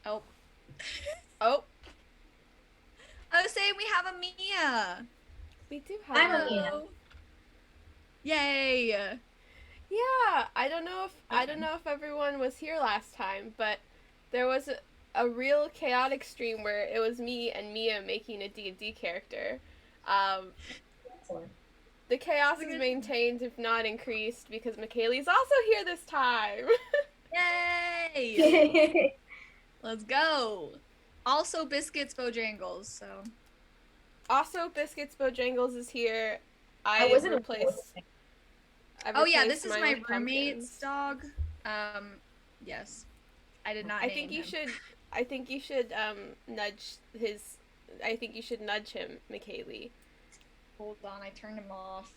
Oh. Oh. I was saying we have a Mia. We do have I'm a a Mia. Yay. Yeah, I don't know if everyone was here last time, but there was a real chaotic stream where it was me and Mia making a D&D character. Um, Excellent. the chaos is maintained, if not increased, because McKaylee's also here this time. Yay. Let's go. Also Biscuits Bojangles, so. Also, Biscuits Bojangles is here. I wasn't replaced. Oh yeah, this is mine my with roommate's pumpkins. dog. Yes. I did not I name think you him. should. I think you should nudge his. I think you should nudge him, McKaylee. Hold on, I turned him off.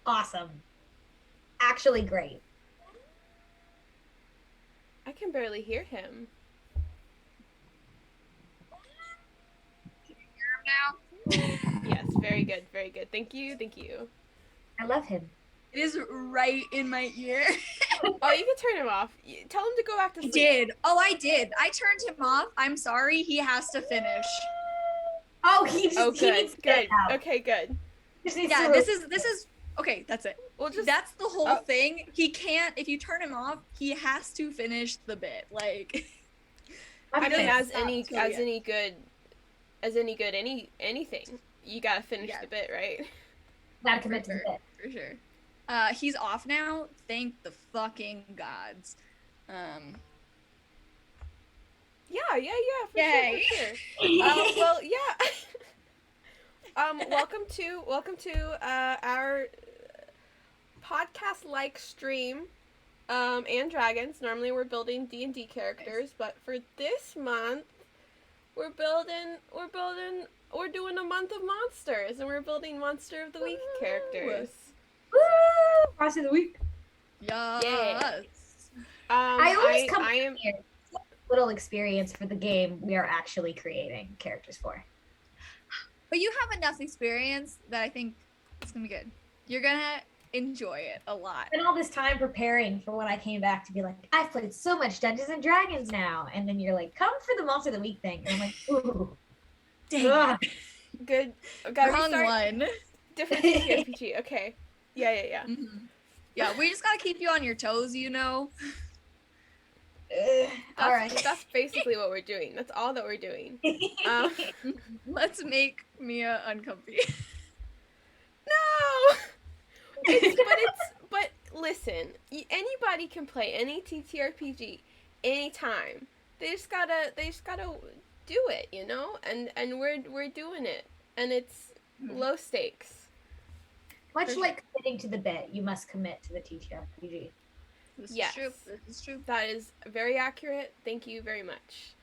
Awesome. Actually great. I can barely hear him. Can you hear him now? Yes, very good, very good. Thank you, thank you. I love him. It is right in my ear. Oh, you can turn him off. Tell him to go back to sleep. I did. Oh, I did. I turned him off. I'm sorry. He has to finish. Oh, he just Oh, he good, needs to good. get out. Okay, good. Yeah, this is okay. That's it. We'll just. That's the whole thing. He can't. If you turn him off, he has to finish the bit. Like. I mean, anything, you gotta finish the bit, right? Gotta commit to the bit. For sure. He's off now. Thank the fucking gods. Yeah, for Yay. sure. Well, yeah. Welcome to our podcast-like stream, anddragons. Normally we're building D&D characters, but for this month, we're doing a month of monsters, and we're building Monster of the Week characters. Woo! Monster of the Week. Yes. Yeah. I always come I am here. Little experience for the game we are actually creating characters for. But you have enough experience that I think it's gonna be good. You're gonna enjoy it a lot. Spent all this time preparing for when I came back to be like, I've played so much Dungeons and Dragons now, and then you're like, come for the Monster of the Week thing, and I'm like, ooh, dang. Good. Gotta Wrong restart. one. Different TTRPG. Okay. Yeah. Mm-hmm. Yeah, we just gotta keep you on your toes, you know. All right. That's basically what we're doing. That's all that we're doing. Let's make Mia uncomfy. No. But listen. Anybody can play any TTRPG anytime. They just gotta do it, you know. And we're doing it, and it's low stakes. Much like committing to the bit, you must commit to the TTRPG. This Yes. is true. This is true. That is very accurate. Thank you very much.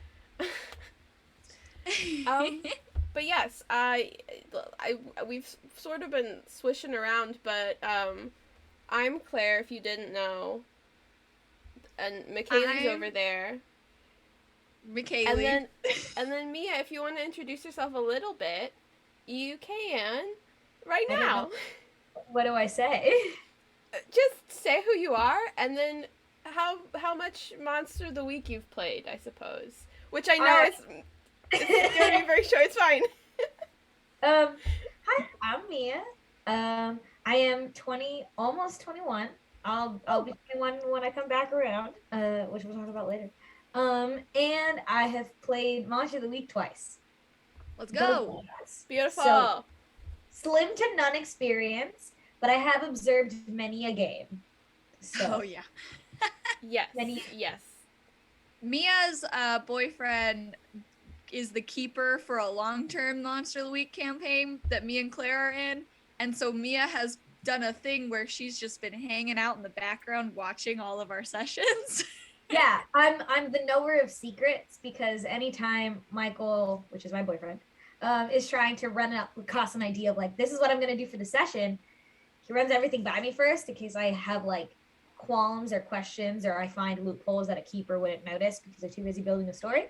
But yes, we've sort of been swishing around, but I'm Claire, if you didn't know, and McKaylee's over there. McKaylee. And then Mia, if you want to introduce yourself a little bit, you can right now. What do I say? Just say who you are, and then how much Monster of the Week you've played, I suppose. Which I know it's gonna be very short. It's fine. Hi, I'm Mia. I am 20, almost 21. I'll be 21 when I come back around, which we'll talk about later. And I have played Monster of the Week twice. Let's go. Beautiful. So, slim to none experience, but I have observed many a game. So, oh yeah. Yes. Yes. Mia's boyfriend is the keeper for a long-term Monster of the Week campaign that me and Claire are in, and so Mia has done a thing where she's just been hanging out in the background watching all of our sessions. Yeah, I'm the knower of secrets, because anytime Michael, which is my boyfriend, is trying to run up across an idea of like, this is what I'm gonna do for the session, he runs everything by me first in case I have like qualms or questions, or I find loopholes that a keeper wouldn't notice because they're too busy building the story.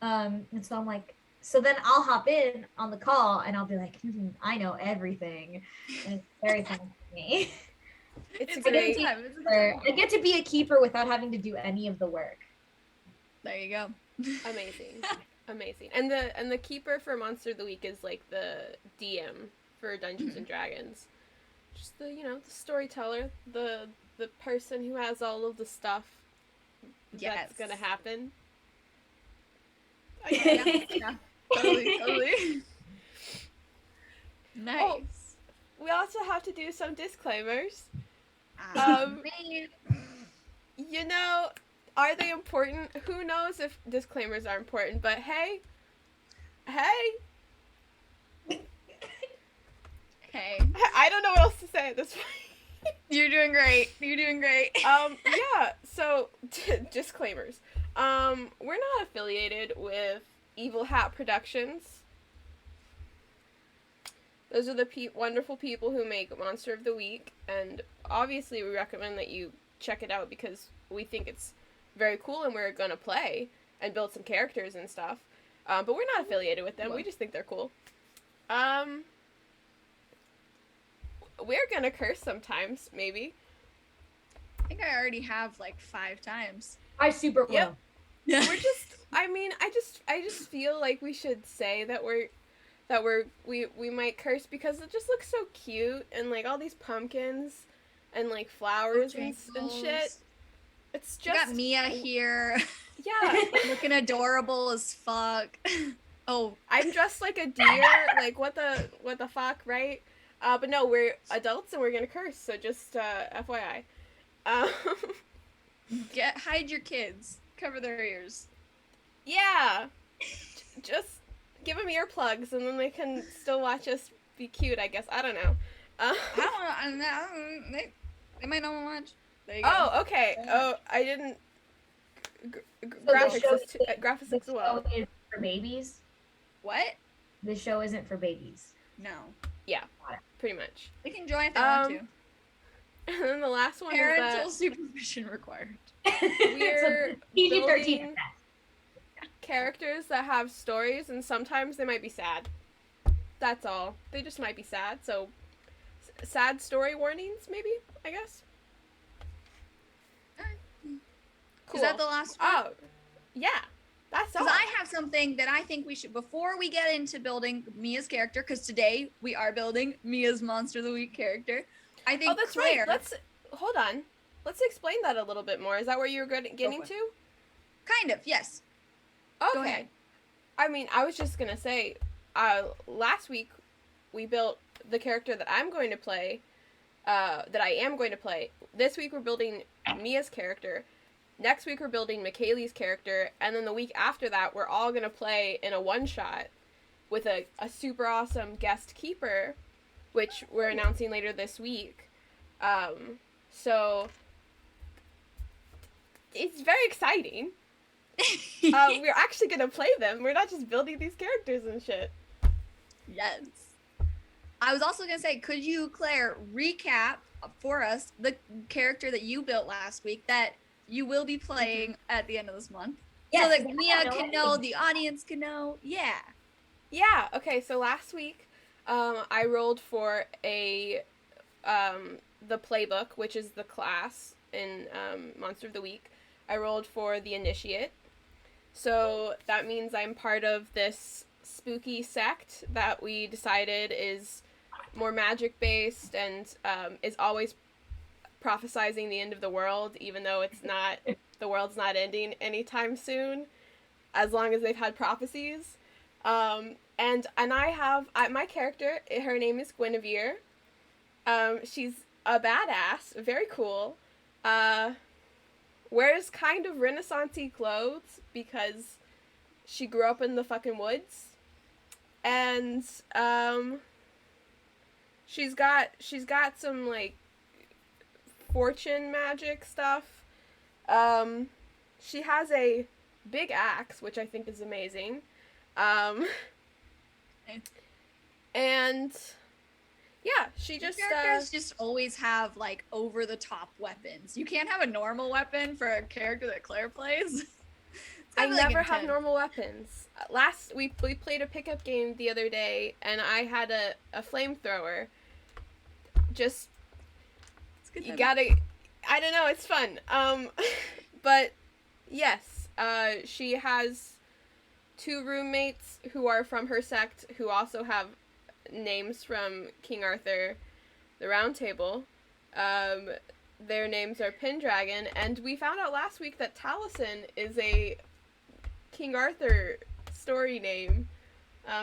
And so I'm like, so then I'll hop in on the call and I'll be like, I know everything. And it's very fun for me. It's a a good great. time. It's a good Or time. I get to be a keeper without having to do any of the work. There you go. Amazing. Amazing. And the keeper for Monster of the Week is like the DM for Dungeons and Dragons. Just the the storyteller, the person who has all of the stuff that's gonna happen. Yeah. Totally. Nice. Oh, we also have to do some disclaimers. Man. Are they important? Who knows if disclaimers are important, but hey. Hey. I don't know what else to say at this point. You're doing great. Yeah, so disclaimers. We're not affiliated with Evil Hat Productions. Those are the wonderful people who make Monster of the Week, and obviously we recommend that you check it out because we think it's very cool and we're gonna play and build some characters and stuff. But we're not affiliated with them. We just think they're cool. We're gonna curse sometimes, maybe. I think I already have like 5 times. I super will. Yep. We're just. I mean, I just feel like we should say that we might curse because it just looks so cute and like all these pumpkins and like flowers and shit. It's just. You got Mia here. Yeah. Looking adorable as fuck. Oh, I'm dressed like a deer. Like what the fuck, right? But no, we're adults and we're gonna curse. So just FYI. Hide your kids. Cover their ears. Yeah. Just give them earplugs and then they can still watch us be cute, I guess. I don't know. I don't know. They might not want to watch. There you go. Oh, okay. Oh, I didn't. So Graphics as the well. show is for babies. What? The show isn't for babies. No. Yeah, pretty much. They can join if they want to. And then the last one Parental is supervision required. we're PG-13 building characters that have stories, and sometimes they might be sad. That's all. They just might be sad. So, sad story warnings, maybe. I guess. Cool. Is that the last one? Oh, yeah. That's all. Because I have something that I think we should, before we get into building Mia's character, because today we are building Mia's Monster of the Week character. I think that's Claire, right. Hold on. Let's explain that a little bit more. Is that where you were getting to? Kind of, yes. Okay. Go ahead. I mean, I was just gonna say, last week we built the character that I'm going to play, that I am going to play. This week we're building Mia's character. Next week we're building McKaylee's character, and then the week after that we're all gonna play in a one-shot with a super awesome guest keeper, which we're announcing later this week. So it's very exciting. We're actually gonna play them. We're not just building these characters and shit. Yes. I was also gonna say, could you, Claire, recap for us the character that you built last week that you will be playing at the end of this month? Yes, so that Mia can know, the audience can know. Yeah. Yeah, okay, so last week I rolled for the playbook, which is the class in Monster of the Week. I rolled for the Initiate. So that means I'm part of this spooky sect that we decided is more magic based and is always prophesizing the end of the world, even though it's not, the world's not ending anytime soon, as long as they've had prophecies. And I have my character, her name is Guinevere. She's a badass, very cool. Wears kind of Renaissance-y clothes because she grew up in the fucking woods. And she's got some like fortune magic stuff. She has a big axe, which I think is amazing. And yeah, she just characters just always have like over the top weapons. You can't have a normal weapon for a character that Claire plays. I never have normal weapons. We played a pickup game the other day, and I had a flamethrower. Just Good You time. gotta, I don't know, it's fun. But yes, she has 2 roommates who are from her sect who also have names from King Arthur, the Round Table. Their names are Pendragon, and we found out last week that Taliesin is a King Arthur story name.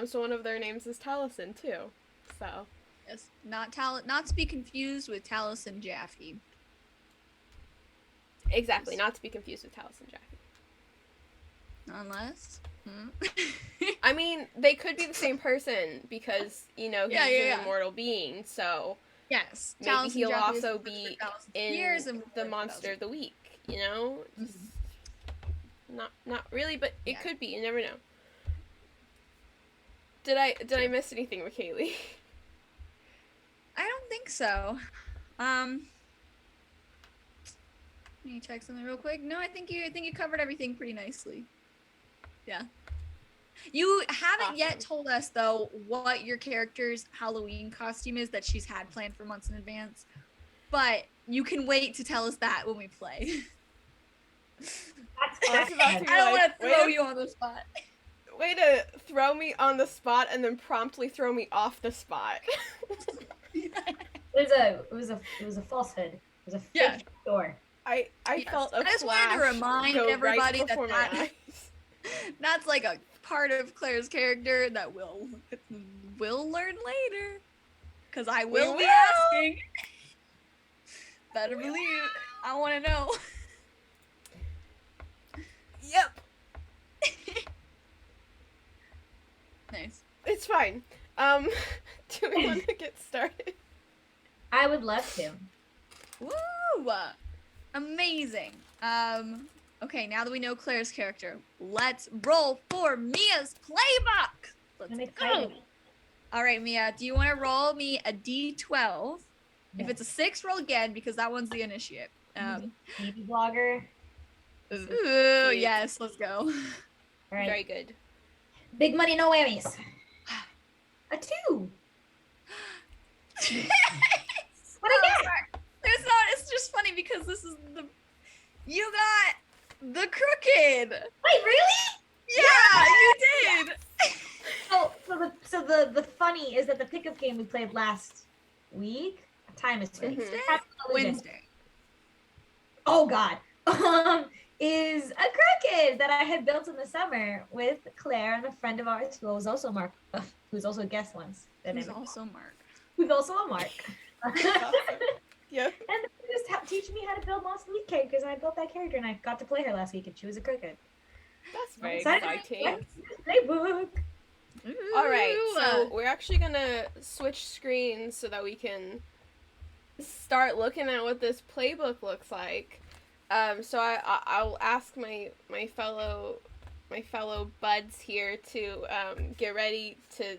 So one of their names is Taliesin too. So Yes, not to be confused with Taliesin Jaffe. exactly, not to be confused with Taliesin Jaffe. Unless. I mean, they could be the same person because, he's an immortal being, so Yes. maybe Taliesin he'll Jaffe also has be lived for thousands of in years and the lived for Monster of the Week, Mhm. Just not really, but it could be, you never know. Did I miss anything, McKaylee? I don't think so. Let me check something real quick. No, I think you covered everything pretty nicely. Yeah. You haven't yet told us though what your character's Halloween costume is that she's had planned for months in advance. But you can wait to tell us that when we play. I was about to be I don't like, want to throw you on the spot. Way to throw me on the spot and then promptly throw me off the spot. It was a falsehood. It was a fake door. I felt a I just flash wanted to remind go everybody right before my that eyes. that's like a part of Claire's character that we'll learn later. Because I will be asking. Better believe I want to know. Yep. Nice. It's fine. Do we want to get started? I would love to. Woo! Amazing. Okay, now that we know Claire's character, let's roll for Mia's playbook. Let's go. All right, Mia, do you want to roll me a D12? If it's a 6, roll again because that one's the initiate. Baby blogger. Ooh, yes, let's go. All right. Very good. Big money, no whammies. A 2. What I get? It's just funny because this is you got the crooked. Wait, really? Yeah, you did. So the funny is that the pickup game we played last week, time is fixed. Wednesday. Oh God. Is a crooked that I had built in the summer with Claire and a friend of ours who was also Mark, who's also a guest once. Who's also Mark. Who's also a Mark. Yep. And they just teach me how to build Monster League characters, and I built that character, and I got to play her last week, and she was a crooked. That's very exciting. Playbook. All right, so we're actually gonna switch screens so that we can start looking at what this playbook looks like. So I'll ask my fellow buds here to get ready to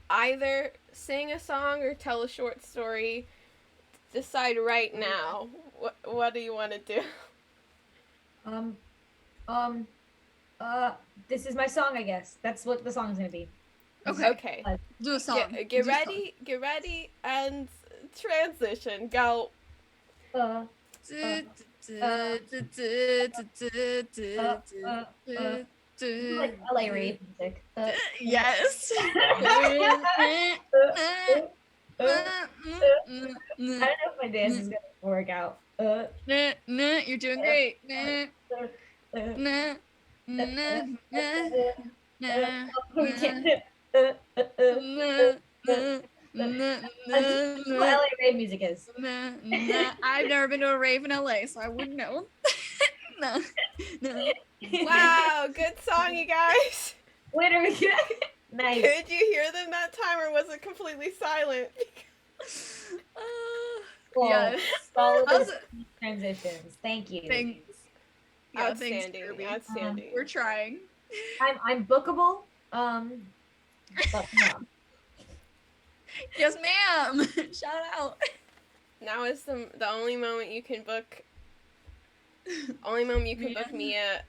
either sing a song or tell a short story. Decide right now. What do you want to do? This is my song, I guess. That's what the song's gonna be. Okay. Do a song. Get ready, and transition. Go. Like LA rave music. Yes. I don't know if my dance is gonna work out. You're doing great. We can't do. That's what LA rave music is. I've never been to a rave in LA, so I wouldn't know. Wow, good song, you guys. Wait, are we good? Nice. Did you hear them that time, or was it completely silent? Yes. Solid transitions. Thank you. Thanks. Yeah, Outstanding. Thanks, Outstanding. we're trying. I'm bookable. But no. Yes, ma'am. Shout out. Now is the only moment you can book. Only moment you can book Mia.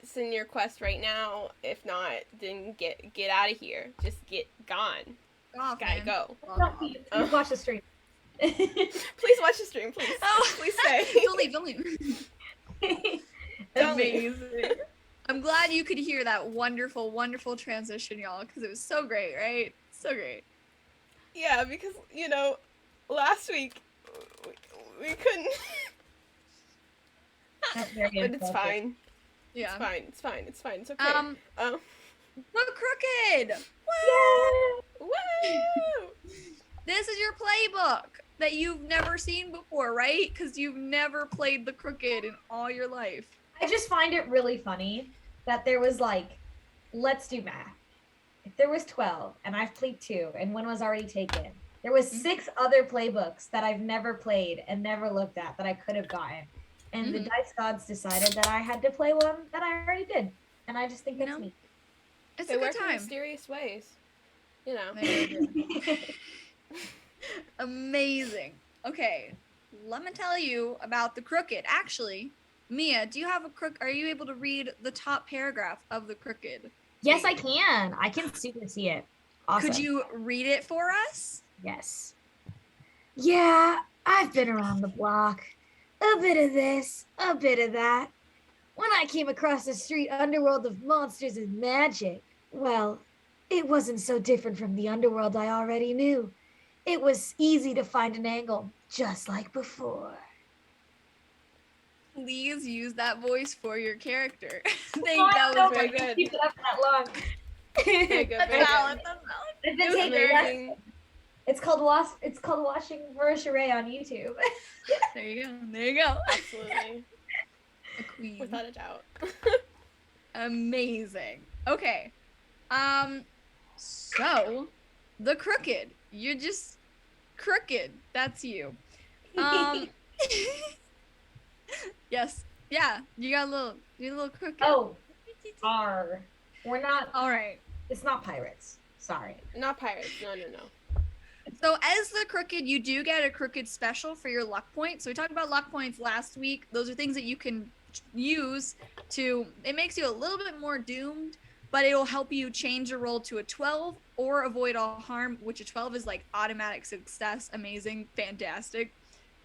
Send your request right now. If not, then get out of here. Just get gone. Off, Gotta man. go. You watch the stream. Please watch the stream, please. Oh. Please stay. Don't leave, don't leave. Don't leave. Amazing. I'm glad you could hear that wonderful, wonderful transition, y'all, because it was so great, right? So great. Yeah, because, last week, we couldn't. That's very But it's inappropriate. fine. Yeah. It's fine. It's okay. The Crooked! Yay! Woo! This is your playbook that you've never seen before, right? Because you've never played the Crooked in all your life. I just find it really funny that there was let's do math. If there was 12 and I've played 2 and one was already taken, there was 6 other playbooks that I've never played and never looked at that I could have gotten. And the dice gods decided that I had to play one that I already did. And I just think that's neat. It's They a good work in time. mysterious ways. Amazing. Okay, let me tell you about the Crooked. Actually, Mia, do you have are you able to read the top paragraph of the Crooked? Yes, I can. I can super see it. Awesome. Could you read it for us? Yes. Yeah, I've been around the block. A bit of this, a bit of that. When I came across the street underworld of monsters and magic, well, it wasn't so different from the underworld I already knew. It was easy to find an angle, just like before. Please use that voice for your character. That was very good. Keep it up that long. Very good. That's Very valid. good. That's valid. I've been It was taking amazing. lessons. It's called watching Versharay on YouTube. There you go. There you go. Absolutely. A queen. Without a doubt. Amazing. Okay. So the Crooked. You're just crooked. That's you. Yes. Yeah. You're a little crooked. Oh, R. We're not. All right. It's not pirates. Sorry. Not pirates. No. So as the Crooked, you do get a Crooked special for your luck points. So we talked about luck points last week. Those are things that you can use it makes you a little bit more doomed, but it'll help you change your roll to a 12 or avoid all harm, which a 12 is like automatic success, amazing, fantastic.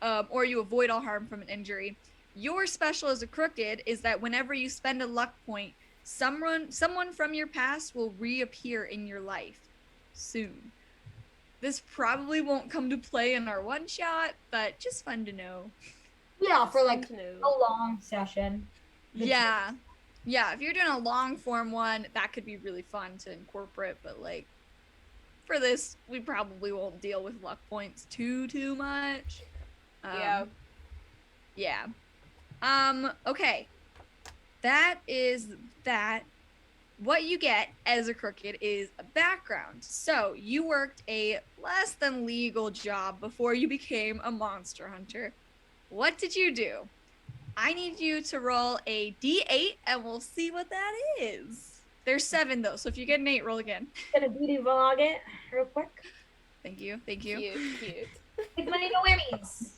Or you avoid all harm from an injury. Your special as a Crooked is that whenever you spend a luck point, someone from your past will reappear in your life soon. This probably won't come to play in our one shot, but just fun to know. Yeah, for like No. a long session. Yeah. Yeah, if you're doing a long form one, that could be really fun to incorporate, but like for this, we probably won't deal with luck points too much. Yeah. Okay. That is that. What you get as a Crooked is a background. So you worked a less than legal job before you became a monster hunter. What did you do? I need you to roll a d8 and we'll see what that is. There's 7 though, so if you get an 8, roll again. Gonna beauty vlog it real quick. Thank you. Cute. Big money, no whammies.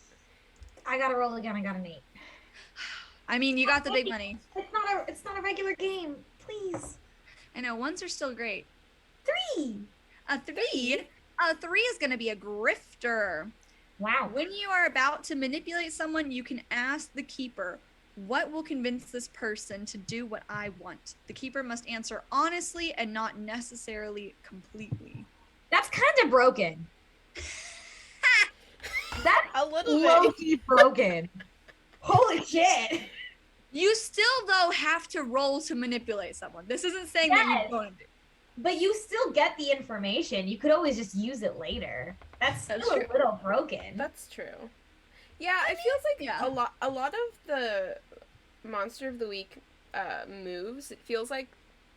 I gotta roll again. I got an 8. I mean, you got the big money. It's not a regular game. Please. I know, 1s are still great. 3. A 3 is going to be a grifter. Wow. When you are about to manipulate someone, you can ask the keeper, what will convince this person to do what I want? The keeper must answer honestly and not necessarily completely. That's kind of broken. That's A little bit. low-key broken. Holy shit. You still, though, have to roll to manipulate someone. This isn't saying that Yes. you don't do. But you still get the information. You could always just use it later. That's still That's a true. little broken. That's true. Yeah, it feels like yeah. a lot of the Monster of the Week moves, it feels like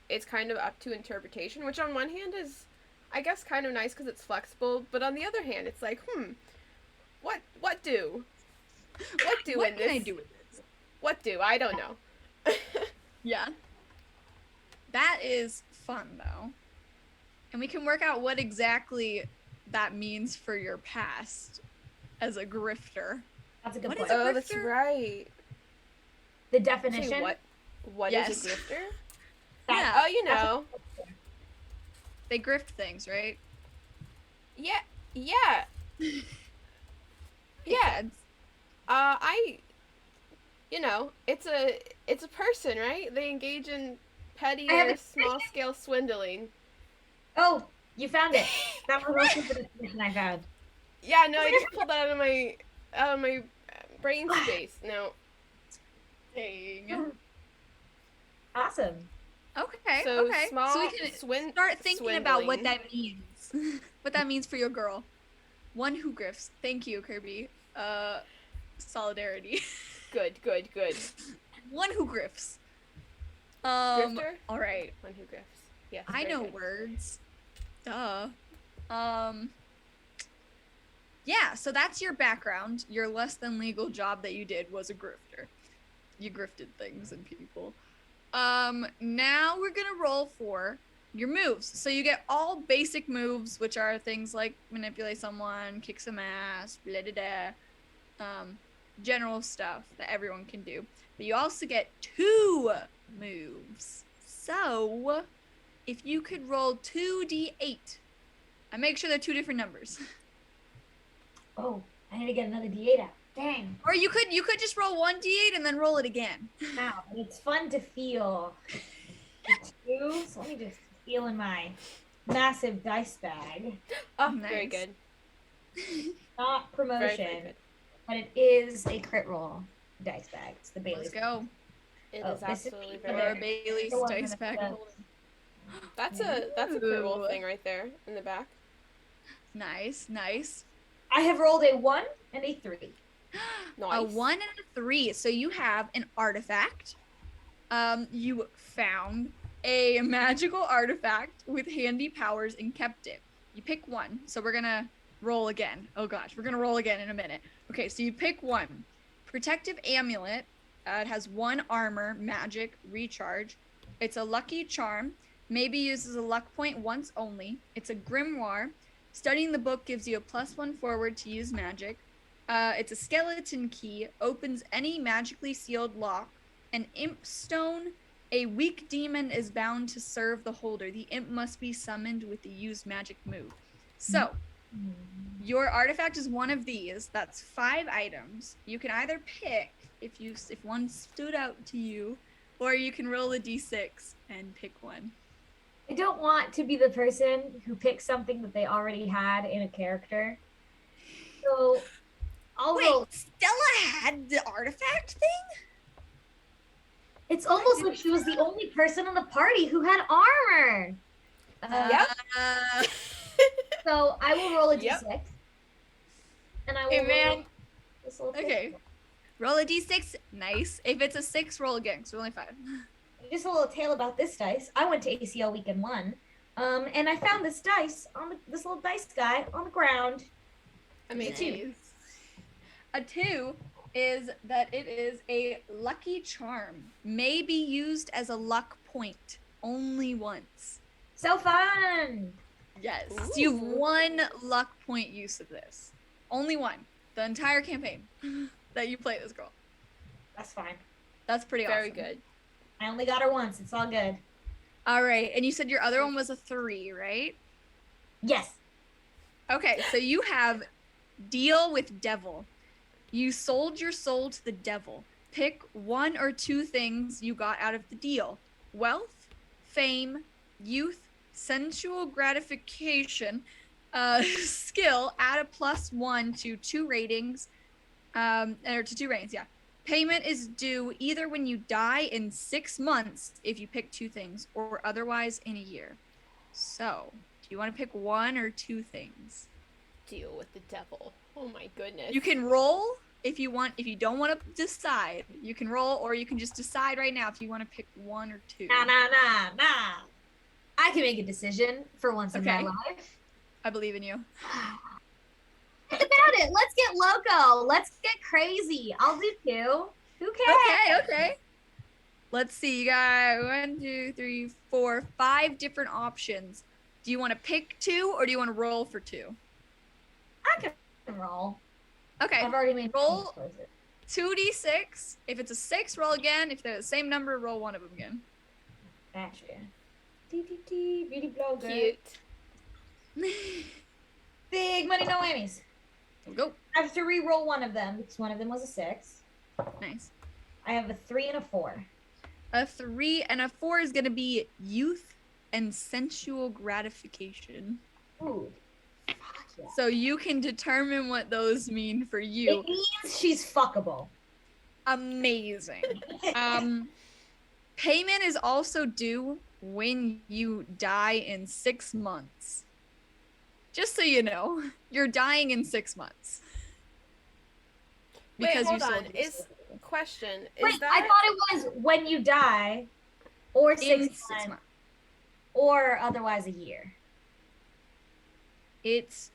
it's kind of up to interpretation, which on one hand is, I guess, kind of nice because it's flexible, but on the other hand, it's like, what do? What do What in can this? I do with this? What do? I don't know. Yeah. That is fun, though. And we can work out what exactly that means for your past as a grifter. That's a good What point. is a Oh, that's grifter? right. The Say definition. what Yes. is a grifter? Yeah. Oh, you that's know. They grift things, right? Yeah. Yeah. It's a person, right? They engage in petty I have or a small scale swindling. Oh, you found it. That was also the definition I found. Yeah, no, I just pulled that out of my brain space. No. Dang. Awesome. Okay, So okay. So we small can start thinking about what swindling. that means. What that means for your girl. One who grifts. Thank you, Kirby. Solidarity. Good. One who grifts. Grifter? All right. One who grifts. Yes. I very know good. words. Duh. Yeah, so that's your background. Your less than legal job that you did was a grifter. You grifted things and people. Now we're gonna roll for your moves. So you get all basic moves, which are things like manipulate someone, kick some ass, blah blah blah. General stuff that everyone can do. But you also get 2 moves. So if you could roll 2d8, and make sure they're 2 different numbers. Oh, I need to get another D8 out. Dang. Or you could just roll 1d8 and then roll it again. Wow, it's fun to feel the 2. So let me just feel in my massive dice bag. Oh, Nice. very good. Not promotion, Very good. but it is a crit roll dice bag. It's the Bailey's. Let's go. It Oh, is this is absolutely for very Our good. Bailey's the one dice that bag. says- That's a crit roll Ooh. thing right there in the back. Nice, nice. I have rolled a 1 and a 3. A Nice. 1 and a 3. So you have an artifact. You found a magical artifact with handy powers and kept it. You pick one. So we're gonna roll again. Oh gosh, we're gonna roll again in a minute. Okay, so you pick one. Protective amulet. It has 1 armor, magic, recharge. It's a lucky charm. Maybe uses a luck point once only. It's a grimoire. Studying the book gives you a +1 forward to use magic. It's a skeleton key. Opens any magically sealed lock. An imp stone. A weak demon is bound to serve the holder. The imp must be summoned with the used magic move. So, your artifact is one of these. That's 5 items. You can either pick if one stood out to you, or you can roll a d6 and pick one. I don't want to be the person who picks something that they already had in a character. So I'll roll. Wait, Stella had the artifact thing? It's almost like she was the only person in the party who had armor. Yep. So I will roll a Yep. d6. And I will Hey, man. roll this little Okay. Roll a d6. Nice. If it's a 6, roll again, because we're only 5. Just a little tale about this dice. I went to ACL weekend 1, and I found this dice this little dice guy on the ground. Amazing. A 2 is that it is a lucky charm. May be used as a luck point only once. So fun! Yes. Ooh. So you have 1 luck point use of this. Only 1. The entire campaign that you play this girl. That's fine. That's pretty awesome. Very good. I only got her once. It's all good. All right. And you said your other one was a 3, right? Yes. Okay. So you have deal with devil. You sold your soul to the devil. Pick 1 or 2 things you got out of the deal. Wealth, fame, youth, sensual gratification, skill, add a +1 to 2 ratings, or to 2 ratings, yeah. Payment is due either when you die in 6 months if you pick 2 things, or otherwise in a year. So, do you want to pick 1 or 2 things? Deal with the devil. Oh my goodness. You can roll if you want. If you don't want to decide, you can roll, or you can just decide right now if you want to pick 1 or 2. Nah. I can make a decision for once in my Okay. life. I believe in you. Think about it. Let's get loco. Let's get crazy. I'll do 2. Who cares? Okay. Let's see. You got 1, 2, 3, 4, 5 different options. Do you want to pick 2, or do you want to roll for 2? I can roll. Okay. I've already made Roll. choices. 2d6. If it's a 6, roll again. If they're the same number, roll one of them again. Gotcha. Beauty blogger. Cute. Big money, no whammies. We'll go. I have to re-roll one of them because one of them was a 6. Nice. I have a 3 and a 4. A 3 and a 4 is gonna be youth and sensual gratification. Ooh. Fuck yeah. So you can determine what those mean for you. It means she's fuckable. Amazing. Payment is also due when you die in 6 months. Just so you know, you're dying in 6 months. Wait, hold you sold on. your Is soul. question Wait, is that I thought it was when you die, or 6 in months, 6 months. or otherwise a year. It's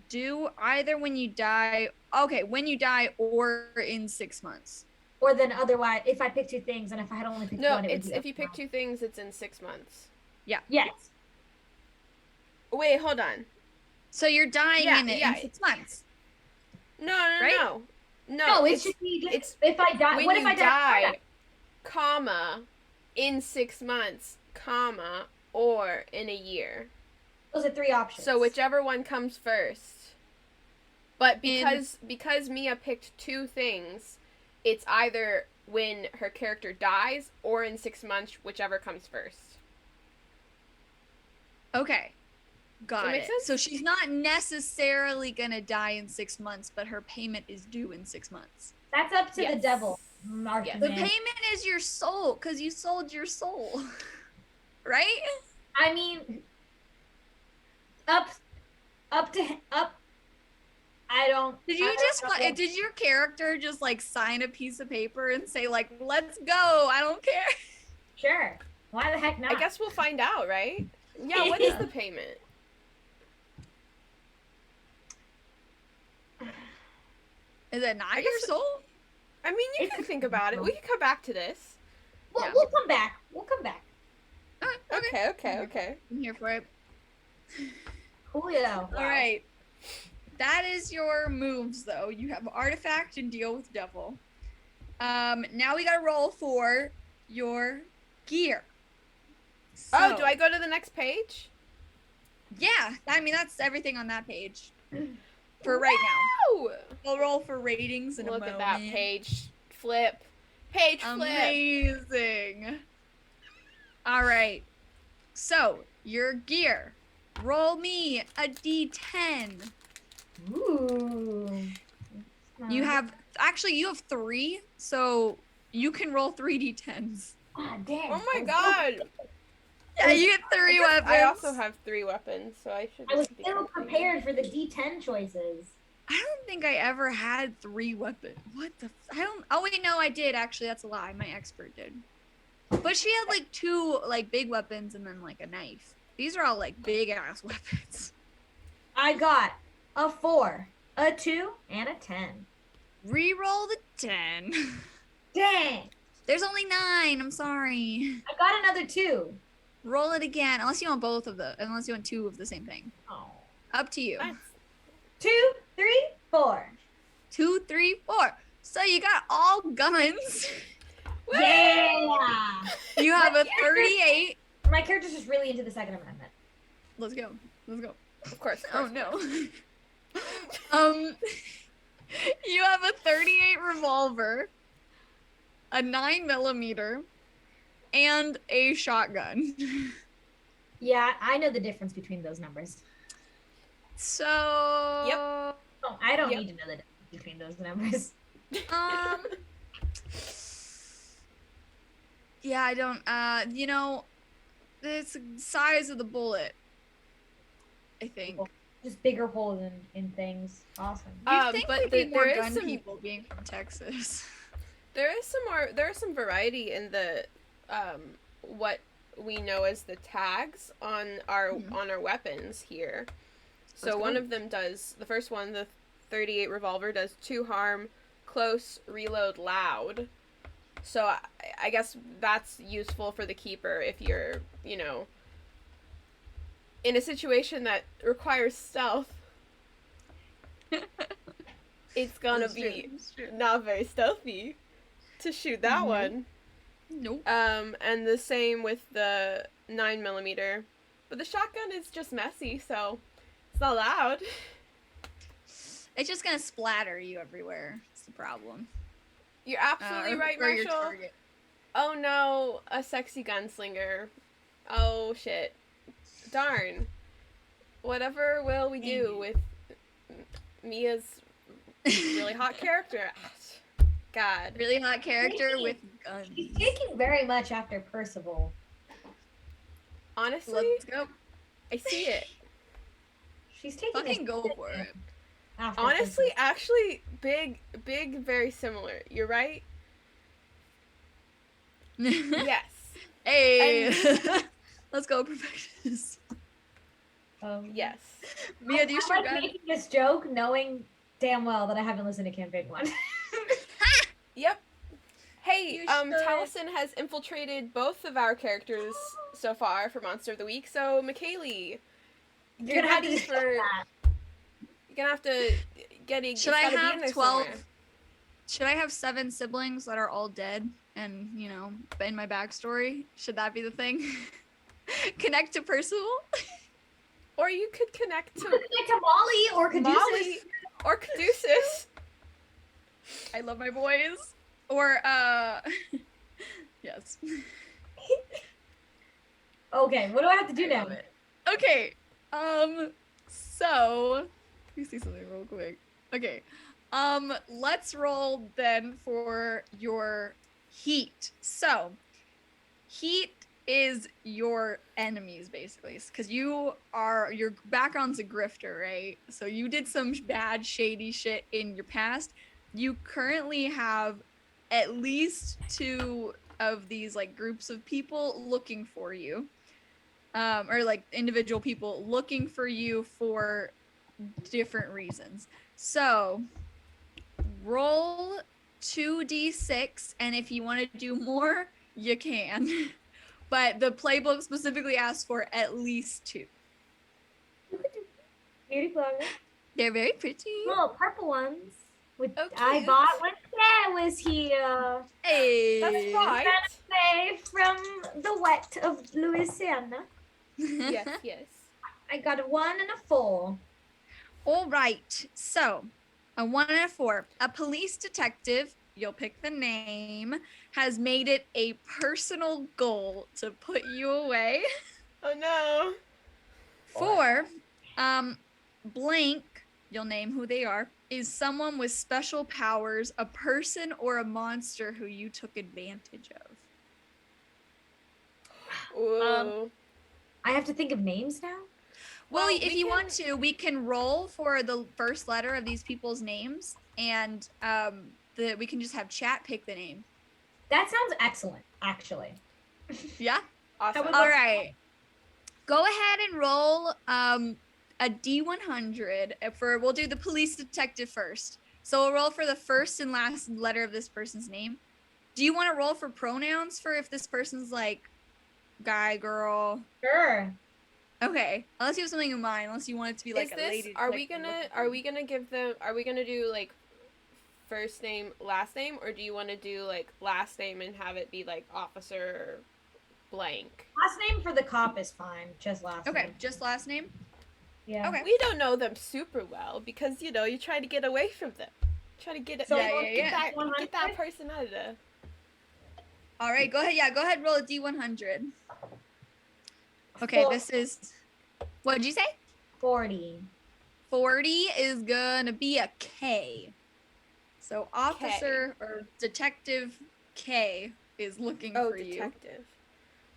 due either when you die. Okay, when you die or in 6 months. Or then otherwise, if I pick 2 things, and if I had only picked no? one, it would It's be if you pick 2 things, it's in 6 months. Yes. Wait, hold on. So you're dying Yeah, in it yeah. in 6 months. No, Right? No, it should be just it's if I die. when What you if I die? comma, in 6 months, comma, or in a year. Those are 3 options. So whichever one comes first. But In- because Mia picked 2 things, it's either when her character dies or in 6 months, whichever comes first. Okay. Got that make it. sense? So she's not necessarily gonna die in 6 months, but her payment is due in 6 months. That's up to the Yes. devil. Yes. The payment is your soul, because you sold your soul. Right? I mean, up. I don't. Did you I just don't know. did your character just like sign a piece of paper and say like, let's go, I don't care? Sure. Why the heck not? I guess we'll find out, right? Yeah, what is the payment? Is it not I your guess- soul? I mean, you can think about it. We can come back to this. We'll, Yeah. we'll come back. We'll come back. Okay. I'm here for it. Coolio. All right. That is your moves, though. You have artifact and deal with devil. Now we gotta roll for your gear. Oh, So- do I go to the next page? Yeah, I mean that's everything on that page for right now. Woo! We'll roll for ratings in a Look moment. at that page flip. Page flip. Amazing. All right. So your gear. Roll me a d10. Ooh. You have you have 3, so you can roll 3 d10s. Ah, damn. Oh my god. Yeah, you get 3 weapons. I also have 3 weapons, so I should. I was be still complete. prepared for the D10 choices. I don't think I ever had 3 weapons. What the? I don't. Oh wait, no, I did actually. That's a lie. My expert did. But she had like 2 like big weapons and then like a knife. These are all like big ass weapons. I got a 4, a 2, and a 10. Reroll the 10. Dang. There's only 9. I'm sorry. I got another 2. Roll it again, unless you want both of the, unless you want 2 of the same thing. Oh. Up to you. Nice. 2, 3, 4. 2, 3, 4. So you got all guns. Yeah. You have a 38. My character's just really into the Second Amendment. Let's go. Let's go. Of course. Oh no. You have a 38 revolver, a 9mm, and a shotgun. Yeah, I know the difference between those numbers. So. Yep. Oh, I don't Yep. need to know the difference between those numbers. Yeah, I don't. You know, it's the size of the bullet. I think. Just bigger holes in things. Awesome. You'd think but we'd be more there is gun some- people being from Texas. There is some variety in the what we know as the tags on our weapons here. So Let's one go. of them does, the first one, the 38 revolver does 2 harm, close, reload, loud. So I guess that's useful for the keeper if you're, you know, in a situation that requires stealth. It's gonna It's be true. not very stealthy to shoot that one. Nope. And the same with the 9mm. But the shotgun is just messy, so it's not loud. It's just gonna splatter you everywhere. It's the problem. You're absolutely right, or your Marshall. target. Oh no, a sexy gunslinger. Oh shit. Darn. Whatever will we do with Mia's really hot character? God. Really hot character with guns. She's taking very much after Percival. Honestly, Let's go. I see it. She's taking Fucking go for it. after Honestly, Percival. actually, big, very similar. You're right. Yes. Hey. Let's go, perfectionist. Yes. Mia, do you shoot I like gun? making this joke knowing damn well that I haven't listened to Campaign 1. Yep. Hey, You should. Taliesin has infiltrated both of our characters so far for Monster of the Week. So, McKaylee, You're gonna have to ready just for- that. you're gonna have to get it. Should I Be in have there 12? somewhere. Should I have 7 siblings that are all dead and, you know, in my backstory? Should that be the thing? Connect to Percival? Or you could connect You to could connect to Molly or Caduceus. Molly or Caduceus. I love my boys. Or, yes. Okay, what do I have to do I now? love it. Okay, so, let me see something real quick. Okay, let's roll then for your heat. So, heat is your enemies basically, because your background's a grifter, right? So you did some bad shady shit in your past. You currently have at least 2 of these like groups of people looking for you, or like individual people looking for you for different reasons. So roll 2d6, and if you want to do more, you can. But the playbook specifically asks for at least 2. Beauty flower. They're very pretty. Little purple ones. With Oh, I cute. bought when Claire was here. Hey. That's right. Away from the wet of Louisiana. Yes, yes. I got a 1 and a 4. All right. So, a 1 and a 4. A police detective, you'll pick the name, has made it a personal goal to put you away. Oh no. 4, blank, you'll name who they are, is someone with special powers, a person or a monster who you took advantage of. Ooh. I have to think of names now? Well, Well, if we you can- want to, we can roll for the first letter of these people's names, and we can just have chat pick the name. That sounds excellent, actually. Yeah? Awesome. would All right. Go ahead and roll a D100 we'll do the police detective first. So we'll roll for the first and last letter of this person's name. Do you want to roll for pronouns for if this person's like guy, girl? Sure. Okay. Unless you have something in mind, unless you want it to be like Is a this lady. are like, we gonna give them are we gonna do like first name, last name, or do you wanna do like last name and have it be like officer blank? Last name for the cop is fine. Just last Okay, name. just last name? Yeah. Okay. We don't know them super well because you know you try to get away from them. Try to get it So Yeah. get that person out of there. All right, go ahead. Yeah, go ahead and roll a D100. Okay, this is, what did you say? 40. 40 is gonna be a K. So officer or detective K is looking Oh, for you. detective.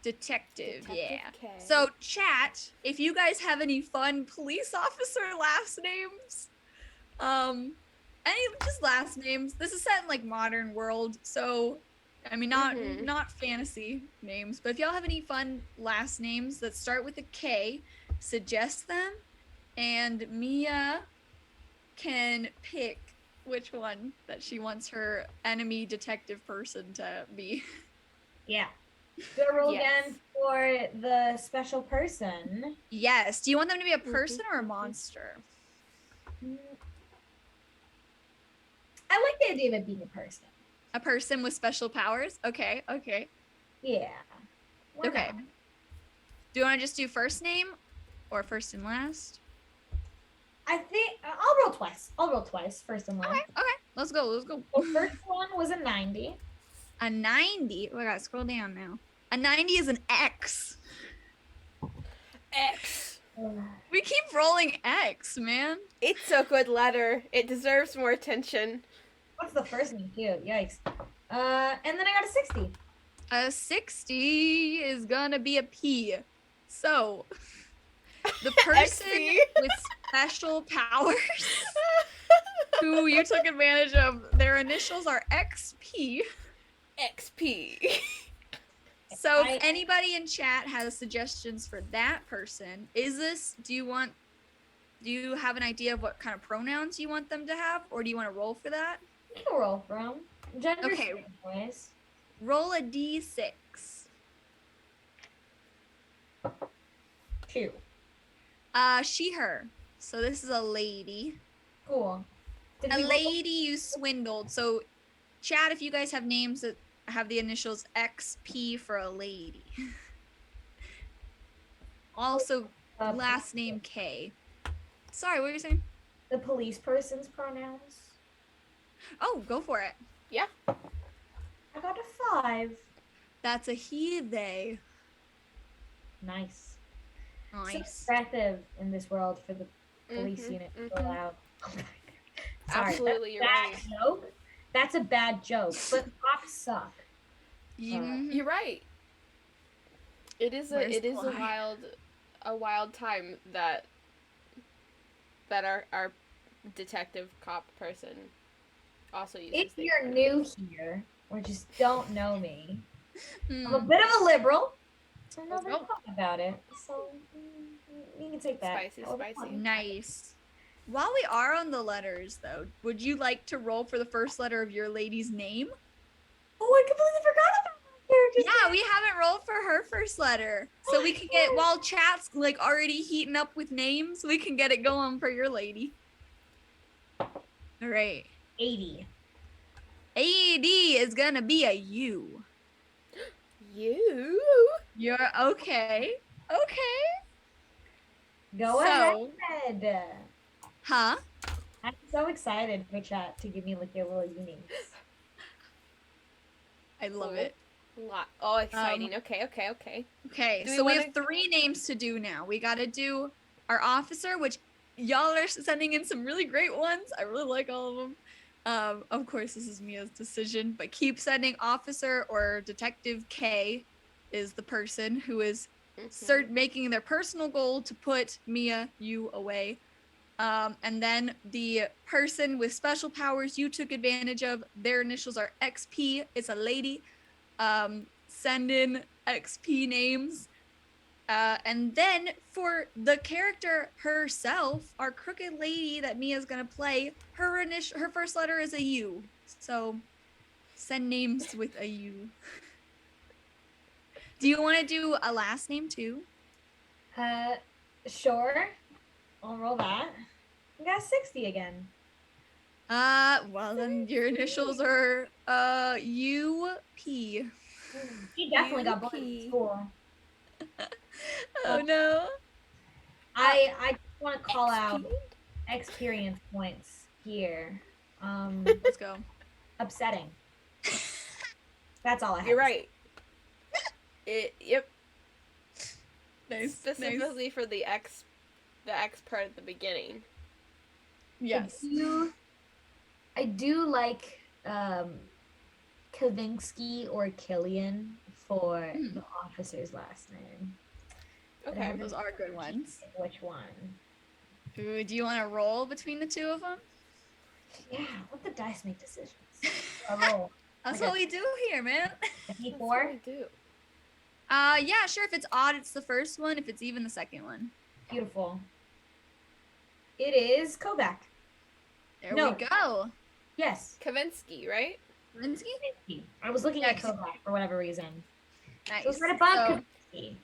Detective, yeah. K. So chat, if you guys have any fun police officer last names, any just last names. This is set in like modern world, so I mean not fantasy names, but if y'all have any fun last names that start with a K, suggest them, and Mia can pick which one that she wants her enemy detective person to be. Yeah. Do I roll Yes. again for the special person? Yes. Do you want them to be a person or a monster? I like the idea of it being a person. A person with special powers? Okay, okay. Yeah. Why Okay. not? Do you want to just do first name or first and last? I think I'll roll twice. I'll roll twice, first and last. Okay. Let's go. The first one was a 90. A 90. Oh, I gotta scroll down now. A 90 is an X. X. We keep rolling X, man. It's a good letter. It deserves more attention. What's the first name too? Yikes. And then I got a 60. A 60 is gonna be a P. So, the person XP. with special powers who you took advantage of, their initials are XP. XP. So if anybody in chat has suggestions for that person, do you have an idea of what kind of pronouns you want them to have, or do you want to roll for that? You can roll from. Gender Okay. boys. Roll a D6. 2. She, her. So this is a lady. Cool. Did A we roll- lady you swindled. So chat, if you guys have names that have the initials XP for a lady. Also, last name K. Sorry, what were you saying? The police person's pronouns. Oh, go for it. I got a 5. That's a he, they. Nice. So Nice. aggressive in this world for the police unit to go out. Sorry, Absolutely, you're that's a right. bad joke. That's a bad joke, but cops suck. You're right. Where's a wild time that our detective cop person also uses. If you're new here or just don't know me, Hmm. I'm a bit of a liberal. I know Let's they go. talk about it, so you can take that. Spicy, That was spicy. fun. Nice. While we are on the letters, though, would you like to roll for the first letter of your lady's name? Oh, I completely forgot about that character. Yeah, we haven't rolled for her first letter. So we can get, while chat's like already heating up with names, we can get it going for your lady. All right. 80. AD is gonna be a U. You. You're okay. Okay. Go So- ahead. Huh? I'm so excited for chat to give me like their little uniques. I love it. Oh, exciting. Okay. Okay, Do we so we wanna- have 3 names to do now. We gotta do our officer, which y'all are sending in some really great ones. I really like all of them. Of course, this is Mia's decision, but keep sending officer or detective K is the person who is making their personal goal to put Mia, you away. And then the person with special powers you took advantage of, their initials are XP. It's a lady. Send in XP names. And then for the character herself, our crooked lady that Mia's gonna play, her first letter is a U. So send names with a U. Do you want to do a last name too? Sure. I'll roll that. I got 60 again. Well then your initials are UP. She definitely got bullied in UP. school. Oh no. I want to call out XP? experience points here. Let's go. Upsetting. That's all I have. You're to say. right. Yep. Nice. Specifically for the X part at the beginning. Yes. I do like Kavinsky or Killian for the officer's last name. Okay. Those are good ones. Which one? Ooh, do you want to roll between the two of them? Yeah, let the dice make decisions. I roll. That's Okay. what we do here, man. That's what 4. we do. Yeah, sure. If it's odd, it's the first one. If it's even, the second one. Beautiful. It is Kovac. There No. we go. Yes. Kavinsky, right? Linsky? I was looking Yeah, at Kovac for whatever reason. Nice. It was right above So- Kavinsky.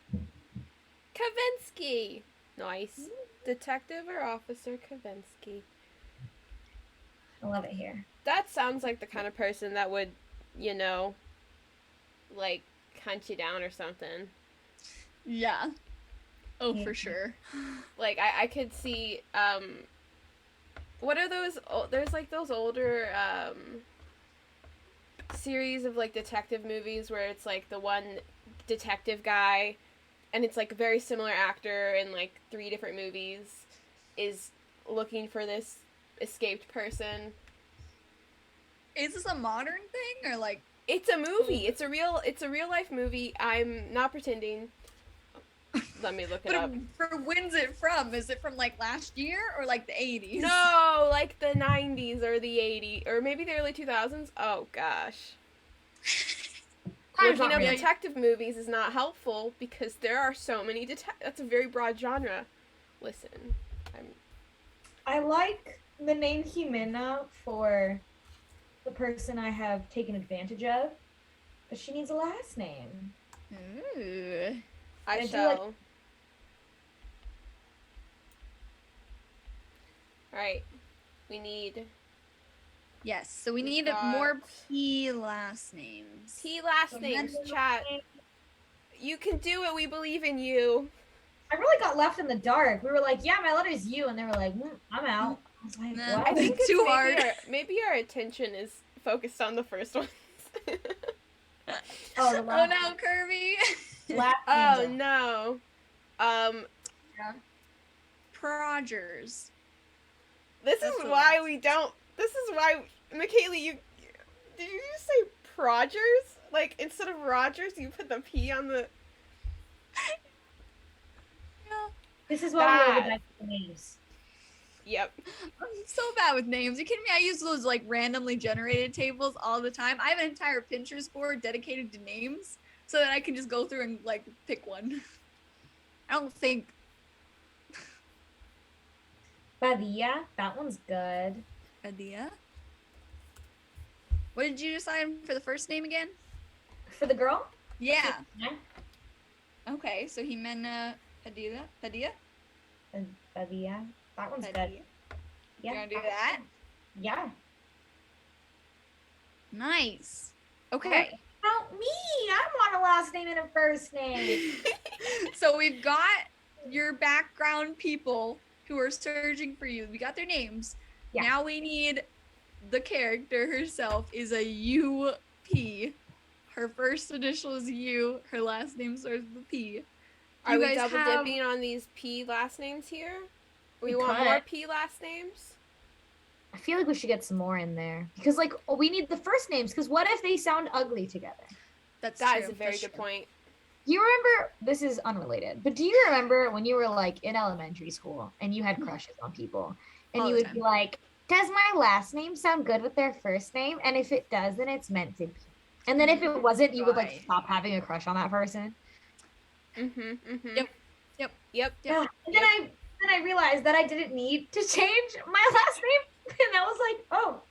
Kavinsky. Nice. Detective or Officer Kavinsky. I love it here. That sounds like the kind of person that would, like, hunt you down or something. Yeah. Oh, Yeah. for sure. Like, I could see, what are those? There's like those older series of like detective movies where it's like the one detective guy, and it's like a very similar actor in like 3 different movies, is looking for this escaped person. Is this a modern thing or like? It's a movie. It's a real life movie. I'm not pretending. Let me look it up. For when's it from? Is it from like last year or like the 80s? No, like the 90s or the 80s or maybe the early 2000s. Oh gosh. Looking up detective movies is not helpful because there are so many that's a very broad genre. Listen, I like the name Jimena for the person I have taken advantage of, but she needs a last name. Ooh. I shall. Alright. We need... Yes, so we need more P last names. P last names, chat. You can do it. We believe in you. I really got left in the dark. We were like, yeah, my letter's U, and they were like, I'm out. I was like, what? I think it's too hard. Maybe our attention is focused on the first ones. Oh no, Kirby. Oh no. Yeah. Progers. This is why we don't. This is why, McKaylee, did you just say Progers? Like instead of Rogers, you put the P on the. Yeah. This is why we're the best with names. Yep. I'm so bad with names. You kidding me? I use those like randomly generated tables all the time. I have an entire Pinterest board dedicated to names so that I can just go through and like pick one. I don't think. Badia, that one's good. Badia. What did you decide for the first name again? For the girl? Yeah. Yeah. Okay, so Jimena Padilla. Badia. That one's Padilla. good. Yeah. You gonna do that? Yeah. Nice. Okay. Help me! I want a last name and a first name. So we've got your background people who are searching for you. We got their names. Yeah. Now we need the character herself is a UP. Her first initial is U. Her last name starts with a P. Are we double dipping on these P last names here? We want more P last names? I feel like we should get some more in there. Because, like, we need the first names. Because what if they sound ugly together? That is a very good point. Do you remember, this is unrelated, but do you remember when you were, like, in elementary school and you had crushes on people? And you would be like, does my last name sound good with their first name? And if it does, then it's meant to be. And then if it wasn't, you would, like, stop having a crush on that person. Yep. And then I realized that I didn't need to change my last name. And I was like, oh,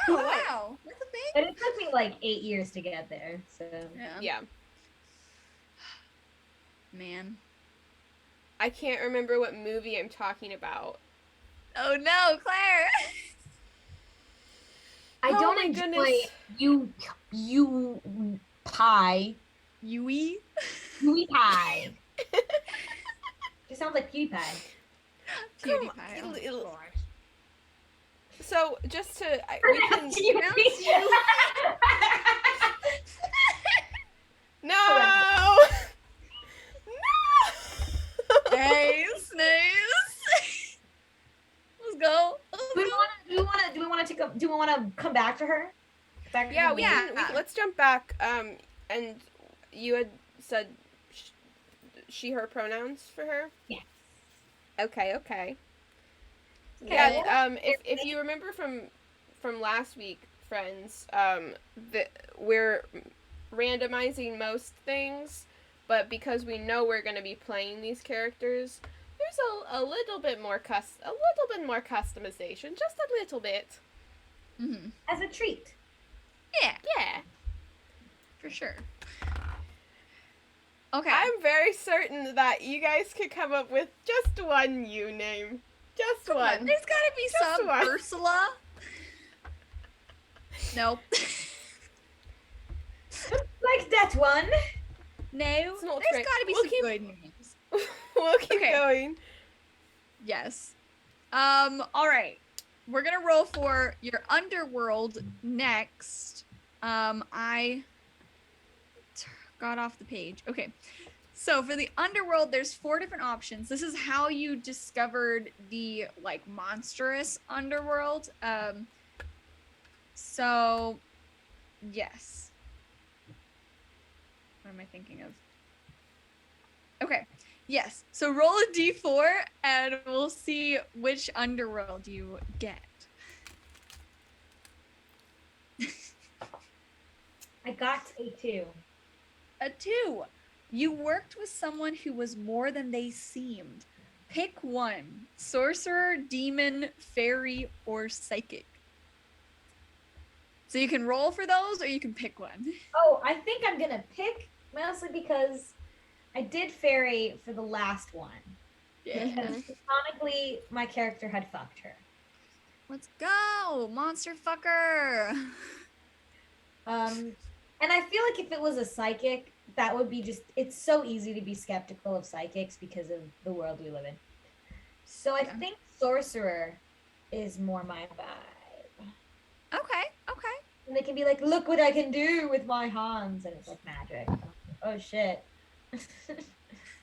wow. That's a thing. And it took me like 8 years to get there. So yeah. Man. I can't remember what movie I'm talking about. Oh no, Claire. I don't enjoy you pie. Yui pie. It sounds like PewDiePie. PewDiePie. So just to we can No. Hey, Snails. Let's go. Do we want to come back to her? Let's jump back. And you had said she, her pronouns for her? Yes. Okay. Yeah, if you remember from last week, friends, we're randomizing most things, but because we know we're going to be playing these characters, there's a little bit more customization, just a little bit. Mm-hmm. As a treat. Yeah. For sure. Okay. I'm very certain that you guys could come up with just one U name. Just one. There's gotta be just some one. Ursula. Nope. Like that one. No. There's gotta be some good names. We'll keep going. Yes. All right. we're gonna roll for your underworld next. I got off the page. Okay. So for the underworld, there's 4 different options. This is how you discovered the like monstrous underworld. So yes. What am I thinking of? Okay. Yes. So roll a d4 and we'll see which underworld you get. I got a 2. A 2. You worked with someone who was more than they seemed. Pick one. Sorcerer, demon, fairy, or psychic. So you can roll for those or you can pick one. Oh, I think I'm gonna pick mostly because I did fairy for the last one. Yeah. Because canonically, my character had fucked her. Let's go, monster fucker. And I feel like if it was a psychic, that would be just, it's so easy to be skeptical of psychics because of the world we live in. So I think sorcerer is more my vibe. Okay. And they can be like, look what I can do with my hands. And it's like magic. Oh, shit.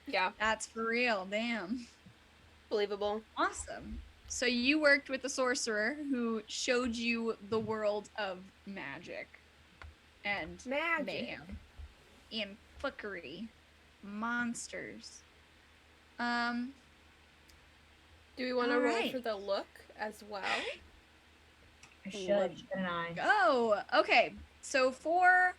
Yeah, That's for real. Damn. believable. Awesome. So you worked with the sorcerer who showed you the world of magic and mayhem and fuckery, monsters. Do we want to roll Alright. for the look as well? I should, shouldn't I? Go. Okay. So for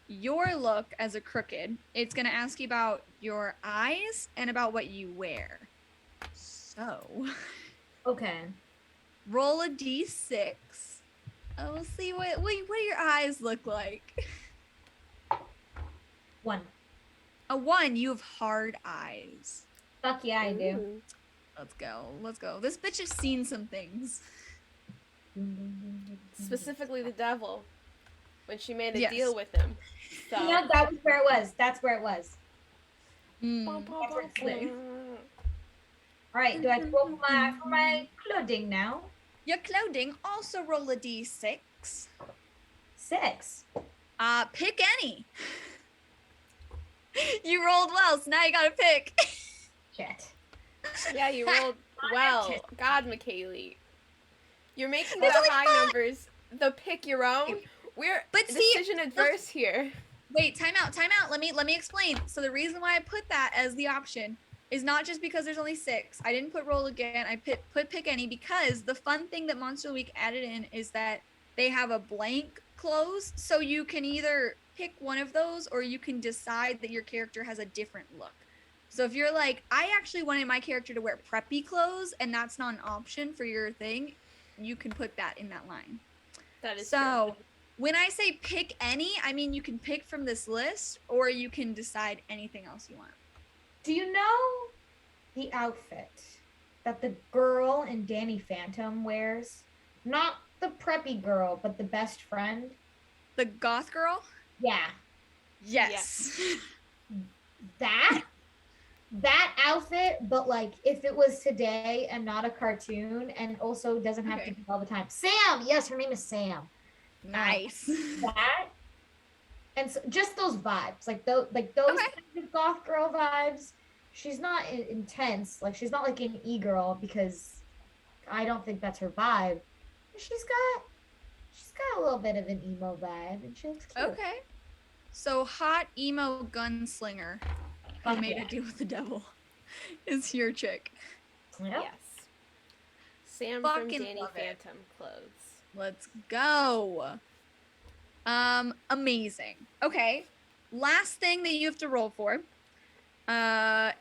your look as a crooked, it's going to ask you about your eyes and about what you wear. So Okay. roll a d6. We'll see what your eyes look like. 1. A 1, you have hard eyes. Fuck yeah, I do. Ooh. Let's go. This bitch has seen some things. Specifically the devil, when she made a Yes. deal with him. So. You know, that was where it was. That's where it was. Mm. All right, do I roll for my clothing now? Your clothing, also roll a d6. 6. Pick any. You rolled well, so now you gotta pick. Shit. Yeah, you rolled well. God, McKaylee. You're making the There's only high 5. numbers. The pick your own. We're But see, decision adverse here. Wait, time out. Let me explain. So the reason why I put that as the option is not just because there's only 6. I didn't put roll again. I put pick any because the fun thing that Monster Week added in is that they have a blank close, so you can either pick one of those or you can decide that your character has a different look. So if you're like, I actually wanted my character to wear preppy clothes and that's not an option for your thing, you can put that in that line. That is so when I say pick any, I mean you can pick from this list or you can decide anything else you want. Do you know the outfit that the girl in Danny Phantom wears? Not the preppy girl, but the best friend. The goth girl? Yeah. Yes. That outfit, but like if it was today and not a cartoon and also doesn't have to be all the time. Sam! Yes, her name is Sam. Nice. That and so, just those vibes. Like those kinds of goth girl vibes. She's not intense. Like she's not like an e-girl because I don't think that's her vibe. She's got a little bit of an emo vibe and she looks cute. Okay. So hot emo gunslinger who made a deal with the devil is your chick. Yep. Yes. Sam Fucking from Danny love it. Phantom clothes. Let's go. Amazing. Okay. Last thing that you have to roll for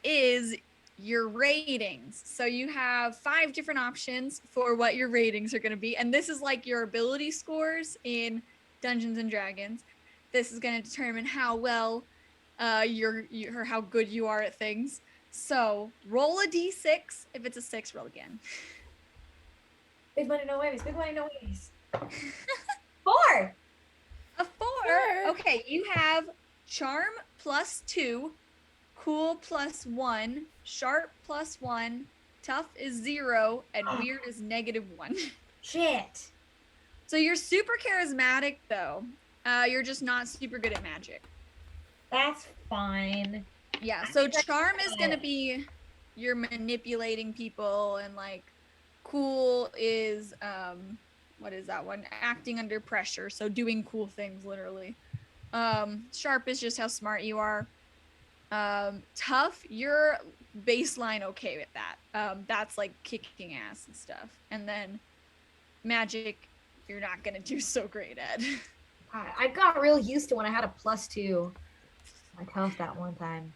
is your ratings. So you have 5 different options for what your ratings are going to be. And this is like your ability scores in Dungeons and Dragons. This is going to determine how well or how good you are at things. So roll a d6. If it's a 6, roll again. Big money, no ways. Big money, no ways. 4. A 4. Okay, you have charm +2, cool +1, sharp +1, tough is 0, and weird is -1. Shit. So you're super charismatic though. You're just not super good at magic. That's fine. Yeah, I so think I charm can is try gonna it. be you're manipulating people, and like cool is what is that one? Acting under pressure, so doing cool things literally. Sharp is just how smart you are. Tough, you're baseline okay with that. That's like kicking ass and stuff. And then magic, you're not gonna do so great at. I got real used to when I had a +2. I tough that one time.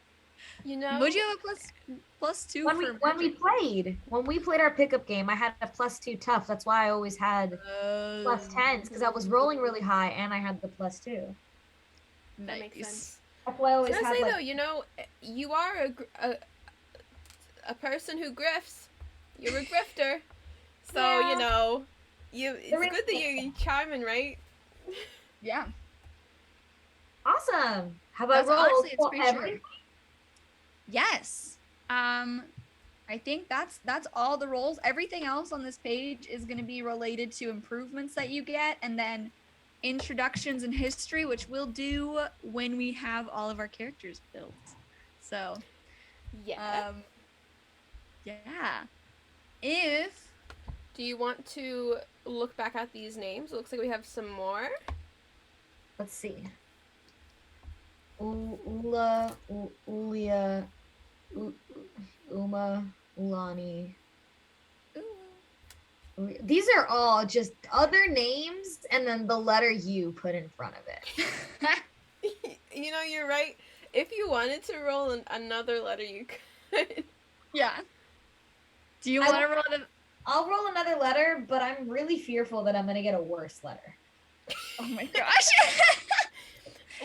You know, Would you have a plus 2 When for we magic? played our pickup game, I had a +2 tough. That's why I always had +10s because I was rolling really high and I had the +2. that makes Nice. sense. That's why I I was always gonna had say like. though, you know, you are a person who grifts. You're a grifter, so Yeah. you know, it's There is good that you're charming, right? Yeah. Awesome. How about That's roll honestly, it's for pretty short. everything? Yes. I think that's all the roles. Everything else on this page is going to be related to improvements that you get, and then introductions and history, which we'll do when we have all of our characters built. So, Yeah. yeah. If Do you want to look back at these names? It looks like we have some more. Let's see. Ula, Ulia, Uma, Ulani. These are all just other names and then the letter U put in front of it. You know, you're right. If you wanted to roll another letter, you could. yeah. Do you want to roll it? I'll roll another letter, but I'm really fearful that I'm gonna get a worse letter. Oh my gosh.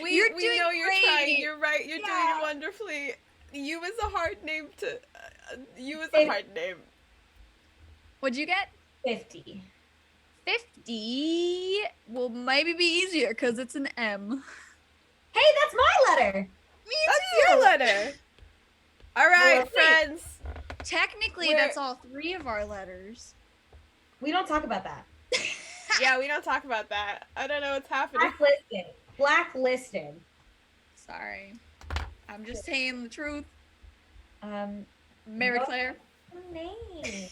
We doing know you're great. trying. You're right. You're Yeah. doing wonderfully. U is a hard name to. U is a hard name. What'd you get? 50. 50 will maybe be easier because it's an M. Hey, that's my letter. That's your letter. All right, Well, wait. friends. Technically, that's all 3 of our letters. We don't talk about that. Yeah, we don't talk about that. I don't know what's happening. Blacklisted. Sorry. I'm just saying the truth. Mary Claire. Name.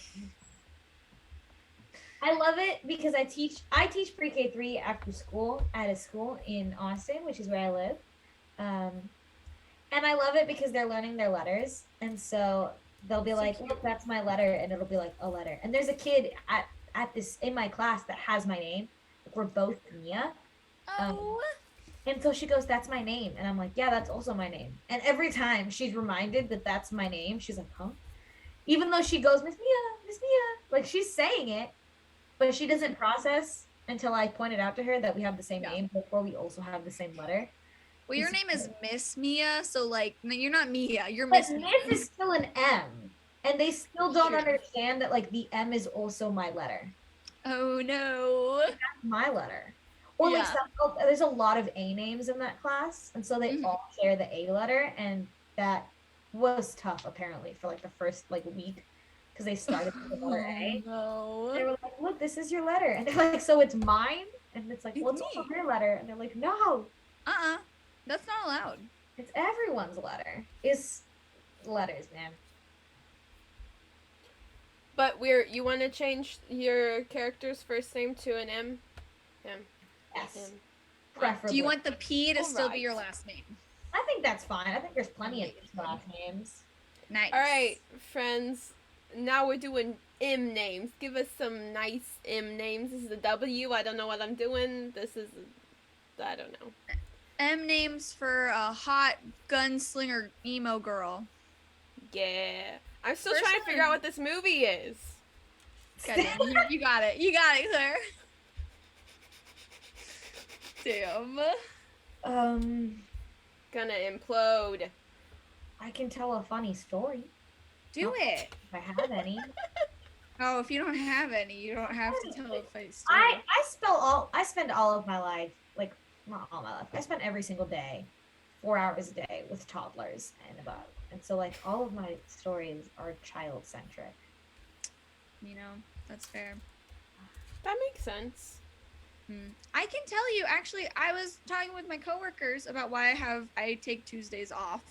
I love it because I teach pre-K3 after school at a school in Austin, which is where I live. And I love it because they're learning their letters. And so they'll be like, look, that's my letter. And it'll be like a letter. And there's a kid at this in my class that has my name. We're both Mia. Oh. And so she goes, that's my name. And I'm like, yeah, that's also my name. And every time she's reminded that that's my name, she's like, huh? Even though she goes, Miss Mia. Like she's saying it, but she doesn't process until I pointed out to her that we have the same name before we also have the same letter. Well, your name is Miss Mia, so like, no, you're not Mia, you're But Miss Mia. Miss is still an M. And they still don't understand that like the M is also my letter. Oh no. That's my letter. Or like there's a lot of A names in that class, and so they all share the A letter, and that was tough apparently for like the first like week because they started with the letter A. No. They were like, look, this is your letter. And they're like, so it's mine? And it's like, well, it's also your letter. And they're like, no. That's not allowed. It's everyone's letter. It's letters, man. But you want to change your character's first name to an M? M. Yes. M. Preferably. Do you want the P to still be your last name? I think that's fine. I think there's plenty of last names. Nice. All right, friends. Now we're doing M names. Give us some nice M names. This is a W. I don't know what I'm doing. This is, I don't know. M names for a hot gunslinger emo girl. Yeah. I'm still trying to figure out what this movie is. Goddamn, you got it. You got it, Claire. Damn. Gonna implode. I can tell a funny story. Do it. If I have any. Oh, if you don't have any, you don't have to tell a funny story. I spend all of my life, like not all my life. I spend every single day, 4 hours a day with toddlers and above. And so like all of my stories are child centric. You know, that's fair. That makes sense. I can tell you, actually, I was talking with my coworkers about why I take Tuesdays off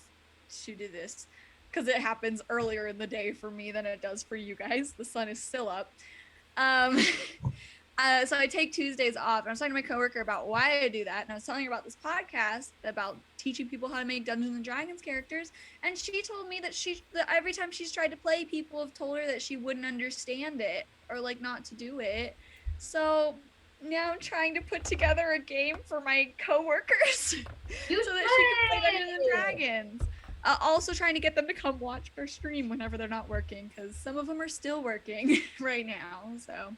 to do this, because it happens earlier in the day for me than it does for you guys. The sun is still up. Um, so I take Tuesdays off. And I was talking to my coworker about why I do that, and I was telling her about this podcast about teaching people how to make Dungeons and Dragons characters. And she told me that every time she's tried to play, people have told her that she wouldn't understand it or like not to do it. So now I'm trying to put together a game for my coworkers so that she can play Dungeons and Dragons. Also trying to get them to come watch our stream whenever they're not working, because some of them are still working right now. So,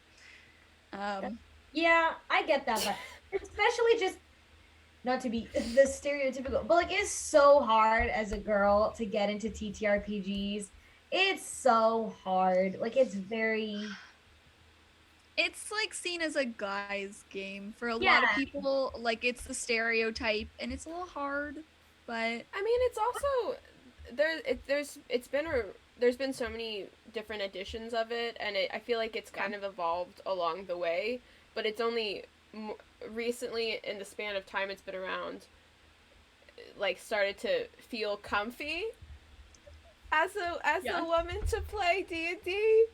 yeah, I get that, but especially just not to be the stereotypical, but like it's so hard as a girl to get into TTRPGs. It's so hard. Like it's like seen as a guy's game for a lot of people. Like it's the stereotype, and it's a little hard. But I mean, it's also there's been so many different editions of it, and I feel like it's kind of evolved along the way. But it's only recently, in the span of time it's been around, like started to feel comfy as a woman to play D&D.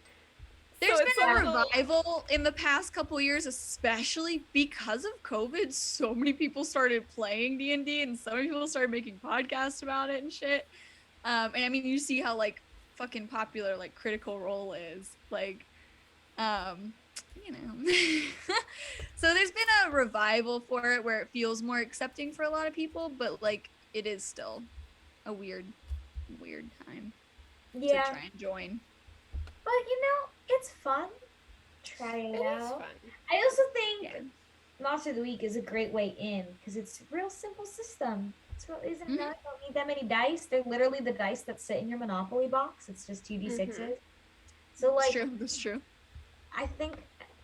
There's been a revival in the past couple years, especially because of COVID. So many people started playing D&D, and so many people started making podcasts about it and shit. And I mean, you see how like fucking popular like Critical Role is, like, you know. So there's been a revival for it where it feels more accepting for a lot of people, but like it is still a weird time to try and join. But you know, it's fun. Try it out. Is fun. I also think Monster of the Week is a great way in because it's a real simple system. It's real, isn't it? You don't need that many dice. They're literally the dice that sit in your Monopoly box. It's just 2d6s. So like, that's true. I think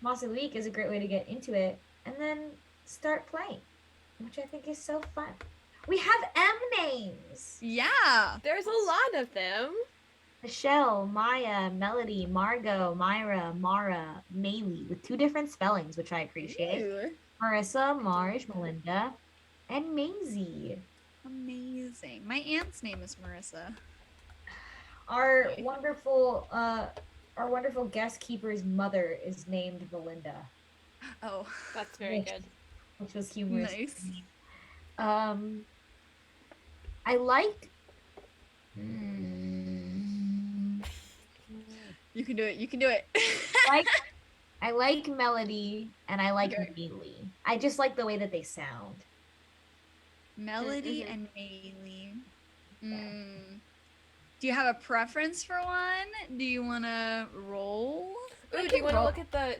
Monster of the Week is a great way to get into it and then start playing, which I think is so fun. We have M names. Yeah, there's a lot of them. Michelle, Maya, Melody, Margot, Myra, Mara, Maylee, with 2 different spellings, which I appreciate. Ew. Marissa, Marge, Melinda, and Maisie. Amazing. My aunt's name is Marissa. Our wonderful guest keeper's mother is named Melinda. Oh, that's very good. Which was humorous. Nice. I like. You can do it. You can do it. I like Melody and I like Maylee. I just like the way that they sound. Melody and Maylee. Do you have a preference for one? Do you want to roll? Ooh, do you want to look at the?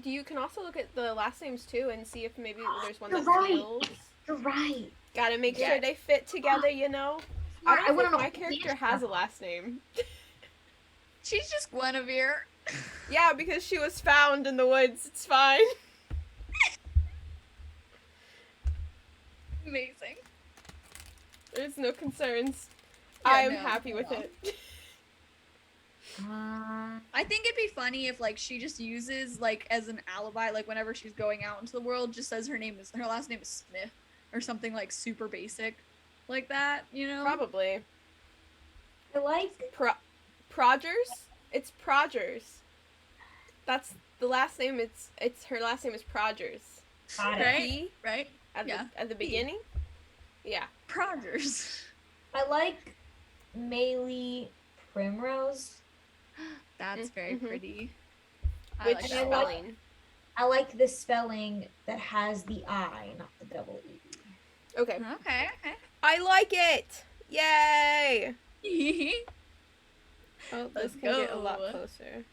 You can also look at the last names too and see if maybe there's one that feels. You're right. Gotta make sure they fit together, you know. I don't think my character has a last name. She's just Guinevere. Yeah, because she was found in the woods. It's fine. Amazing. There's no concerns. Yeah, I'm happy with it. I think it'd be funny if like she just uses like as an alibi, like whenever she's going out into the world, just says her last name is Smith or something like super basic like that, you know? Probably. I like Progers? It's Progers. That's the last name. It's her last name is Progers. Right? At the beginning? Yeah. Progers. I like Maylee Primrose. That's very pretty. Which spelling? I like the spelling that has the I, not the double E. Okay. I like it! Yay! Oh, this can get a lot closer.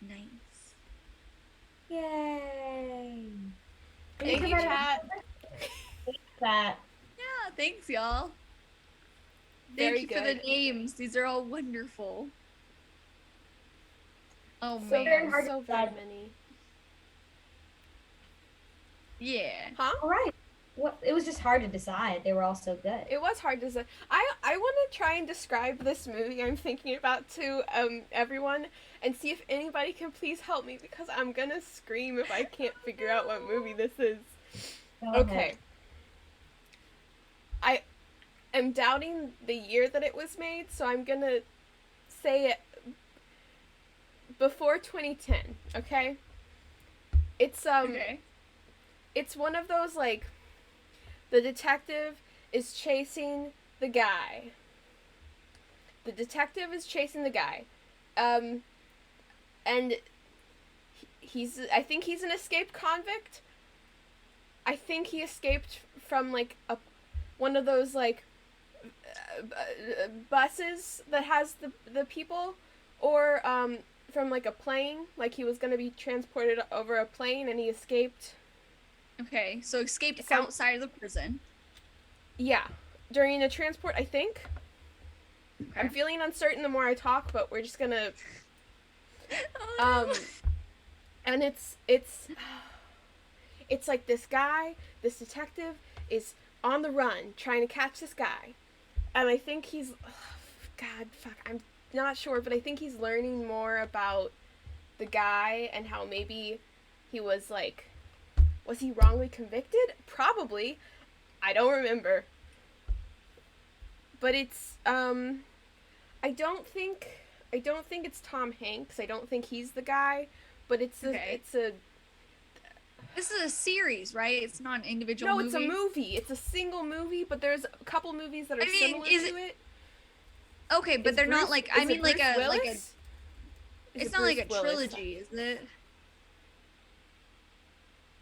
Nice. Yay! Thank you, chat. That. Yeah, thanks, y'all. Very Thank you for the names. These are all wonderful. Oh so man, so very many. Yeah. Huh? All right. What, it was just hard to decide. They were all so good. It was hard to say. I want to try and describe this movie I'm thinking about to everyone and see if anybody can please help me because I'm gonna scream if I can't figure out what movie this is. Go Okay. ahead. I am doubting the year that it was made, so I'm gonna say it before 2010. Okay. It's Okay. It's one of those like the detective is chasing the guy. The detective is chasing the guy. And he's I think he's an escaped convict. I think he escaped from like one of those like buses that has the people, or from like a plane, like he was going to be transported over a plane and he escaped. Okay, so escaped Some- outside of the prison. Yeah, during a transport, I think. Okay. I'm feeling uncertain the more I talk, but we're just gonna Oh, no. and it's like this guy, this detective is on the run trying to catch this guy, and I think he's God fuck I'm not sure, but I think he's learning more about the guy and how maybe he was like, was he wrongly convicted? Probably. I don't remember. But it's I don't think it's Tom Hanks. I don't think he's the guy, but it's Okay. a This is a series, right? It's not an individual no, movie. it's a movie. It's a single movie, but there's a couple movies that are I mean, similar is to it. Okay, but Is they're not Bruce- like, is I it mean, like Bruce a, like a, Willis? Is it's it not like a Bruce Willis? trilogy, is it?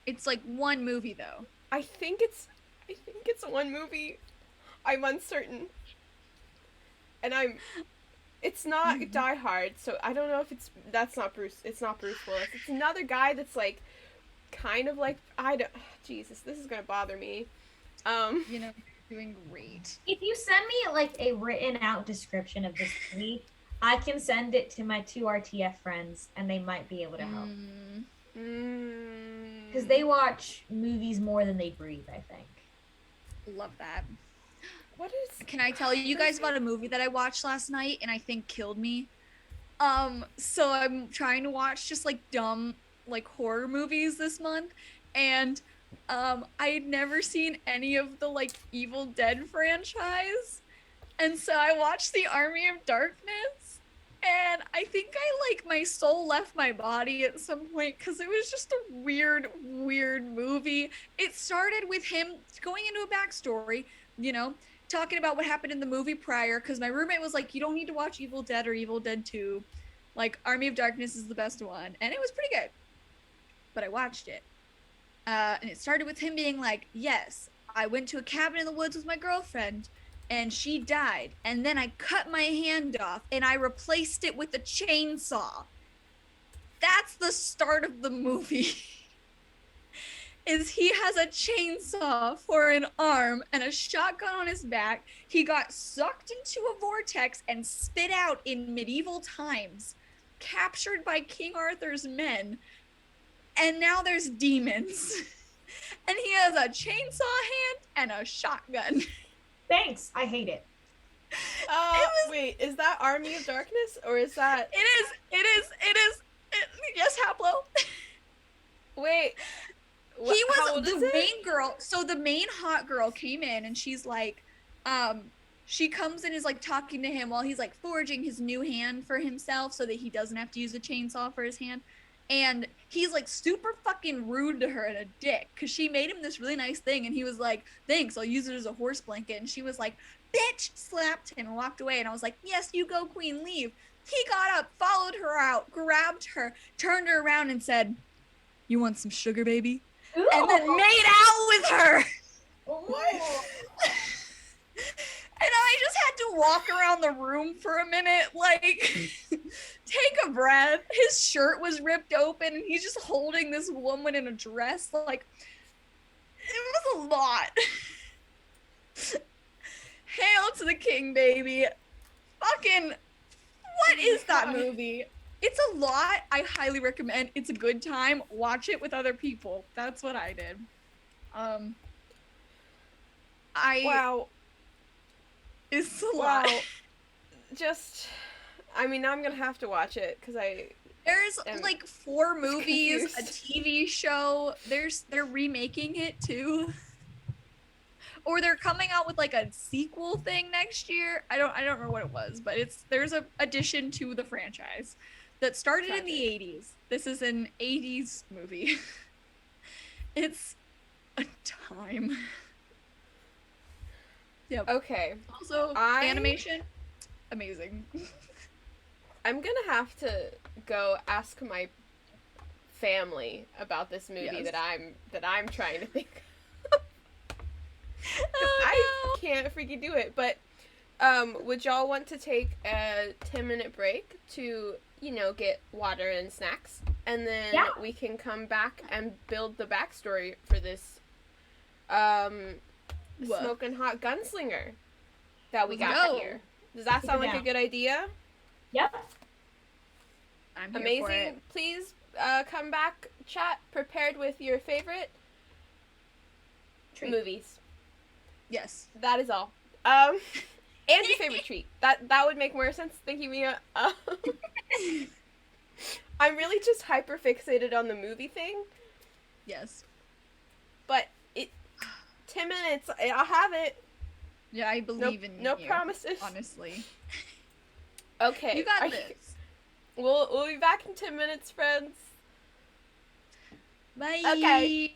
It's like one movie though. I think it's one movie. I'm uncertain. And it's not Die Hard, so I don't know if it's not Bruce Willis. It's another guy that's like kind of like Jesus, this is gonna bother me. You know, you're doing great. If you send me like a written out description of this movie, I can send it to my 2 RTF friends and they might be able to help. Because they watch movies more than they breathe, I think. Love that. What is Can I tell you guys about a movie that I watched last night and I think killed me? So I'm trying to watch just like dumb like horror movies this month, and I had never seen any of the like Evil Dead franchise, and so I watched The Army of Darkness, and I think I like my soul left my body at some point because it was just a weird movie. It started with him going into a backstory, you know, talking about what happened in the movie prior, because my roommate was like, you don't need to watch Evil Dead or Evil Dead 2. Like, Army of Darkness is the best one. And it was pretty good. But I watched it. And it started with him being like, yes, I went to a cabin in the woods with my girlfriend and she died. And then I cut my hand off and I replaced it with a chainsaw. That's the start of the movie. Is he has a chainsaw for an arm and a shotgun on his back. He got sucked into a vortex and spit out in medieval times, captured by King Arthur's men, and now there's demons. And he has a chainsaw hand and a shotgun. Thanks. I hate it. Wait, is that Army of Darkness or is that It is. Yes, Haplo. Wait. He how was old is the it? main girl. So the main hot girl came in and she's like, she comes and is like talking to him while he's like forging his new hand for himself so that he doesn't have to use a chainsaw for his hand. And he's like super fucking rude to her and a dick because she made him this really nice thing and he was like, thanks, I'll use it as a horse blanket. And she was like, bitch, slapped him and walked away. And I was like, yes, you go, queen, leave. He got up, followed her out, grabbed her, turned her around and said, you want some sugar, baby? Ooh. And then made out with her. What? And I just had to walk around the room for a minute, like, take a breath. His shirt was ripped open and he's just holding this woman in a dress. Like, it was a lot. Hail to the king, baby. Fucking, what is that movie? It's a lot. I highly recommend. It's a good time. Watch it with other people. That's what I did. Wow. It's a Wow. lot. Just, I mean, now I'm gonna have to watch it because There's like 4 movies, a confused. TV show. They're remaking it too. Or they're coming out with like a sequel thing next year. I don't remember what it was, but there's a addition to the franchise that started in the 80s. This is an 80s movie. It's a time. Yep. Okay. Also, animation, amazing. I'm gonna have to go ask my family about this movie that I'm trying to think. I can't freaking do it. But would y'all want to take a 10-minute break to, get water and snacks, and then we can come back and build the backstory for this smoking hot gunslinger that we got here? Does that sound like a good idea? Yep. I'm here amazing. For it. Please come back, chat, prepared with your favorite movies. Yes. That is all. And your favorite treat. That would make more sense. Thank you, Mia. I'm really just hyper fixated on the movie thing. Yes. But 10 minutes, I'll have it. Yeah, I believe in you. No promises. Honestly. Okay. You got this. We'll be back in 10 minutes, friends. Bye. Okay.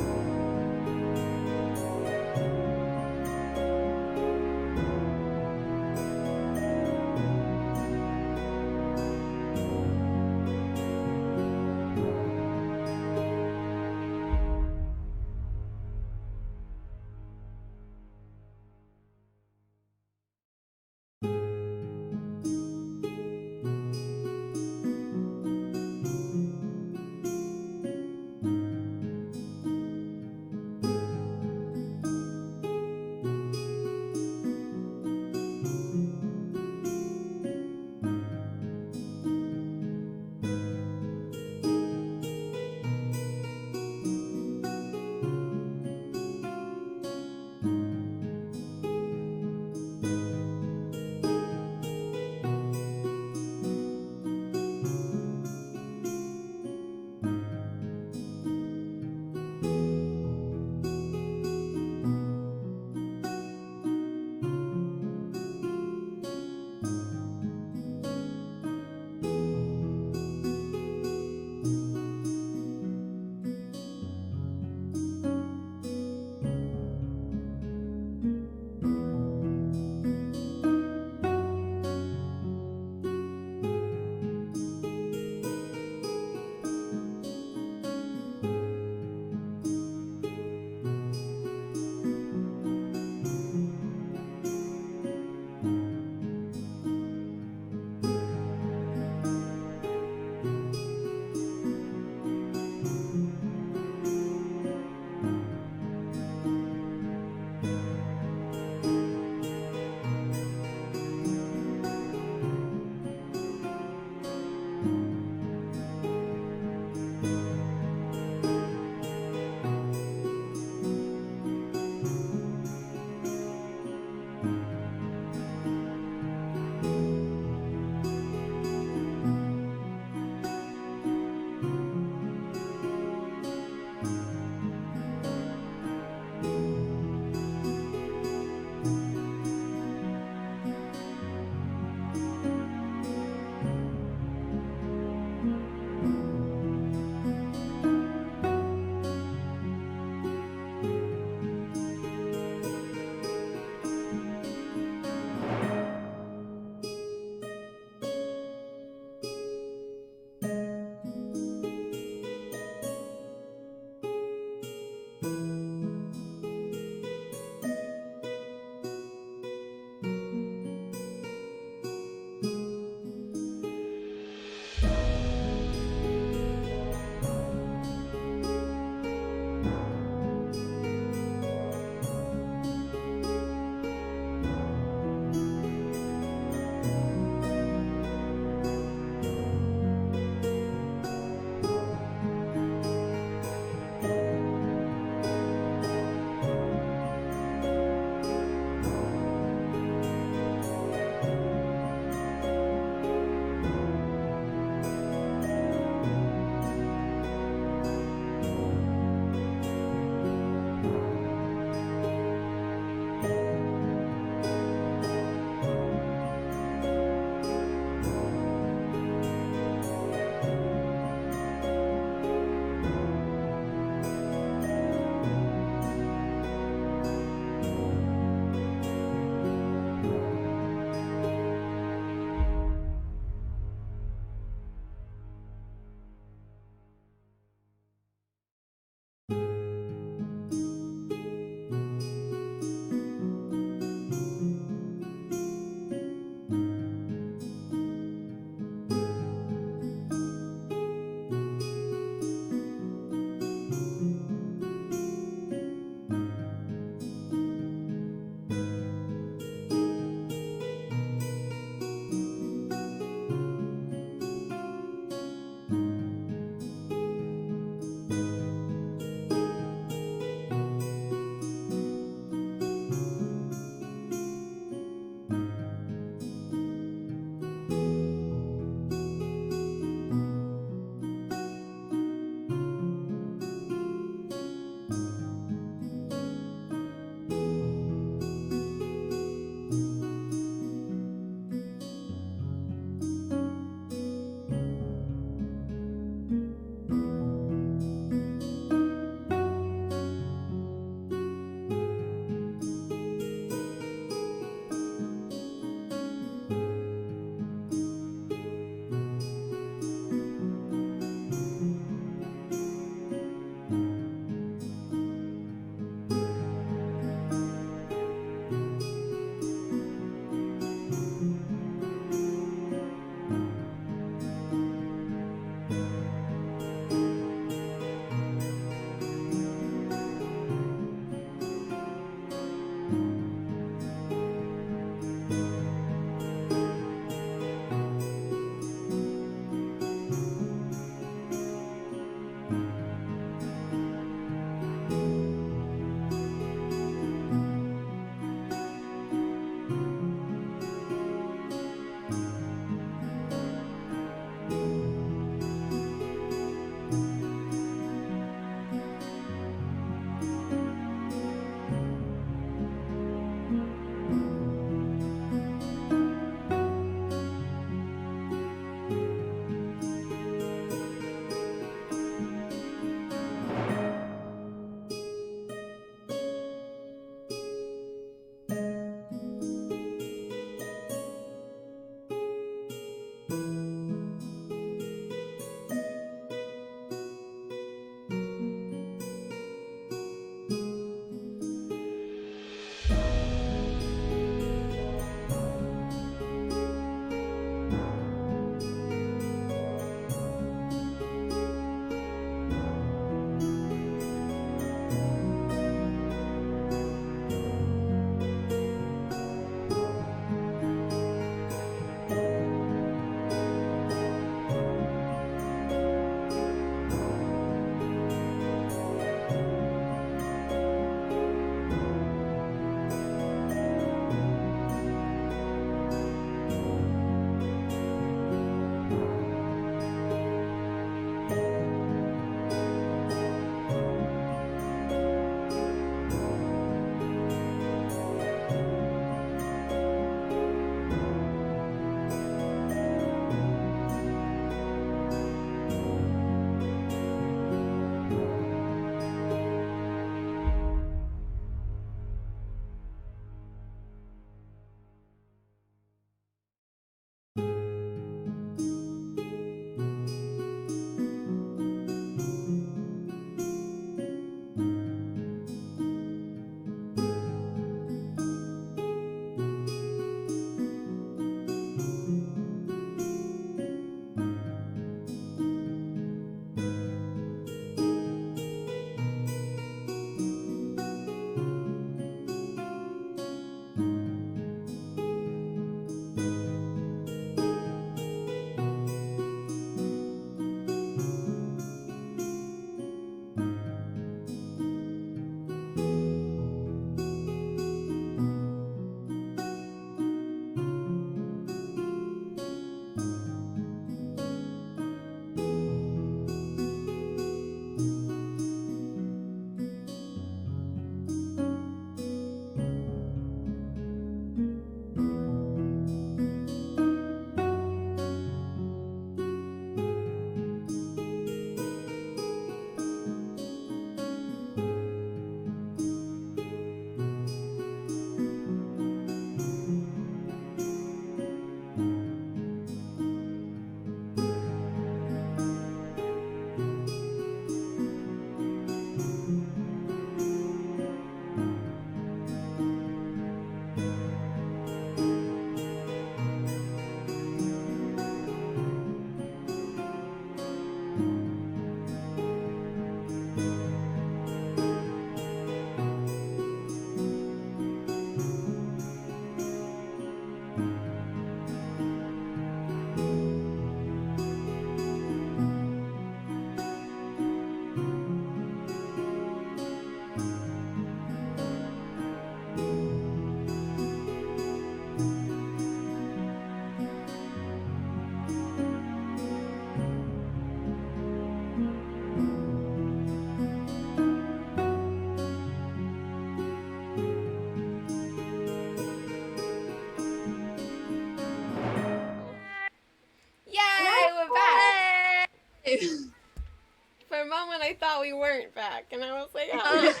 weren't back, and I was like, Oh. oh,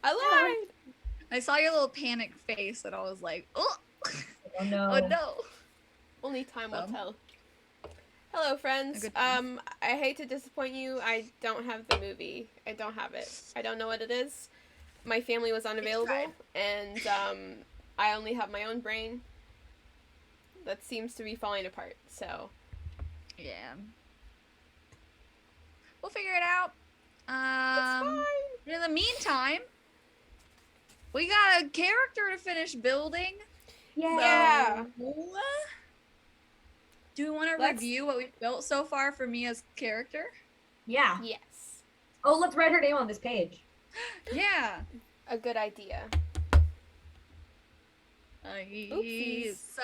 I lied. I saw your little panic face, and I was like, oh, Oh no. oh no. Only time will Um, tell. Hello, friends. good time. I hate to disappoint you. I don't have the movie. I don't have it. I don't know what it is. My family was unavailable, and I only have my own brain. That seems to be falling apart. So, Yeah. We'll figure it out. it's fine. In the meantime, we got a character to finish building. Yeah. So, do we want to Let's- review what we've built so far for Mia's character? Yeah. Yes. Oh, let's write her name on this page. Yeah. A good idea. Oopsies. Yes.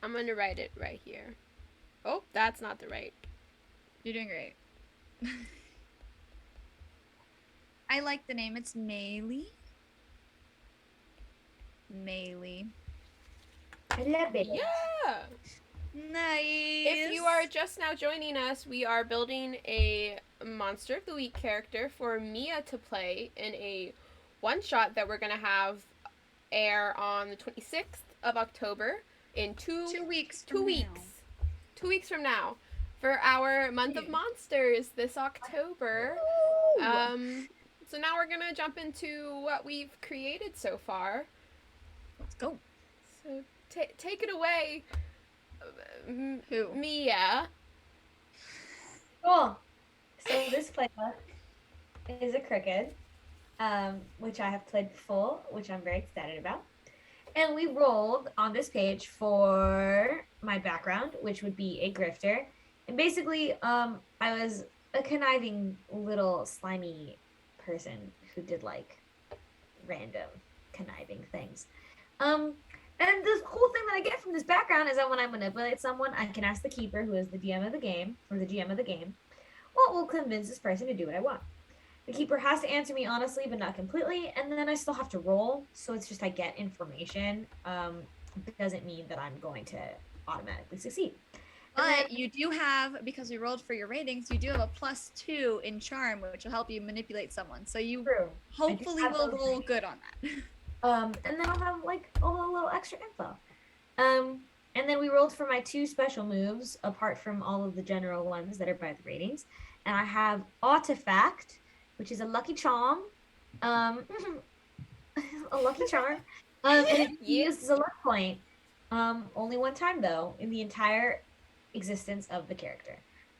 I'm gonna write it right here. Oh, that's not the right. You're doing great. I like the name. It's Maylee. Maylee. I love it. Yeah. Nice. If you are just now joining us, we are building a Monster of the Week character for Mia to play in a one-shot that we're going to have air on the 26th of October in 2 weeks. 2 weeks. 2 weeks from now for our Month of Monsters this October. So now we're going to jump into what we've created so far. Let's go. So take it away, Who? Mia. Cool. So this playbook is a cricket, which I have played before, which I'm very excited about. And we rolled on this page for my background, which would be a grifter. And basically, I was a conniving little slimy person who did like random conniving things. And the cool thing that I get from this background is that when I manipulate someone, I can ask the keeper, who is the DM of the game, or the GM of the game, what will convince this person to do what I want. The keeper has to answer me honestly, but not completely, and then I still have to roll. So it's just I get information. It doesn't mean that I'm going to automatically succeed. But you do have, because we rolled for your ratings, you do have a +2 in charm, which will help you manipulate someone. So you True. hopefully have will those roll good on that. And then I'll have like all the little extra info. And then we rolled for my 2 special moves, apart from all of the general ones that are by the ratings. And I have Artifact, which is a lucky charm. A lucky charm. And it's used as a luck point. Only one time though, in the entire existence of the character.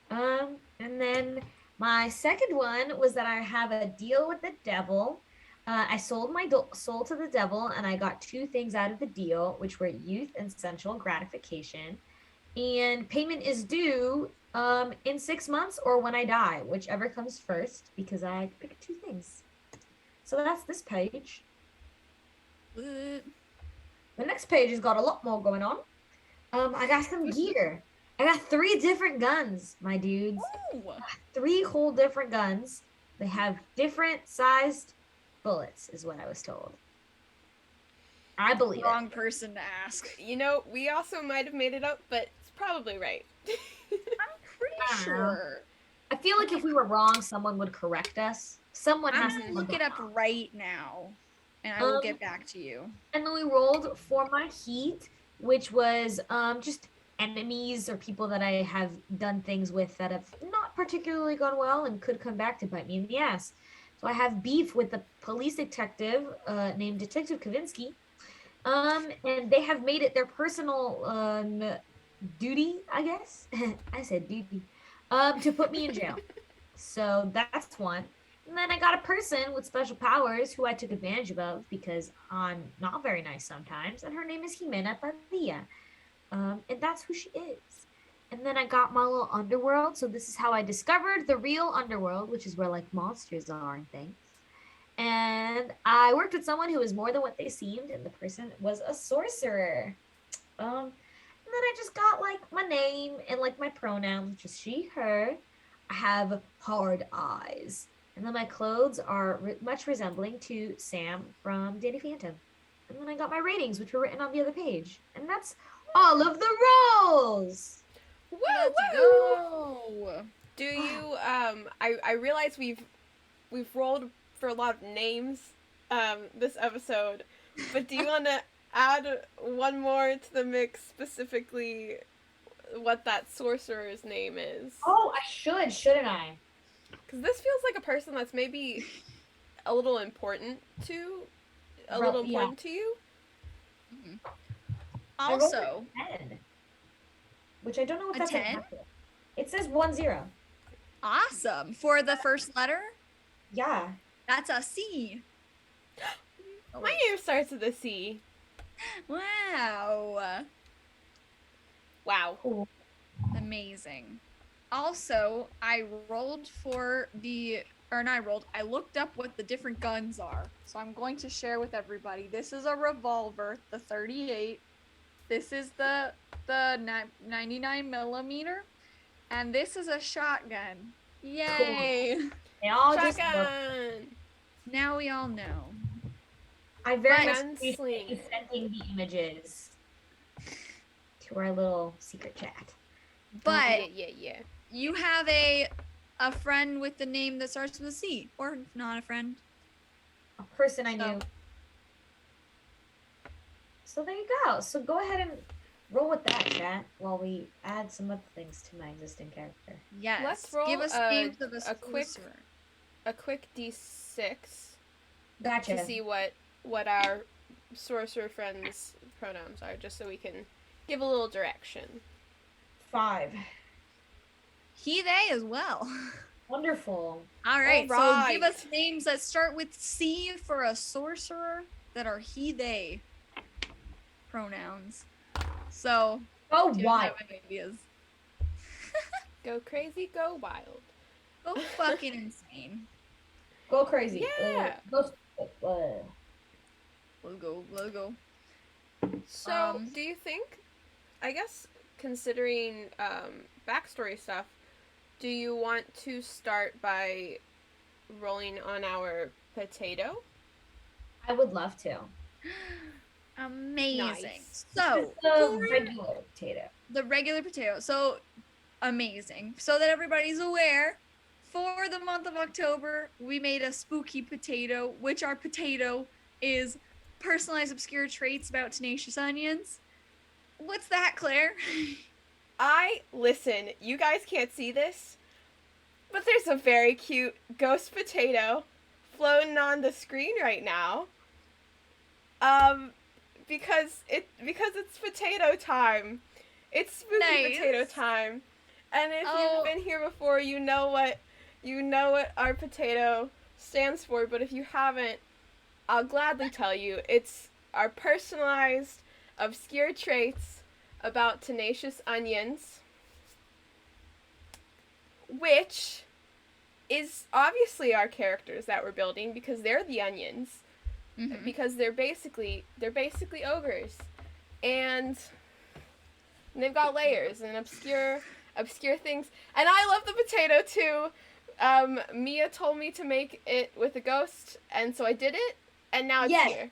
And then my second one was that I have a deal with the devil. I sold my soul to the devil, and I got 2 things out of the deal, which were youth and sensual gratification. And payment is due in 6 months or when I die, whichever comes first, because I picked 2 things. So that's this page. The next page has got a lot more going on. I got some gear. I got 3 different guns, my dudes. Ooh. 3 whole different guns. They have different sized bullets, is what I was told. I believe Wrong person to ask. You know, we also might have made it up, but it's probably right. I'm pretty sure. I feel like if we were wrong, someone would correct us. Someone I'm has gonna to look it up right now, and I will get back to you. And then we rolled for my heat, which was just enemies or people that I have done things with that have not particularly gone well and could come back to bite me in the ass. So I have beef with the police detective named Detective Kavinsky. And they have made it their personal duty, I guess. I said duty. To put me in jail. So that's one. And then I got a person with special powers who I took advantage of because I'm not very nice sometimes. And her name is Jimena Padilla. And that's who she is. And then I got my little underworld. So this is how I discovered the real underworld, which is where like monsters are and things. And I worked with someone who was more than what they seemed, and the person was a sorcerer. And then I just got like my name and like my pronouns, which is she, her. I have hard eyes. And then my clothes are much resembling to Sam from Danny Phantom. And then I got my ratings, which were written on the other page. And that's all of the rolls. Woo, Let's woo! go. Do you, I realize we've we've rolled for a lot of names this episode, but do you want to add one more to the mix, specifically what that sorcerer's name is? Oh, I shouldn't I? Because this feels like a person that's maybe a little important to you. Mhm. I rolled Also, a 10, which I don't know if A that's 10? accurate. It says 10. awesome. For the first letter, Yeah. that's a C. Oh, My wait. name starts with a C. Wow. Wow. Cool. Amazing. Also, I looked up what the different guns are. So I'm going to share with everybody. This is a revolver, the 38. This is the 99 millimeter. And this is a shotgun. Yay. They all just work. Shotgun. Now we all know. I very But- much appreciate you sending the images to our little secret chat. But Yeah. you have a friend with the name that starts with a C, or not a friend. A person I So- knew. So there you go. So go ahead and roll with that, chat, while we add some other things to my existing character. Yes. Let's roll Give us names of a quick- sorcerer. A quick D6 Gotcha. to see what our sorcerer friend's pronouns are, just so we can give a little direction. 5. He, they as well. Wonderful. All right, so Alright. give us names that start with C for a sorcerer that are he, they pronouns. So, Oh, do you why? have any ideas? Go crazy, go wild. Go fucking insane. Go crazy. Yeah. Let's go. So, do you think, I guess, considering backstory stuff, do you want to start by rolling on our potato? I would love to. Amazing. Nice. So, The for regular potato. the regular potato. So, amazing. So that everybody's aware, for the month of October, we made a spooky potato, which our potato is personalized obscure traits about tenacious onions. What's that, Claire? Listen, you guys can't see this, but there's a very cute ghost potato floating on the screen right now. Because it's potato time. It's spooky Nice. potato time. And if Oh. you've been here before, you know what our potato stands for, but if you haven't, I'll gladly tell you. It's our personalized obscure traits about tenacious onions, which is obviously our characters that we're building, because they're the onions. Mhm. Because they're basically ogres, and they've got layers and obscure things. And I love the potato too. Mia told me to make it with a ghost, and so I did it, and now it's Yes. here.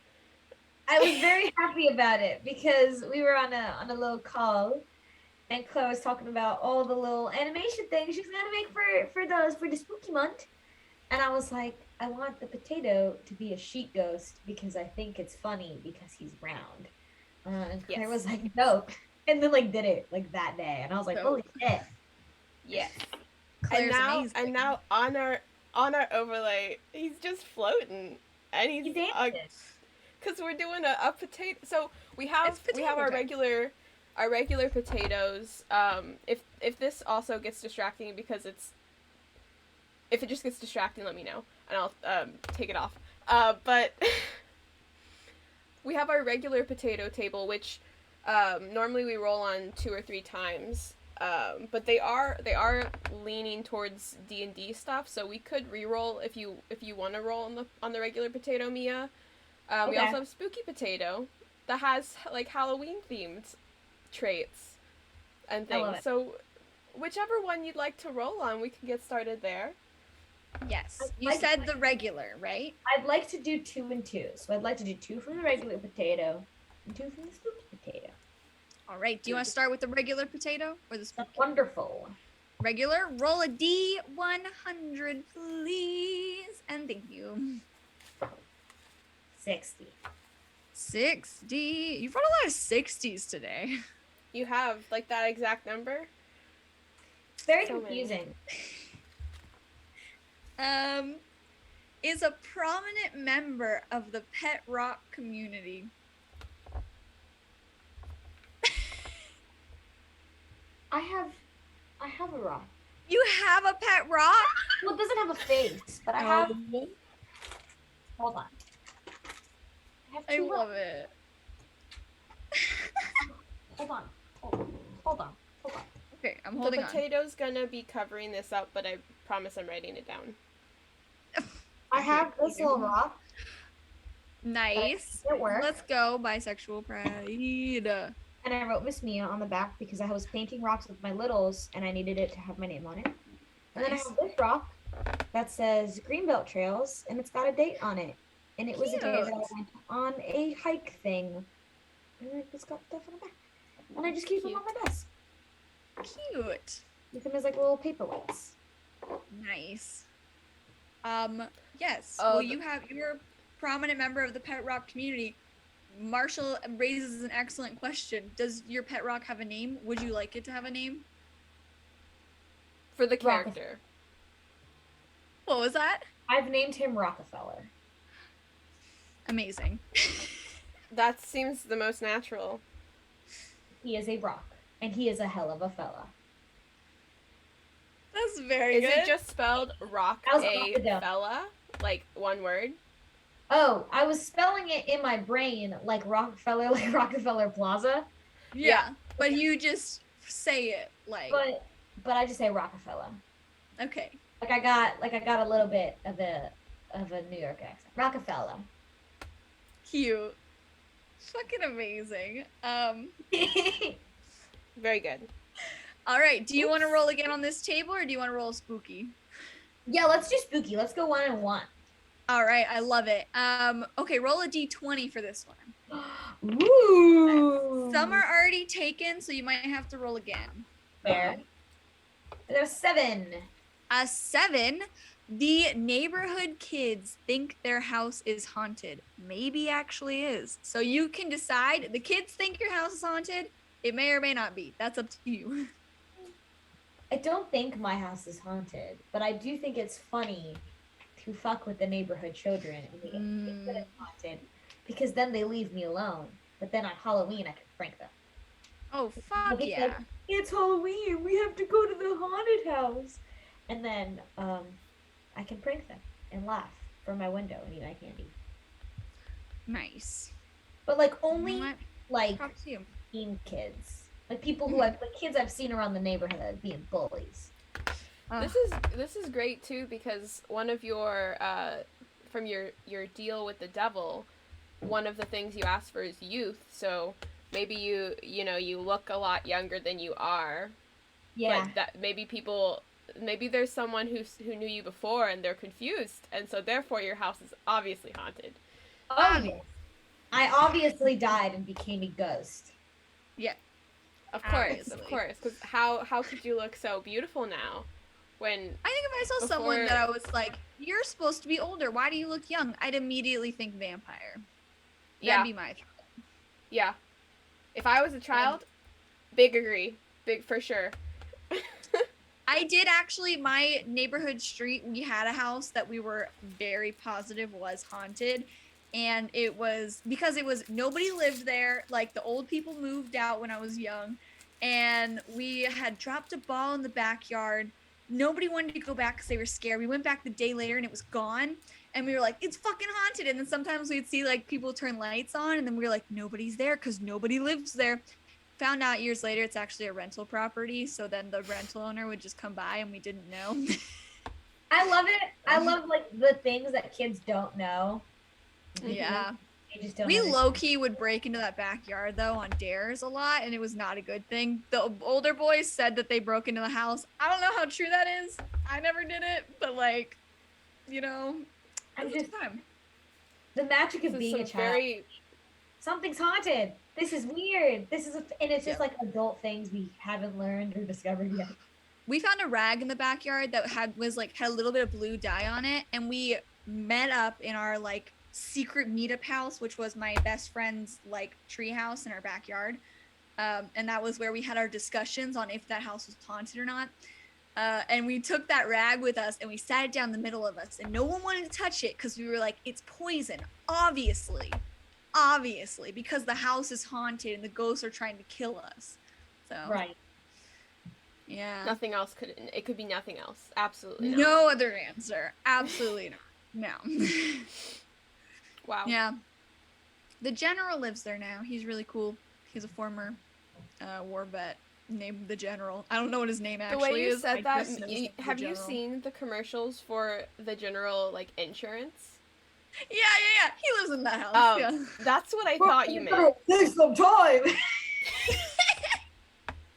I was very happy about it because we were on a little call, and Chloe was talking about all the little animation things she's gonna make for the spooky month, and I was like, I want the potato to be a sheet ghost because I think it's funny because he's round. And Claire Yes. was like, no, and then like did it like that day, and I was like, So- holy shit. Yes. Claire's and amazing. now on our overlay, he's just floating, and He he's dances. because we're doing a potato. So we have It's potato our time. regular potatoes. If this also gets distracting, because if it just gets distracting, let me know and I'll take it off. But we have our regular potato table, which normally we roll on 2 or 3 times. But they are leaning towards D&D stuff, so we could re-roll if you want to roll on the regular potato, Mia. We Okay. also have spooky potato that has like Halloween themed traits and I love things. it. So whichever one you'd like to roll on, we can get started there. Yes. I You like- said the regular, right? I'd like to do 2 and 2. So I'd like to do 2 from the regular potato and 2 from the spooky potato. All right. Do you want to start with the regular potato or the spooky? Wonderful. regular. Roll a D100, please. And thank you. 60. 60. You've rolled a lot of 60s today. You have, like, that exact number? It's very So confusing. Is a prominent member of the pet rock community. I have a rock. You have a pet rock? Well, it doesn't have a face, but I have. Hold on. I love it. Hold on. Hold on. Okay, I'm holding the potato's gonna be covering this up, but I promise I'm writing it down. I have this little rock. Nice. It works. Let's go, bisexual pride. And I wrote Miss Mia on the back because I was painting rocks with my littles and I needed it to have my name on it. And then I have this rock that says Greenbelt Trails and it's got a date on it. And it was a day that I went on a hike thing. And it's got stuff on the back. And I just keep them on my desk. Cute. With them as like little paperweights. Nice. Yes. Oh, well, you're a prominent member of the pet rock community. Marshall raises an excellent question. Does your pet rock have a name? Would you like it to have a name? For the character. What was that? I've named him Rockefeller. Amazing. That seems the most natural. He is a rock. And he is a hell of a fella. That's very Is good. it just spelled rock-a-fella? Like, one word? Oh, I was spelling it in my brain like Rockefeller, like Rockefeller Plaza. Yeah. But you just say it like. But I just say Rockefeller. Okay. I got a little bit of a New York accent. Rockefeller. Cute. Fucking amazing. Very good. All right. Do you want to roll again on this table, or do you want to roll spooky? Yeah, let's do spooky. Let's go 1 and 1. All right. I love it. Okay. Roll a d20 for this one. Ooh. Some are already taken, so you might have to roll again. Fair. There's 7. A 7. The neighborhood kids think their house is haunted. Maybe actually is. So you can decide. The kids think your house is haunted. It may or may not be. That's up to you. I don't think my house is haunted, but I do think it's funny to fuck with the neighborhood children and they think that it's haunted because then they leave me alone. But then on Halloween, I can prank them. Oh, fuck It's yeah. like, it's Halloween. We have to go to the haunted house. And then I can prank them and laugh from my window and eat eye candy. Nice. But like You know only what? like Props to you. teen kids. Like people who like kids I've seen around the neighborhood being bullies. This is great too because one of your from your deal with the devil, one of the things you asked for is youth. So maybe you look a lot younger than you are. Yeah. But that maybe there's someone who knew you before and they're confused, and so therefore your house is obviously haunted. Oh, yes. I obviously died and became a ghost. Yeah. Of course, Obviously. because how could you look so beautiful now when I think if I saw someone that I was like, you're supposed to be older, why do you look young? I'd immediately think vampire. That'd be my thought. Yeah. If I was a child, big agree. Big for sure. I did actually, my neighborhood street, we had a house that we were very positive was haunted. And it was, because it was, nobody lived there. Like, the old people moved out when I was young. And we had dropped a ball in the backyard. Nobody wanted to go back because they were scared. We went back the day later and it was gone. And we were like, it's fucking haunted. And then sometimes we'd see, like, people turn lights on. And then we were like, nobody's there because nobody lives there. Found out years later it's actually a rental property. So then the rental owner would just come by and we didn't know. I love it. I love, like, the things that kids don't know. Yeah. They just don't We understand. low-key would break into that backyard, though, on dares a lot, and it was not a good thing. The older boys said that they broke into the house. I don't know how true that is. I never did it, but, like, you know, I'm it was just time. the magic of This is being a some child. very Something's haunted. This is weird. This is and it's just Yeah. like adult things we haven't learned or discovered yet. we found a rag in the backyard that had a little bit of blue dye on it, and we met up in our like secret meetup house, which was my best friend's like tree house in our backyard. And that was where we had our discussions on if that house was haunted or not. And we took that rag with us and we sat it down the middle of us, and no one wanted to touch it because we were like, it's poison, obviously, because the house is haunted and the ghosts are trying to kill us. So Right. Yeah. Nothing else it could be nothing else. Absolutely not. No other answer. Absolutely not. No. Wow. Yeah. The general lives there now. He's really cool. He's a former war vet named the General. I don't know what his name actually is. The way you said that, have you General. seen the commercials for the General, like, insurance? Yeah. He lives in that house. Yeah. That's what I thought you meant. Take some time.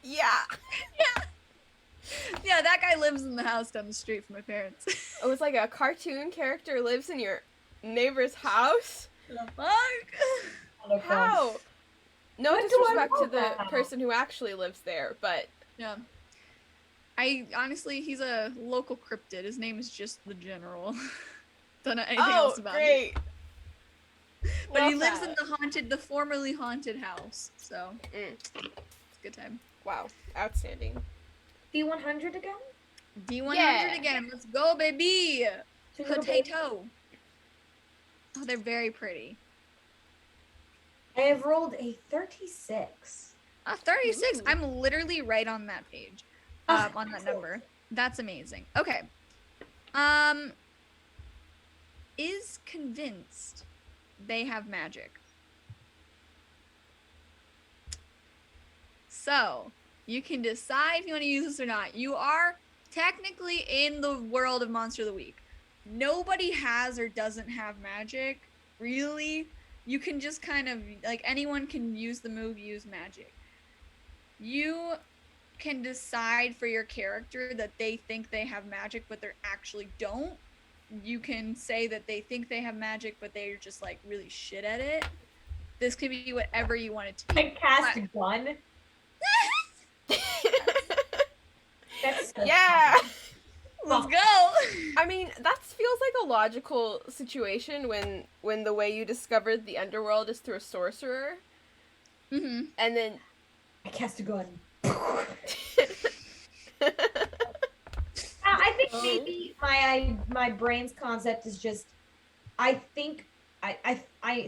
Yeah. Yeah, that guy lives in the house down the street from my parents. It was like a cartoon character lives in your neighbor's house? The fuck? How? No What do I disrespect to know the about? person who actually lives there, but Yeah. He's a local cryptid. His name is just the General. Don't know anything else about great. him. But he Love lives that. in the formerly haunted house. So it's a good time. Wow, outstanding. D100 again? D100 Yeah. again. Let's go, baby. Two little babies. Potato. Oh, they're very pretty. I have rolled a 36. 36. Ooh. I'm literally right on that page. Ah, On that excellent. number. That's amazing. Okay. Is convinced they have magic. So, you can decide if you want to use this or not. You are technically in the world of Monster of the Week. Nobody has or doesn't have magic, really. You can just kind of, like, anyone can use the move, use magic. You can decide for your character that they think they have magic, but they actually don't. You can say that they think they have magic, but they're just, like, really shit at it. This could be whatever you want it to be. I cast a gun. That's so Yeah. Let's go! I mean, that feels like a logical situation when the way you discovered the underworld is through a sorcerer, Mm-hmm. and then I cast a gun. I think maybe my brain's concept is just I think I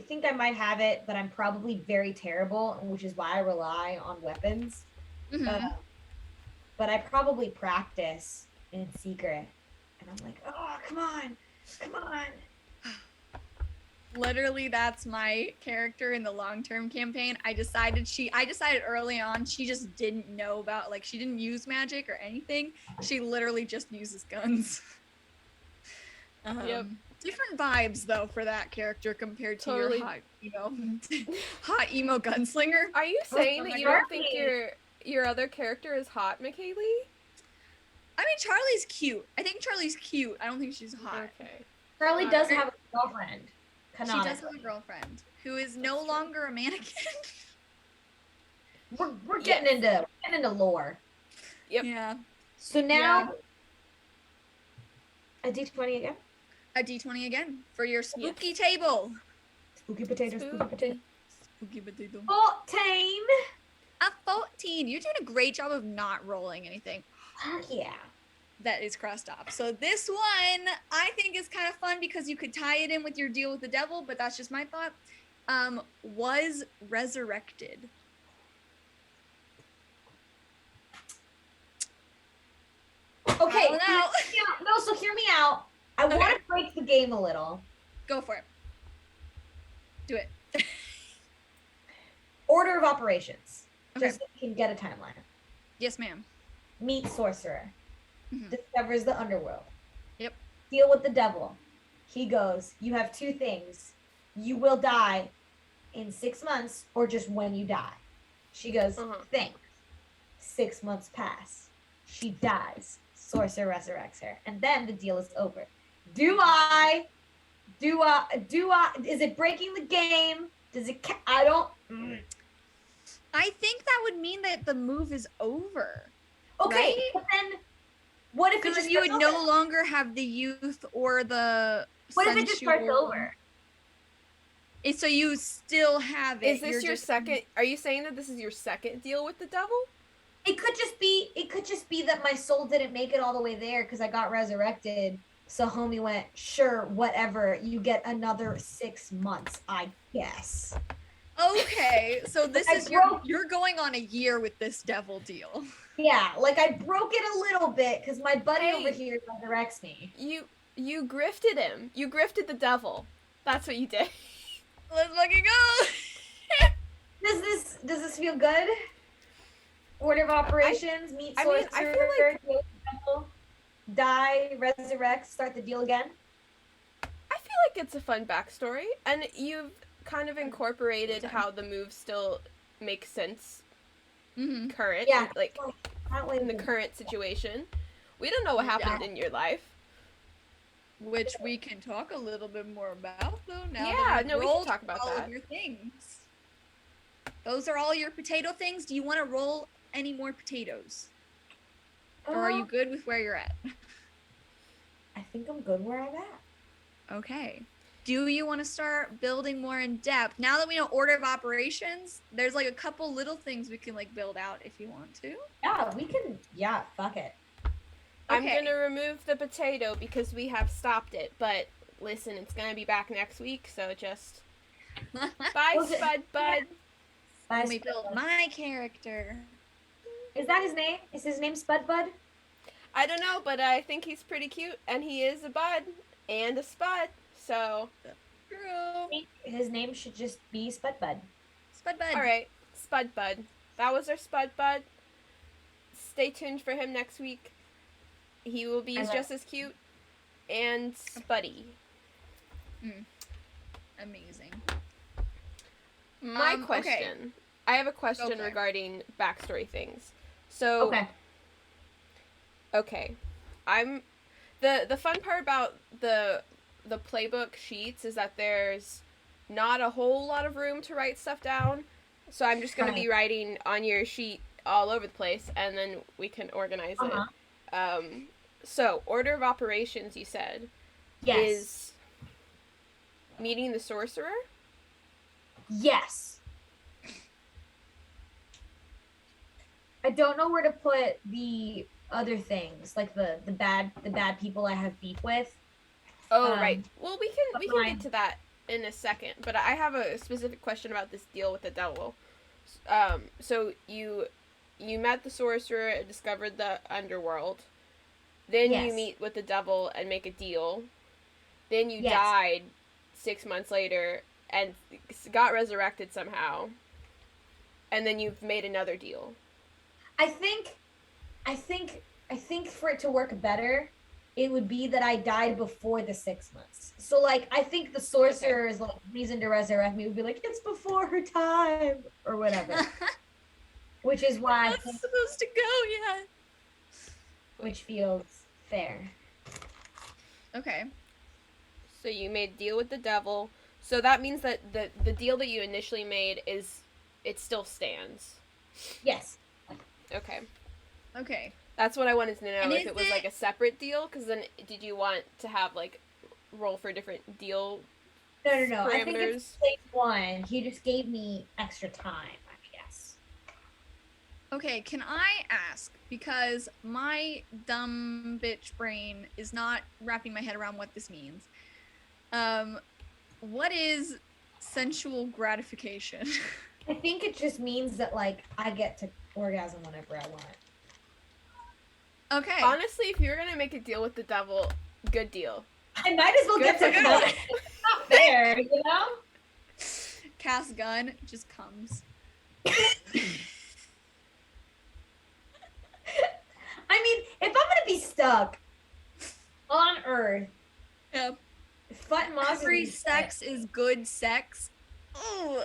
think I might have it, but I'm probably very terrible, which is why I rely on weapons. Mm-hmm. But I probably practice in secret, and I'm like, oh, come on. Literally, that's my character in the long-term campaign. I decided early on she just didn't know about, like, she didn't use magic or anything. She literally just uses guns. Yep. Different vibes though for that character compared to Totally. your hot emo gunslinger. Are you saying that my you don't God. think your other character is hot, McKaylee? I mean, Charlie's cute. I think Charlie's cute. I don't think she's hot. Okay. Charlie does have a girlfriend. She does have a girlfriend who is no longer a mannequin. We're getting into lore. Yep. Yeah. So now a D20 again. A D20 again for your spooky table. Spooky potato, spooky potato. Spooky potato. 14. A 14. You're doing a great job of not rolling anything Heck yeah. that is crossed off. So this one I think is kind of fun because you could tie it in with your deal with the devil, but that's just my thought. Was resurrected. Okay. No. No, so hear me out. I Okay. want to break the game a little. Go for it. Do it. Order of operations. Okay. Just so we can get a timeline. Yes, ma'am. Meet sorcerer. Mhm. Discovers the underworld. Yep. Deal with the devil. He goes, you have two things. You will die in 6 months or just when you die. She goes, thanks. 6 months pass. She dies. Sorcerer resurrects her. And then the deal is over. Is it breaking the game? Does it, I don't. I think that would mean that the move is over. Okay, Right? but then What if it Because just you would starts no over? longer have the youth or the What if it just starts sensual- over? So you still have it. Is this You're your just second? Are you saying that this is your second deal with the devil? It could just be that my soul didn't make it all the way there because I got resurrected. So homie went, sure, whatever. You get another 6 months, I guess. Okay, so this I is broke- you're going on a year with this devil deal. Yeah, like I broke it a little bit because my buddy over Hey. here resurrects me. You grifted him. You grifted the devil. That's what you did. Let's fucking go. Does this feel good? Order of operations, meet I mean, sorcerer, I feel like- deal with the devil, die, resurrect, start the deal again. I feel like it's a fun backstory, and you've kind of incorporated how the moves still make sense Mm-hmm. current, Yeah. like Can't wait in the to- current situation. We don't know what happened in your life. Which we can talk a little bit more about, though. Now Yeah, that you've no, we can rolled talk about all that. of your things. Those are all your potato things. Do you want to roll any more potatoes, or are you good with where you're at? I think I'm good where I'm at. Okay. Do you want to start building more in depth? Now that we know order of operations, there's like a couple little things we can like build out if you want to. Yeah, we can. Yeah, fuck it. I'm Okay. gonna remove the potato because we have stopped it, but listen, it's gonna be back next week, so just bye, Was it- Spud Bud. Let me build my character. Is that his name? Is his name Spud Bud? I don't know, but I think he's pretty cute, and he is a bud and a spud, so True. His name should just be Spud Bud. Spud Bud. alright, Spud Bud. That was our Spud Bud. Stay tuned for him next week. He will be I love- just as cute and spuddy. Amazing. My Okay. question. I have a question Okay. regarding backstory things. So Okay. I'm the fun part about the playbook sheets is that there's not a whole lot of room to write stuff down. So I'm just going to be writing on your sheet all over the place, and then we can organize it. So order of operations, you said, Yes. is meeting the sorcerer. Yes. I don't know where to put the other things, like the bad people I have beef with. Oh, Um, right. Well, we can fine. get to that in a second, but I have a specific question about this deal with the devil. So you met the sorcerer and discovered the underworld. Then you Yes. meet with the devil and make a deal. Then you Yes. died 6 months later and got resurrected somehow. And then you've made another deal. I think for it to work better, it would be that I died before the 6 months. So like I think the sorcerer's like reason to resurrect me would be like it's before her time or whatever. Which is why I That's think, supposed to go, yeah. which feels fair. Okay. So you made a deal with the devil. So that means that the deal that you initially made it still stands. Yes. Okay. Okay. That's what I wanted to know, And if is it was it- like a separate deal, because then did you want to have like roll for different deal No. I think parameters? it's the same one. He just gave me extra time, I guess. Okay, can I ask, because my dumb bitch brain is not wrapping my head around what this means. What is sensual gratification? I think it just means that like I get to orgasm whenever I want. Okay. Honestly, if you're gonna make a deal with the devil, good deal. I might as well Good get to for you. cut. It's not fair, you know? Cast gun just comes. I mean, if I'm gonna be stuck on Earth, Yep. Fut Moss Every would be sex is good sex. Ooh.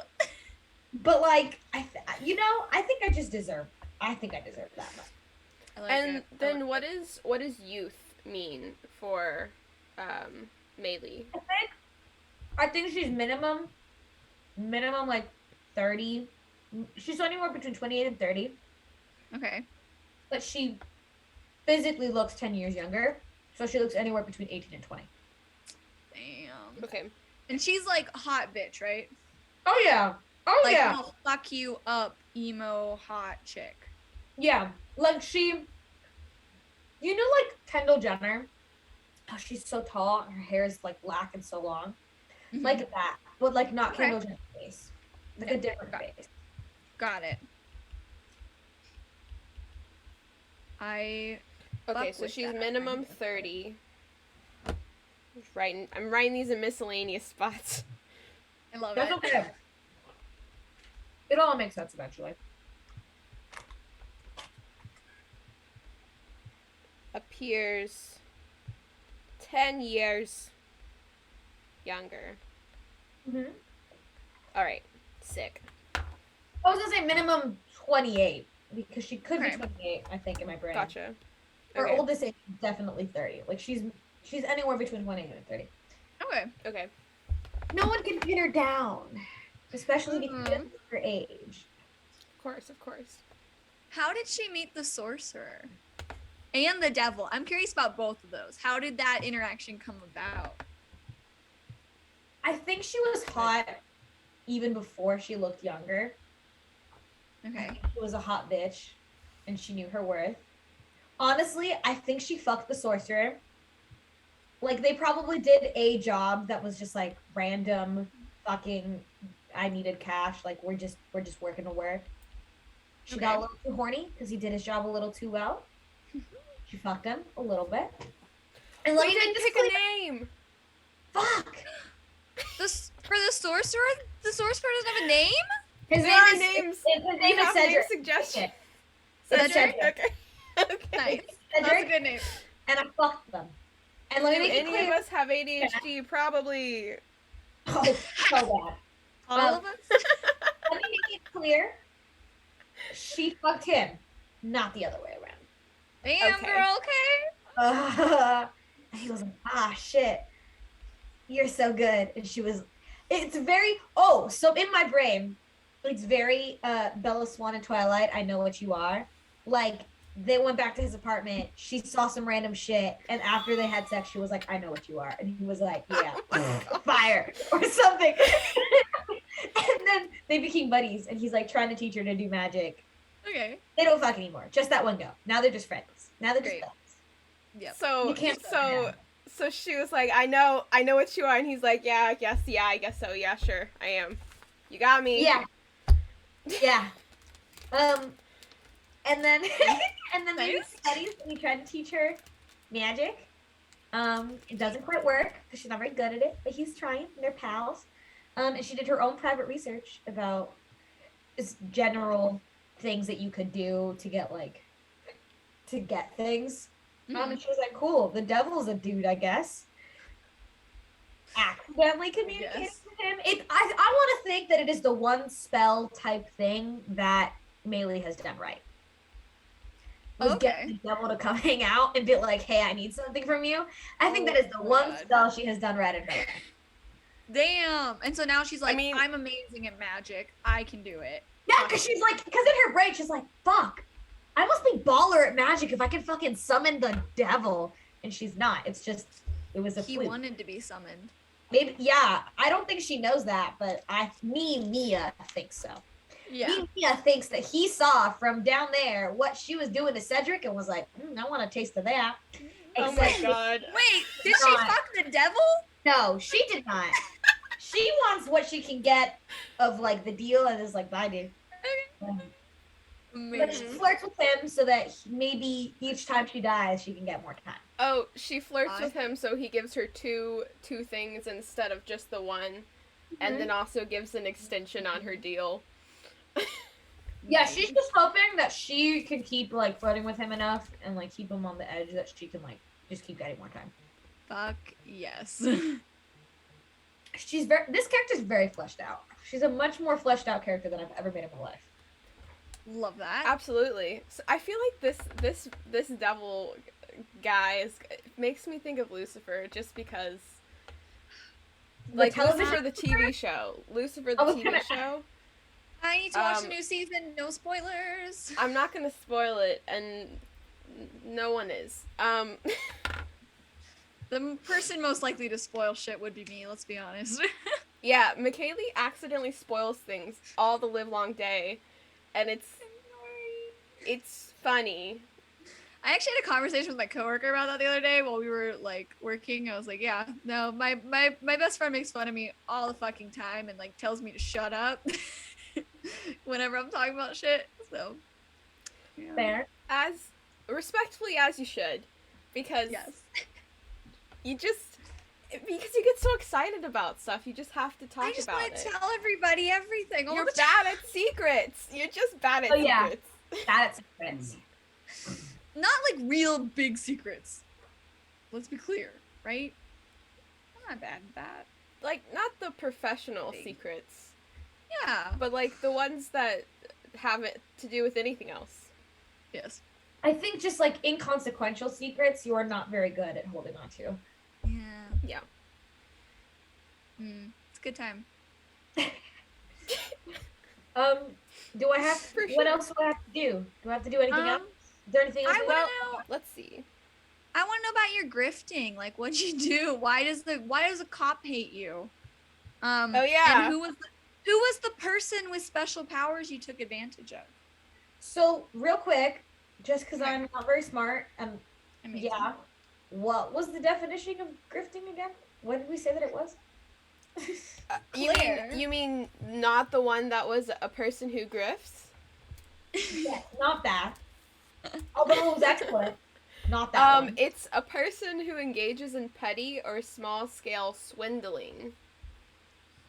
but like I think I just deserve. I think I deserve that much. I like And it. I then like what does youth mean for Melee? I think she's minimum like 30. She's anywhere between 28 and 30. it. Okay. But she physically looks 10 years younger. So she looks anywhere between 18 and 20. Damn. Okay. And she's like hot bitch, right? Oh yeah. Oh Like, yeah. no, fuck you up, emo hot chick. Yeah. Like she, you know, like Kendall Jenner. Oh, she's so tall. Her hair is like black and so long. Mhm. Like that, but like not Okay. Kendall Jenner's face. Like Yeah, a different got- face. Got it. I Okay, fuck so with she's that. minimum 30. I'm writing these in miscellaneous spots. I love That's it. okay. It all makes sense eventually. Appears 10 years younger. Mm-hmm. All right, sick. I was gonna say minimum 28 because she could Okay. be 28. I think in my brain. Gotcha. Her Okay. oldest age is definitely 30. Like she's anywhere between 28 and 30. Okay. Okay. No one can pin her down, especially because Mhm. of her age. Of course, of course. How did she meet the sorcerer? And the devil. I'm curious about both of those. How did that interaction come about? I think she was hot even before she looked younger. Okay. She was a hot bitch, and she knew her worth. Honestly, I think she fucked the sorcerer. Like they probably did a job that was just like random fucking I needed cash, like we're just working to work. She got a Okay. little too horny because he did his job a little too well. She fucked him a little bit. And let We me didn't make this pick clear. a name. Fuck. For the sorcerer doesn't have a name? His There name are is names. his We name is have name Cedric. suggestions. It's Cedric? Cedric. Okay. Okay. Nice. That's a Cedric, good name. and I fucked them. And let me Do make it any clear. of us have ADHD? Probably. Oh, so bad. All of us? Let me make it clear. She fucked him, not the other way around. Damn, Okay. girl, okay. He was like, ah, shit. You're so good. And she was, it's very, oh, so in my brain, it's very Bella Swan and Twilight, I Know What You Are. Like, they went back to his apartment. She saw some random shit. And after they had sex, she was like, I know what you are. And he was like, yeah, fire or something. And then they became buddies. And he's like trying to teach her to do magic. Okay. They don't fuck anymore. Just that one go. Now they're just friends. Now they're just Great. friends. Yep. So You can't so she was like, I know what you are, and he's like, yeah, I guess so, yeah, sure, I am. You got me. Yeah. Yeah. And then they Nice. studies and he tried to teach her magic. It doesn't quite work because she's not very good at it, but he's trying. And they're pals. And she did her own private research about just general things that you could do to get things. Mhm. And she was like, cool, the devil's a dude, I guess. Accidentally communicating Yes. with him. I want to think that it is the one spell type thing that Maylee has done right. Was get the devil to come hang out and be like, hey, I need something from you. I think that is the Oh my one God. spell she has done right in her life. Damn. And so now she's like, mean- I'm amazing at magic. I can do it. Yeah, because she's like, because in her brain, she's like, fuck, I must be baller at magic if I can fucking summon the devil. And she's not. It's just, it was a He fluke. wanted to be summoned. Maybe, yeah, I don't think she knows that, but Mia thinks so. Yeah. Mia thinks that he saw from down there what she was doing to Cedric and was like, I want a taste of that. Oh my Except- god. Wait, did she God. fuck the devil? No, she did not. She wants what she can get of like the deal and is like, bye, dude. But she Amazing. flirts with him so that maybe each time she dies, she can get more time. Oh, she flirts I- with him, so he gives her two things instead of just the one, and then also gives an extension on her deal. Yeah, she's just hoping that she can keep like flirting with him enough and like keep him on the edge that she can like just keep getting more time. Fuck yes. This character's very fleshed out. She's a much more fleshed out character than I've ever made in my life. Love that. Absolutely. So I feel like this devil guy makes me think of Lucifer just because. Like Lucifer the TV show. Lucifer the Oh, TV show. I need to watch the new season. No spoilers. I'm not gonna spoil it, and No one is. The person most likely to spoil shit would be me, let's be honest. Yeah, McKaylee accidentally spoils things all the livelong day, and it's funny. I actually had a conversation with my coworker about that the other day while we were like working. I was like, yeah, no, my best friend makes fun of me all the fucking time and like tells me to shut up whenever I'm talking about shit. So yeah. Fair. As respectfully as you should, because Yes. because you get so excited about stuff, you just have to talk I just about want it. to tell everybody everything all You're the time. bad at secrets. You're just bad at Oh, yeah. secrets. Bad at secrets. Not like real big secrets. Let's be clear, right? I'm not bad at that. Like, not the professional Big. secrets, Yeah. but like the ones that have it to do with anything else. Yes. I think just like inconsequential secrets, you are not very good at holding on to. Yeah. Yeah. It's a good time. Do I have? For What sure. else do I have to do? Do I have to do anything else? Is there anything else? I we want have? to know. Let's see. I want to know about your grifting. Like, what'd you do? Why does a cop hate you? Oh, yeah. And who was the person with special powers you took advantage of? So real quick, just because Okay. I'm not very smart, Amazing. yeah. What was the definition of grifting again? What did we say that it was? Claire. You mean not the one that was a person who grifts? Yes, not that. Although it was excellent, not that one. It's a person who engages in petty or small scale swindling.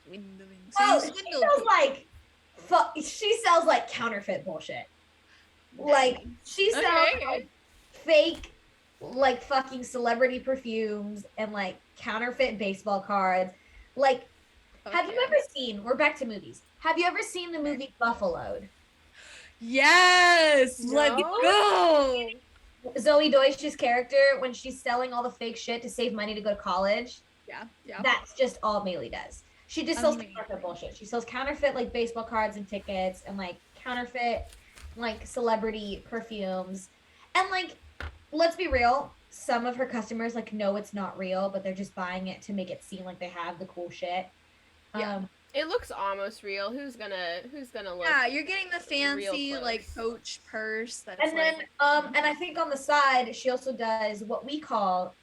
Swindling. So Oh, you she swindled sells people. like she sells like counterfeit bullshit. Like she sells Okay. like, fake like fucking celebrity perfumes and like counterfeit baseball cards. Like, have you Okay. ever seen? We're back to movies. Have you ever seen the movie Buffaloed? Yes. Let's No? go. Zoe Deutsch's character when she's selling all the fake shit to save money to go to college. Yeah. Yeah. That's just all Maylee does. She just sells Amazing. counterfeit bullshit. She sells counterfeit like baseball cards and tickets and like counterfeit like celebrity perfumes. And like, let's be real, some of her customers like know it's not real, but they're just buying it to make it seem like they have the cool shit. Yeah. It looks almost real. Who's gonna look? Yeah, you're getting the fancy close. like Coach purse. That's And then like, and I think on the side she also does what we call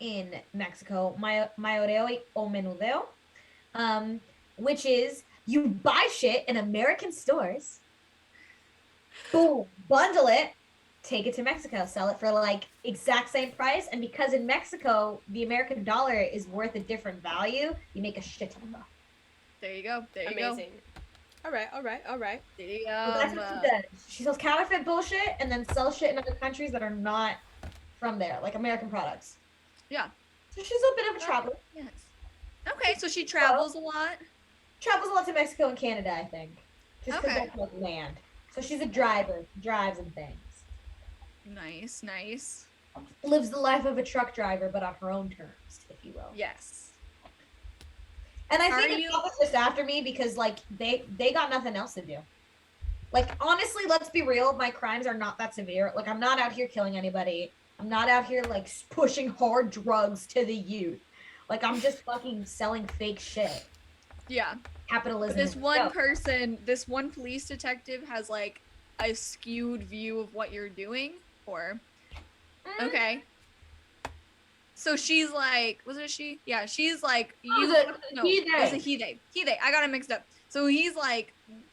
in Mexico mayoreo o menudeo, which is you buy shit in American stores, boom, bundle it, take it to Mexico, sell it for like exact same price, and because in Mexico the American dollar is worth a different value, you make a shit ton of money. there you go. There you go. Amazing. All right. There you So that's what she does. She sells counterfeit bullshit and then sells shit in other countries that are not from there, like American products. Yeah. So she's a bit of a traveler. Yes. Okay, so she travels a lot. Travels a lot to Mexico and Canada, I think. Just because Okay. that's like land. So she's a driver, drives and things. Nice, nice. Lives the life of a truck driver, but on her own terms, if you will. Yes. And I Are think you- the cops just after me because like they got nothing else to do. Like honestly, let's be real, my crimes are not that severe. Like I'm not out here killing anybody. I'm not out here like pushing hard drugs to the youth. Like I'm just fucking selling fake shit. Yeah. Capitalism. This is one dope. person, this one police detective has like a skewed view of what you're doing, or okay. So she's like, was it she? Yeah, she's like, you. was it? No, He, it was they. a he, they. He, they. I got it mixed up. So he's like,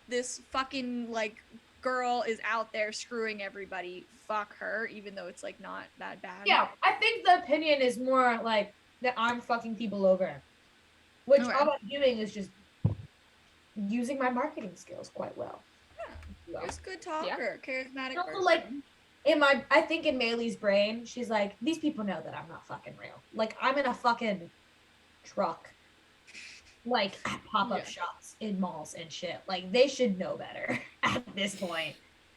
this fucking like girl is out there screwing everybody. Fuck her, even though it's like not that bad. Yeah, I think the opinion is more like that I'm fucking people over. Which Okay. all I'm doing is just using my marketing skills quite well. Yeah. Just good talker, charismatic. Also, person. like, I think in Maylee's brain, she's like, these people know that I'm not fucking real. Like, I'm in a fucking truck. Like, at pop-up Yeah. shops in malls and shit. Like, they should know better at this point.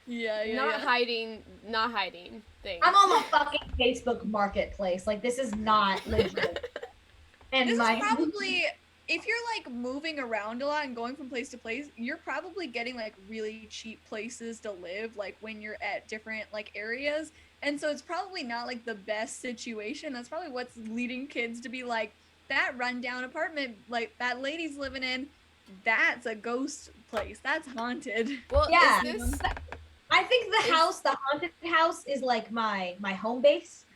yeah, Not hiding things. I'm on the fucking Facebook marketplace. Like, this is not legit. And This my is probably if you're like moving around a lot and going from place to place, you're probably getting like really cheap places to live, like when you're at different like areas. And so it's probably not like the best situation. That's probably what's leading kids to be like, that rundown apartment like that lady's living in, that's a ghost place. That's haunted. Well, Yeah. is this I think the haunted house is like my home base.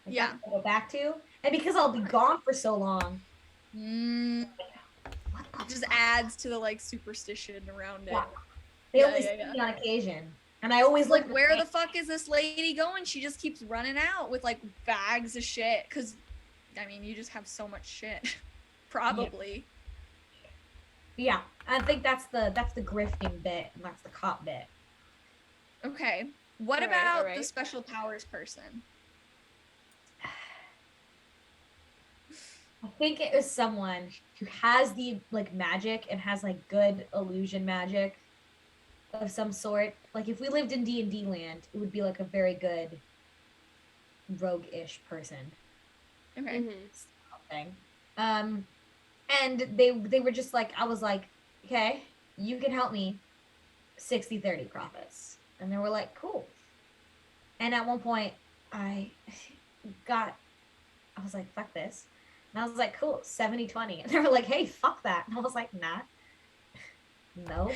Like, Yeah. that's what I go back to. And because I'll be gone for so long. It just adds to the like superstition around it. Yeah. They only see me on occasion. And I always like, where the fuck is this lady going? She just keeps running out with like bags of shit. Cause I mean, you just have so much shit. Probably. Yeah. I think that's the grifting bit and that's the cop bit. Okay. What All about right. the special powers person? I think it was someone who has the like magic and has like good illusion magic of some sort. Like if we lived in D&D land, it would be like a very good rogue-ish person. Okay. Thing. And they were just like, I was like, okay, you can help me 60-30 profits. And they were like, cool. And at one point I was like, fuck this. And I was like, cool, 70-20. And they were like, hey, fuck that. And I was like, nah. No.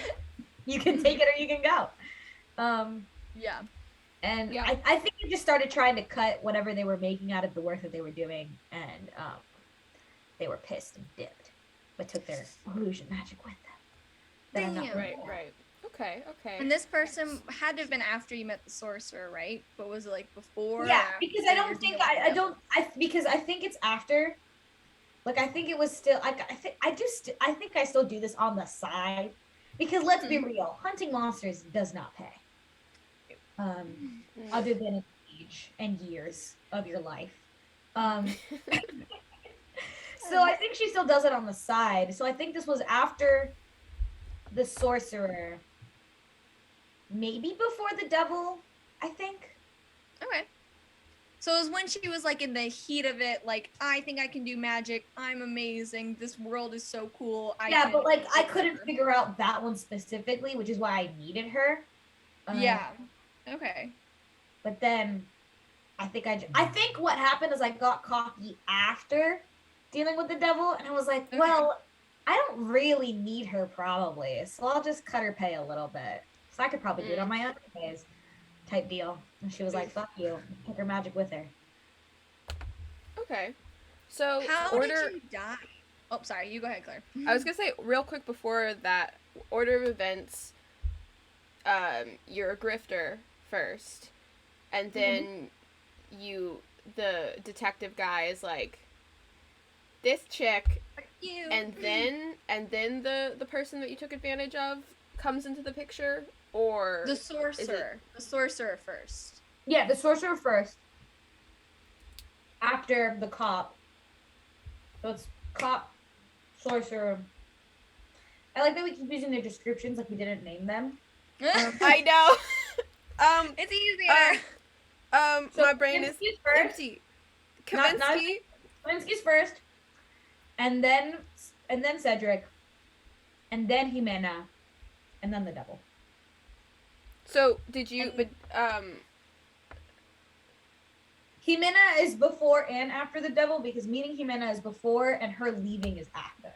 You can take it or you can go. Yeah. And yeah. I think they just started trying to cut whatever they were making out of the work that they were doing. And they were pissed and dipped. But took their illusion magic with them. Damn. Right. Okay. And this person had to have been after you met the sorcerer, right? But was it like before? Yeah, because I don't think because I think it's after. Like I think it was still I think I still do this on the side because let's be real, hunting monsters does not pay. Other than age and years of your life. So I think she still does it on the side. So I think this was after the sorcerer. Maybe before the devil, I think. Okay. So it was when she was like in the heat of it, like, I think I can do magic. I'm amazing. This world is so cool. But like I couldn't figure out that one specifically, which is why I needed her. Yeah. Okay. But then I think what happened is I got cocky after dealing with the devil, and I was like, well, I don't really need her probably, so I'll just cut her pay a little bit. So I could probably do it on my own days type deal. And she was like, fuck you. Took her magic with her. Okay. So how did you die? Oh, sorry. You go ahead, Claire. I was going to say, real quick before that, order of events, you're a grifter first. And then the detective guy is like, this chick. Fuck you. And then the person that you took advantage of comes into the picture, or the sorcerer. The sorcerer first. Yeah, the sorcerer first. After the cop. So it's cop, sorcerer. I like that we keep using their descriptions like we didn't name them. I know. It's easier. So my brain is empty. Kaminsky. Kaminsky's first. And then Cedric. And then Jimena. And then the devil. So did you? But Jimena is before and after the devil because meeting Jimena is before and her leaving is after.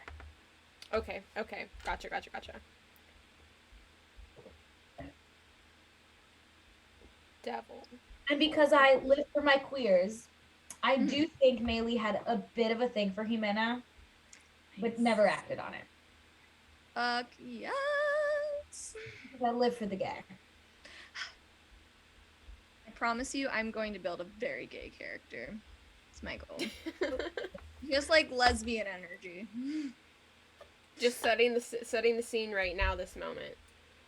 Okay. Gotcha. Devil. And because I live for my queers, I do think Maylee had a bit of a thing for Jimena, but never acted on it. Yes. Because I live for the gay. I promise you, I'm going to build a very gay character. It's my goal. Just like lesbian energy. Just setting the scene right now, this moment.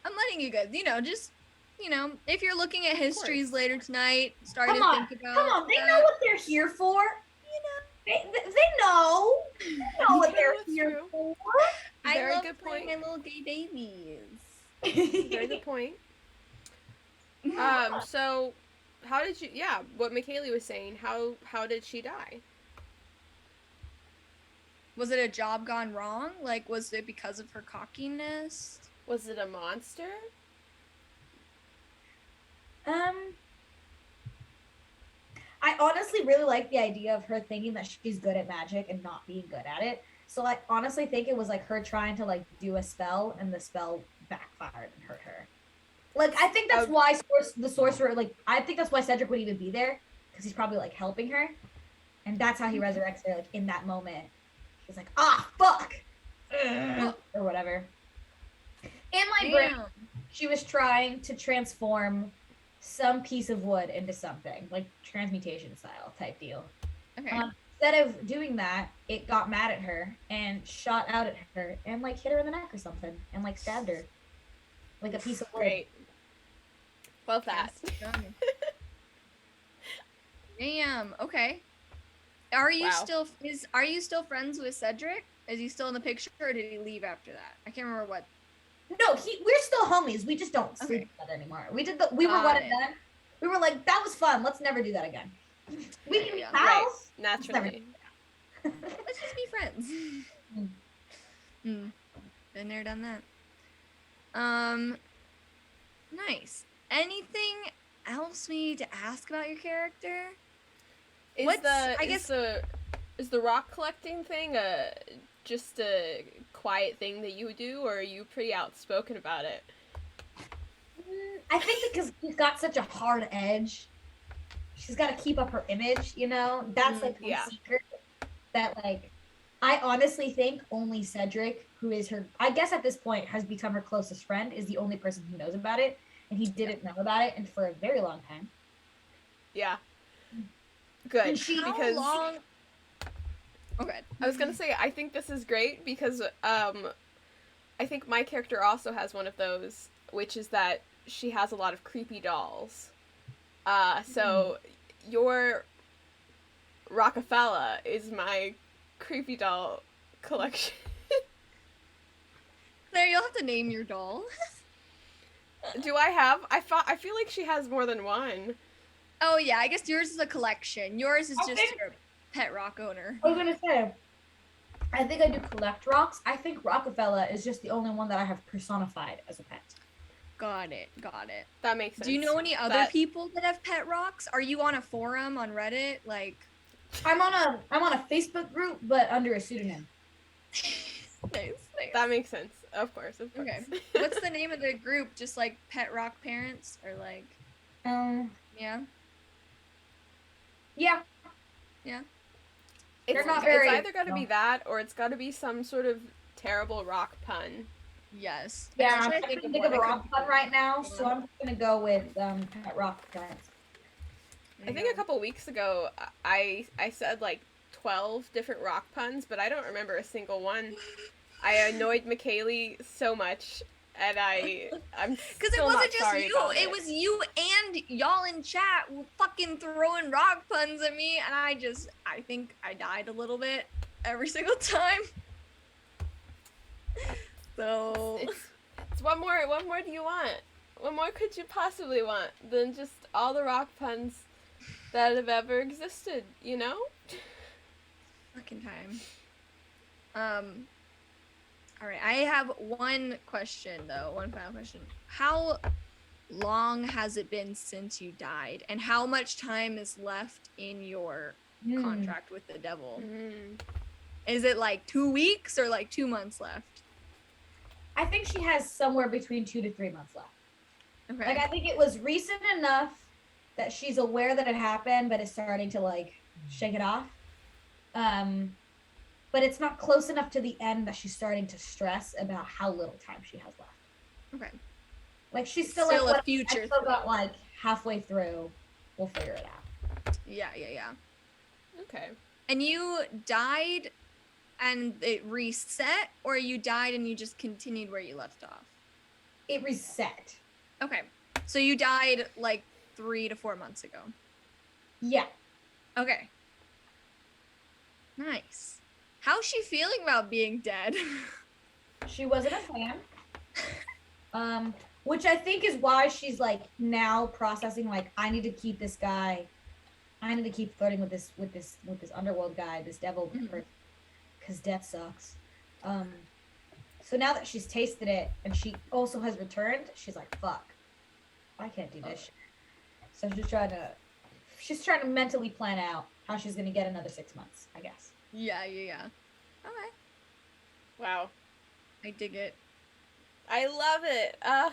I'm letting you guys, if you're looking at histories later tonight, start to think about. Come on, they know what they're here for. They know. They know what they're here for. Very I love good playing point. my little gay babies. Very good point. So how did you? Yeah, what McKaylee was saying. How did she die? Was it a job gone wrong? Like, was it because of her cockiness? Was it a monster? I honestly really like the idea of her thinking that she's good at magic and not being good at it. So I honestly think it was like her trying to like do a spell and the spell backfired and hurt her. Like I think that's why the sorcerer, like I think that's why Cedric would even be there, because he's probably like helping her, and that's how he resurrects her. Like in that moment, he's like, ah, fuck, or whatever. In my brain, she was trying to transform some piece of wood into something, like transmutation style type deal. Okay. Instead of doing that, it got mad at her and shot out at her and like hit her in the neck or something and like stabbed her. Like a piece of wood. Great. Love that. Damn. Okay. Are you Wow. still friends with Cedric? Is he still in the picture, or did he leave after that? I can't remember what. No, we're still homies. We just don't sleep together anymore. We were one and done. We were like, that was fun. Let's never do that again. We can be pals. Right. Naturally. Let's just be friends. Been there, done that. Nice. Anything else we need to ask about your character? Is the rock collecting thing just a quiet thing that you do, or are you pretty outspoken about it? I think because she's got such a hard edge, she's got to keep up her image, you know? That's like the secret that like I honestly think only Cedric, who is her, I guess at this point has become her closest friend, is the only person who knows about it, and he didn't know about it and for a very long time. Yeah. Good. How long? Okay. I was gonna say, I think this is great because I think my character also has one of those, which is that she has a lot of creepy dolls. So your Rockefeller is my creepy doll collection. There, you'll have to name your doll. Do I have? I feel like she has more than one. Oh yeah, I guess yours is a collection. Yours is just your pet rock owner. I was gonna say, I think I do collect rocks. I think Rockefeller is just the only one that I have personified as a pet. Got it. That makes sense. Do you know any other people that have pet rocks? Are you on a forum on Reddit? Like, I'm on a Facebook group, but under a pseudonym. Nice. That makes sense. Of course. Okay. What's the name of the group? Just like Pet Rock Parents, or like? Yeah. Yeah. It's either got to be that, or it's got to be some sort of terrible rock pun. Yes. Yeah, I'm trying to think of a rock pun right now, so I'm gonna go with Pet Rock Parents. I think a couple weeks ago, I said like 12 different rock puns, but I don't remember a single one. I annoyed McKaylee so much, and I'm because it wasn't just you, it was you and y'all in chat fucking throwing rock puns at me, and I think I died a little bit every single time. So it's what more do you want? What more could you possibly want than just all the rock puns that have ever existed, you know? Fucking time. Alright, I have one question though, one final question. How long has it been since you died, and how much time is left in your contract with the devil? Is it like 2 weeks or like 2 months left? I think she has somewhere between 2 to 3 months left. Okay. Like I think it was recent enough that she's aware that it happened, but is starting to like shake it off. But it's not close enough to the end that she's starting to stress about how little time she has left. Okay. Like she's still like a future. I still got like halfway through. We'll figure it out. Yeah. Okay. And you died and it reset, or you died and you just continued where you left off? It reset. Okay. So you died like 3 to 4 months ago. Yeah. Okay. Nice. How's she feeling about being dead? She wasn't a fan. Which I think is why she's like now processing like I need to keep this guy. I need to keep flirting with this underworld guy, this devil person. because death sucks. So now that she's tasted it and she also has returned, she's like, fuck, I can't do this shit. So she's trying to mentally plan out how she's gonna get another 6 months, I guess. Yeah. Okay. Wow. I dig it. I love it. Yeah.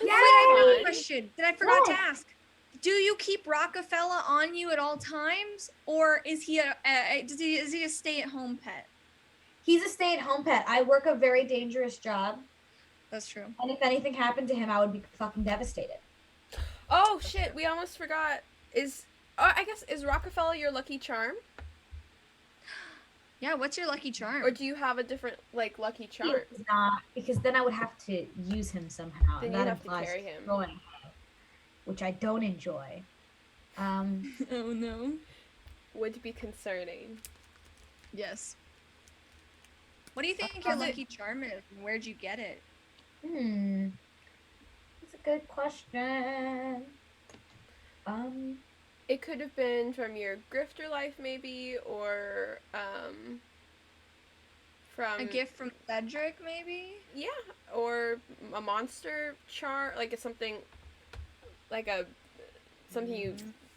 Wait, I have another Fun. question that I forgot to What? ask. Do you keep Rockefeller on you at all times, or is he is he a stay-at-home pet? He's a stay-at-home pet. I work a very dangerous job, That's true. and if anything happened to him, I would be fucking devastated. Oh shit, we almost forgot. I guess is Rockefeller your lucky charm? Yeah, what's your lucky charm? Or do you have a different like lucky charm? He is not, because then I would have to use him somehow. Then and you'd that have to implies carry him. destroying him, which I don't enjoy. Oh no. Would be concerning. Yes. What do you think your lucky charm is, and where'd you get it? That's a good question. It could have been from your grifter life maybe, or from A gift from Cedric, maybe? Yeah, or a monster charm, like it's something you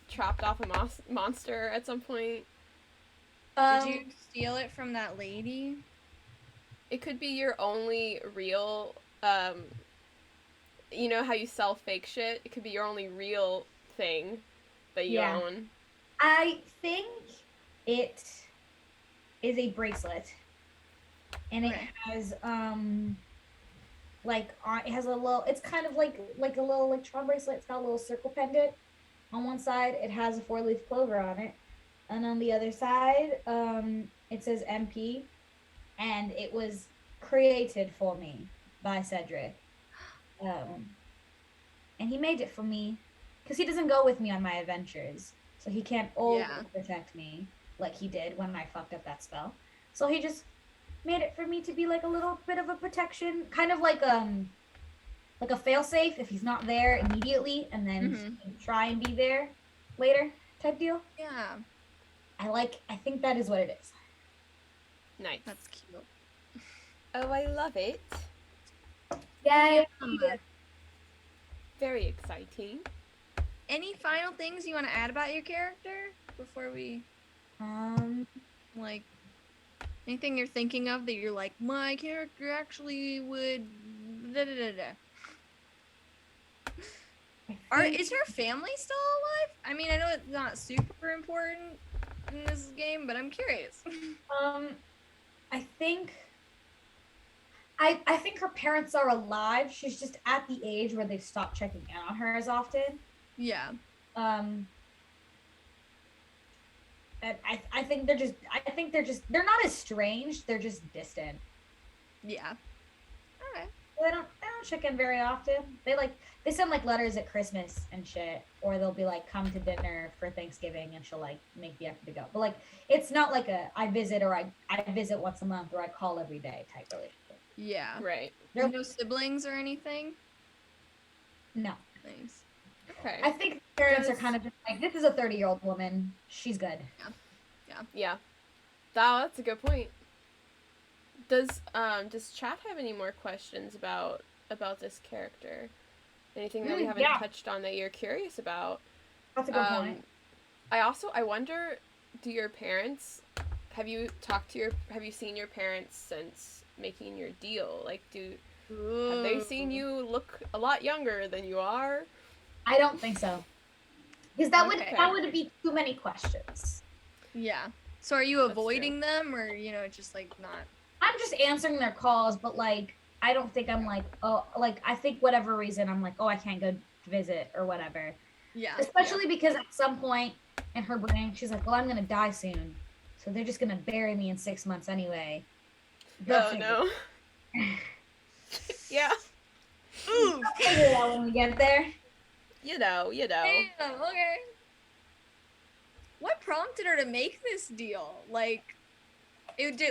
chopped off a monster at some point. Did you steal it from that lady? It could be your only real, you know how you sell fake shit? It could be your only real thing that you own. I think it is a bracelet, and it has it has a little. It's kind of like a little electron bracelet. It's got a little circle pendant. On one side, it has a 4-leaf clover on it, and on the other side, it says MP, and it was created for me by Cedric, and he made it for me because he doesn't go with me on my adventures, so he can't always protect me like he did when I fucked up that spell. So he just made it for me to be like a little bit of a protection, kind of like a failsafe if he's not there immediately, and then try and be there later type deal. Yeah. I think that is what it is. Nice. That's cute. Oh, I love it. Yay. Very exciting. Any final things you want to add about your character before we, like, anything you're thinking of that you're like, my character actually would Is her family still alive? I mean, I know it's not super important in this game, but I'm curious. I think I think her parents are alive. She's just at the age where they've stopped checking in on her as often. Yeah. And I think they're not estranged, they're just distant. Yeah. Alright. They don't check in very often. They send like letters at Christmas and shit, or they'll be like, come to dinner for Thanksgiving, and she'll like make the effort to go. But like, it's not like I visit once a month, or I call every day type relationship. Yeah. Right. There's no siblings or anything? No. Nice. Okay. I think parents are kind of just like, this is a 30-year-old woman. She's good. Yeah. That's a good point. Does chat have any more questions about this character? Anything that we haven't touched on that you're curious about? That's a good point. I wonder, do your parents, have you seen your parents since making your deal? Like, have they seen you look a lot younger than you are? I don't think so. Because that would be too many questions. Yeah. So are you avoiding them, or just like not? I'm just answering their calls, but like I don't think I'm like, oh, like I think whatever reason I'm like, oh, I can't go visit or whatever. Yeah. Especially because at some point in her brain, she's like, well, I'm gonna die soon, so they're just gonna bury me in 6 months anyway. Oh no. Yeah. Ooh. I'll figure it out when we get there. You know. Damn, okay. What prompted her to make this deal? Like,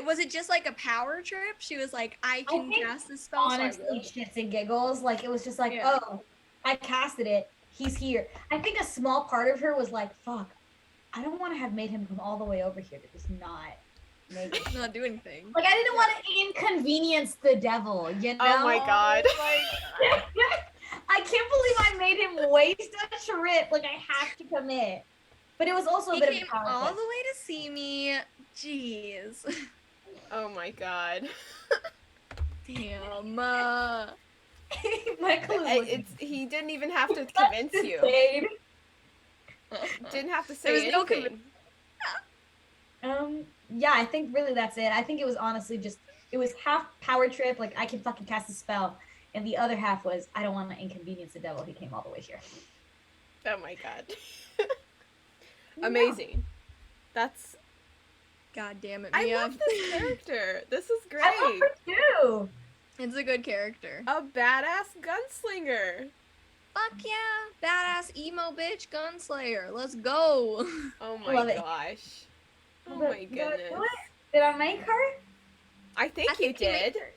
was it just like a power trip? She was like, I can cast this spell. Honestly, shits and giggles. Like, it was just like, oh, I casted it. He's here. I think a small part of her was like, fuck, I don't want to have made him come all the way over here to just not Make it. Not do anything. Like I didn't want to inconvenience the devil, you know? Oh my god. I can't believe I made him waste a trip. Like I have to commit. But it was also a He bit came of a power all the play. way to see me. Jeez. Oh my god. Damn. Michael is looking He didn't even have to convince you. insane. Didn't have to There was say no anything. Yeah, I think really that's it. I think it was honestly just it was half power trip, like I can fucking cast a spell, and the other half was I don't want to inconvenience the devil. He came all the way here. Oh my god. Amazing. That's God damn it, I Mia. love this character. This is great. I love her too. It's a good character. A badass gunslinger. Fuck yeah. Badass emo bitch gunslayer. Let's go. Oh Love my it. gosh. Oh Did- my did I do goodness. it? Did I make her? I think you you made did. her.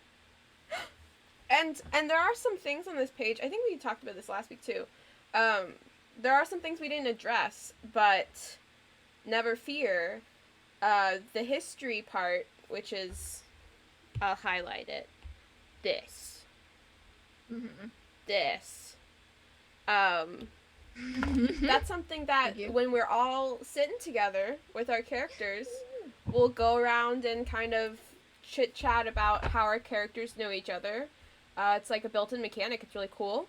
And there are some things on this page. I think we talked about this last week too. There are some things we didn't address, but never fear. The history part, which is, I'll highlight it. This. This. That's something that Thank you. when we're all sitting together with our characters, we'll go around and kind of chit chat about how our characters know each other. It's like a built-in mechanic. It's really cool.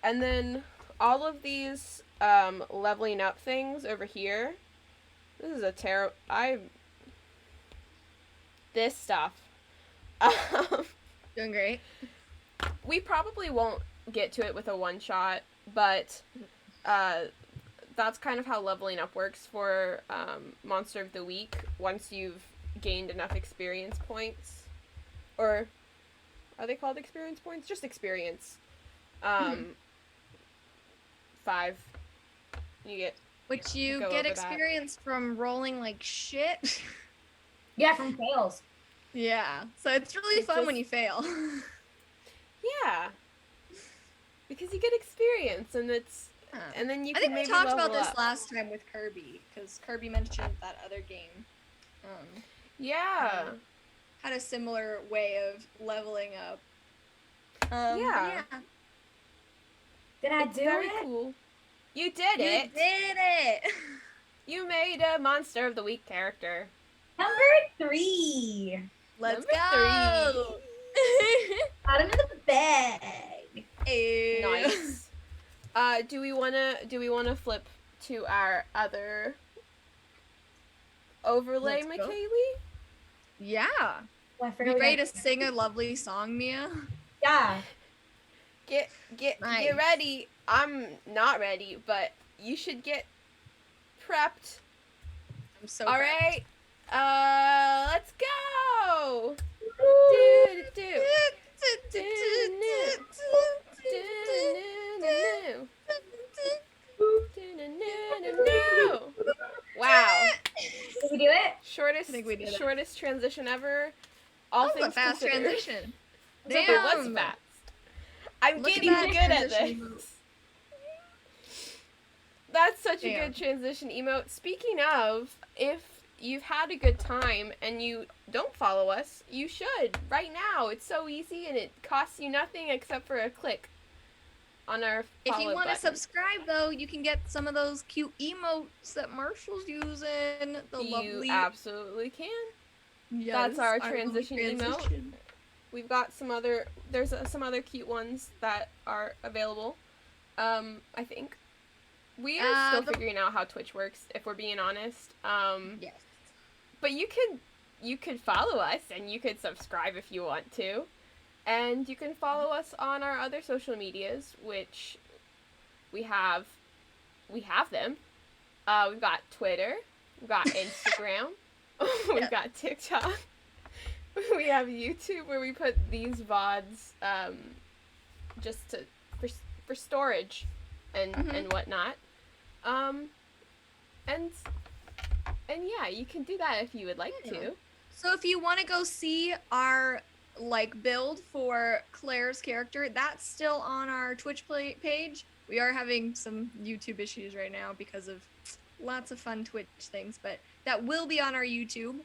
And then all of these leveling up things over here. This is a terrible. This stuff. Doing great. We probably won't get to it with a one-shot, but that's kind of how leveling up works for Monster of the Week. Once you've gained enough experience points, or are they called experience points? Just experience. 5. You get. Which you Go get over that. experience from rolling like shit. Yeah, from fails. Yeah. So it's really It's fun just- when you fail. Yeah. Because you get experience, and it's and then you I can think we maybe talked level about this up. last time with Kirby, because Kirby mentioned that other game. Yeah. Had a similar way of leveling up. Yeah. But Did I It's do very it? cool. You did You it. did it! You made a Monster of the Week character. Number 3. Let's Number go! Got him in the bag. Hey. Nice. Do we wanna flip to our other overlay, Let's go. McKaylee? Yeah. Oh, I Are forgot you we ready to got- sing a lovely song, Mia? Yeah. Get Nice. ready. I'm not ready, but you should get prepped. I'm so All prepped. right. Let's go. Do, do, do. Wow. Did we do it? Shortest I think we did it. shortest transition ever. All That was a things fast considered. transition. It was Damn. fast. I'm Look at getting that good at transition this. emote. That's such a Damn. good transition emote. Speaking of, if you've had a good time and you don't follow us, you should right now. It's so easy and it costs you nothing except for a click on our If follow you want to button. subscribe, though, you can get some of those cute emotes that Marshall's using. The You lovely. absolutely can. Yes, That's our lovely transition emote. We've got some other. There's some other cute ones that are available. I think we are still the- figuring out how Twitch works. If we're being honest. Yes. But you could follow us and you could subscribe if you want to. And you can follow us on our other social medias, which we have them. We've got Twitter, we've got Instagram, we've got TikTok. We have YouTube where we put these VODs just for storage and whatnot. And yeah, you can do that if you would like to. So if you want to go see our build for Claire's character, that's still on our Twitch page. We are having some YouTube issues right now because of lots of fun Twitch things, but that will be on our YouTube.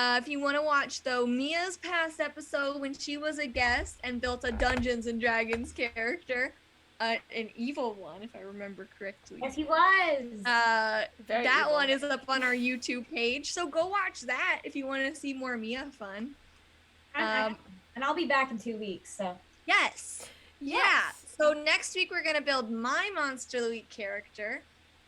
If you want to watch, though, Mia's past episode when she was a guest and built a Dungeons and Dragons character, an evil one, if I remember correctly. Yes, he was. Very That evil. one is up on our YouTube page, so go watch that if you want to see more Mia fun. And I'll be back in 2 weeks, so. Yes. Yeah. Yes. So next week we're gonna build my Monster of the Week character,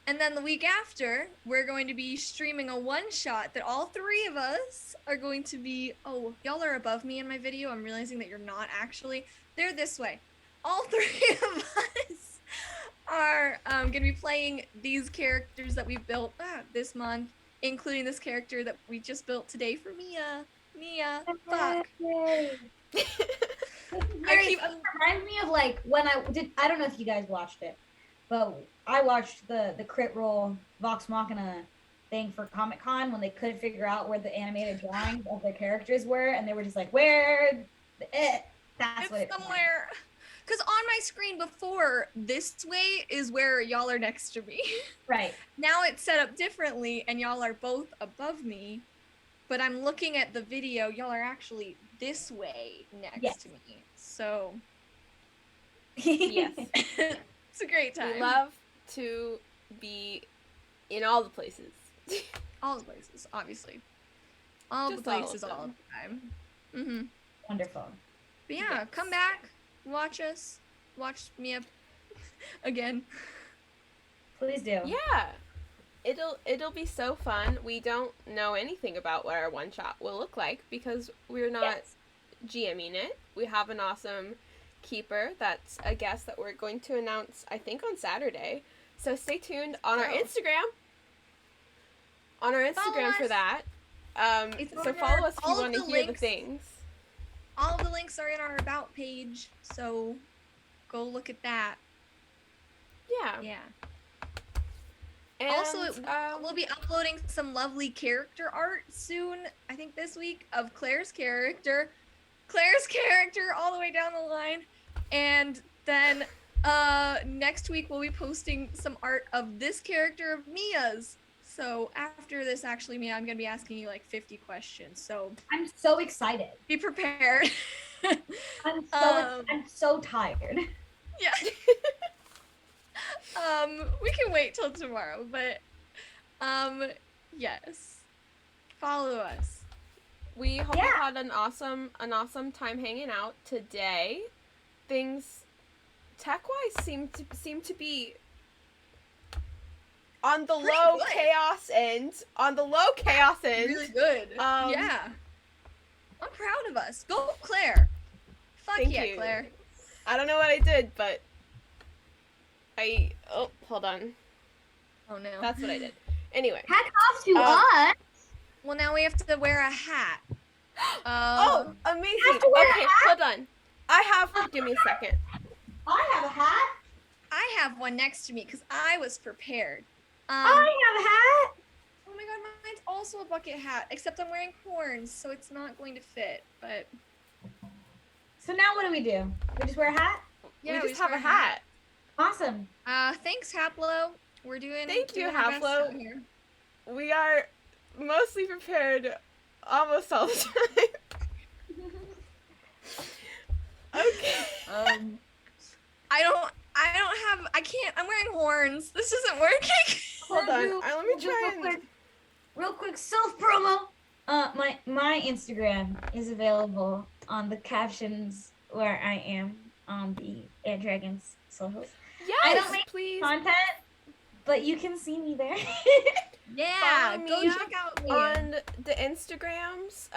and then the week after we're going to be streaming a one-shot that all three of us are going to be. Oh, y'all are above me in my video. I'm realizing that you're not actually. They're this way. All three of us are gonna be playing these characters that we built this month, including this character that we just built today for Mia. Mia, fuck. Yay. It reminds me of like when I don't know if you guys watched it, but I watched the Crit Roll Vox Machina thing for Comic-Con when they couldn't figure out where the animated drawings of their characters were, and they were just like, where that's It's what it's somewhere. Because on my screen before, this way is where y'all are next to me. Right. Now it's set up differently, and y'all are both above me. But I'm looking at the video, y'all are actually this way next to me. So, Yes. it's a great time. We love to be in all the places. all the places, obviously. All Just the places all of all them. the time. Mm-hmm. Wonderful. But yeah, Yes. come back, watch us, watch Mia again. Please do. Yeah. It'll be so fun. We don't know anything about what our one shot will look like because we're not Yes. GMing it. We have an awesome keeper that's a guest that we're going to announce, I think, on Saturday. So stay tuned on our Oh. Instagram. On our Follow Instagram for us. that. It's So on follow us if you all of want to the hear the links. things. All of the links are in our About page, so go look at that. Yeah. Yeah. And, Also, we'll be uploading some lovely character art soon, I think this week, of Claire's character. Claire's character all the way down the line. And then next week we'll be posting some art of this character of Mia's. So after this, actually, Mia, I'm going to be asking you like 50 questions. So I'm so excited. be prepared. I'm so tired. Yeah. We can wait till tomorrow, but yes. Follow us. we hope Yeah. you had an awesome time hanging out today. Things tech-wise seem to be on the Pretty low good. chaos end. On the low chaos end. Really good. Um, Yeah. I'm proud of us. Go Claire. Fuck Thank yeah, you. Claire. I don't know what I did, but hold on. Oh no. That's what I did. Anyway. Hats off to Um, us. Well, now we have to wear a hat. Oh, amazing. have to wear a Okay, hold on. Give me a second. I have a hat. I have one next to me because I was prepared. I have a hat. Oh my god, mine's also a bucket hat, except I'm wearing horns, so it's not going to fit. But So now what do? We just wear a hat? yeah, we just have wear a hat. Awesome. Thanks, Haplo. We're doing. Thank you, doing our best Haplo. out here. We are mostly prepared almost all the time. Okay. I'm wearing horns. This isn't working. Hold on. Do- Let me just try real quick self promo. My Instagram is available on the captions where I am on the anddragons socials. Yes, I don't make please. Content, but you can see me there. Yeah, Follow go Mia check out Mia. on the Instagrams.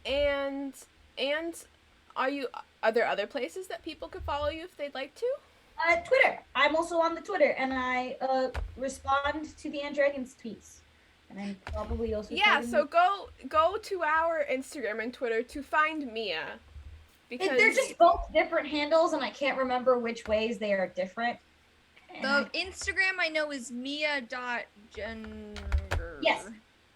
And are there other places that people could follow you if they'd like to? Twitter. I'm also on the Twitter, and I respond to the anddragons tweets. And I'm probably also Yeah, tagging so go to our Instagram and Twitter to find Mia. Because they're just both different handles, and I can't remember which ways they are different. And The Instagram I know is mia.gender. Yes.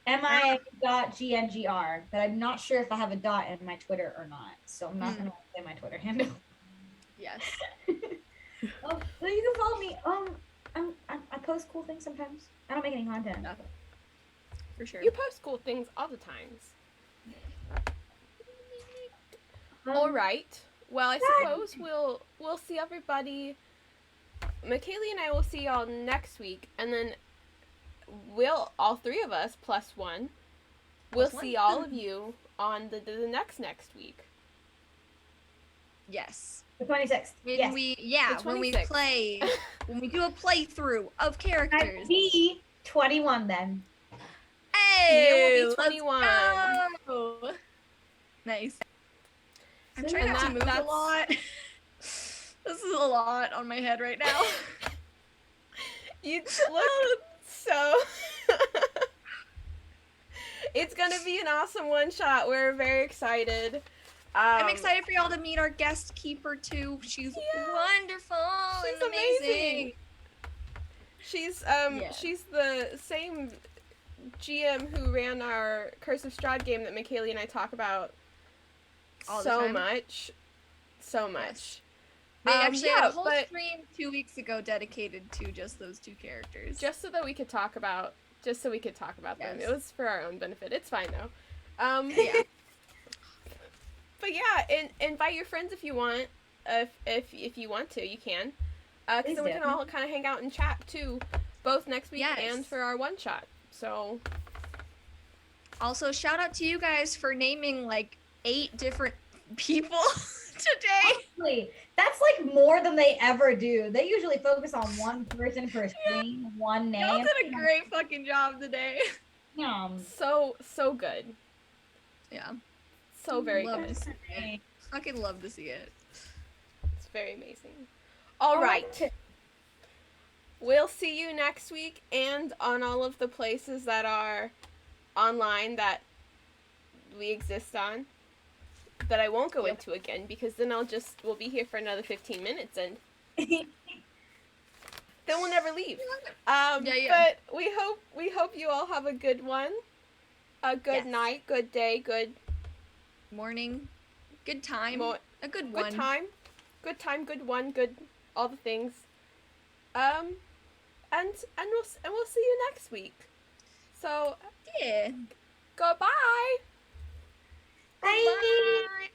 MIA.GNGR, but I'm not sure if I have a dot in my Twitter or not, so I'm not going to say my Twitter handle. Yes. Oh, well, you can follow me. I post cool things sometimes. I don't make any content. For sure. You post cool things all the times. All right. Well, I suppose we'll see everybody. McKaylee and I will see y'all next week, and then all three of us plus one, we'll see all of you on the next week. Yes. The 26th. When yes. when we play, when we do a playthrough of characters. I'd be 21 then. Hey, you will be 21. Go. Nice. I'm So trying not to move a that's- lot. This is a lot on my head right now. You look so. It's gonna be an awesome one shot. We're very excited. I'm excited for y'all to meet our guest keeper too. She's wonderful. She's and amazing. She's the same GM who ran our Curse of Strahd game that McKaylee and I talk about All the so time. much. Yes. They actually had a whole stream 2 weeks ago dedicated to just those two characters. just so that we could talk about them. Yes. It was for our own benefit. It's fine though. Yeah. But yeah, invite your friends if you want. If you want to, you can. Because then we can all kind of hang out and chat too, both next week and for our one shot. So. Also, shout out to you guys for naming like 8 different people today. Honestly, that's like more than they ever do. They usually focus on one person per stream, one name. Y'all did a great fucking job today. So good. Yeah. So very Love good. to see it. Fucking love to see it. It's very amazing. All right. We'll see you next week and on all of the places that are online that we exist on. That I won't go into again because then we'll be here for another 15 minutes and then we'll never leave. But we hope you all have a good one. A good night, good day, good morning, good time, a good one. Good time, good one, good all the things. And we'll see you next week. So yeah. Goodbye. Bye. Bye.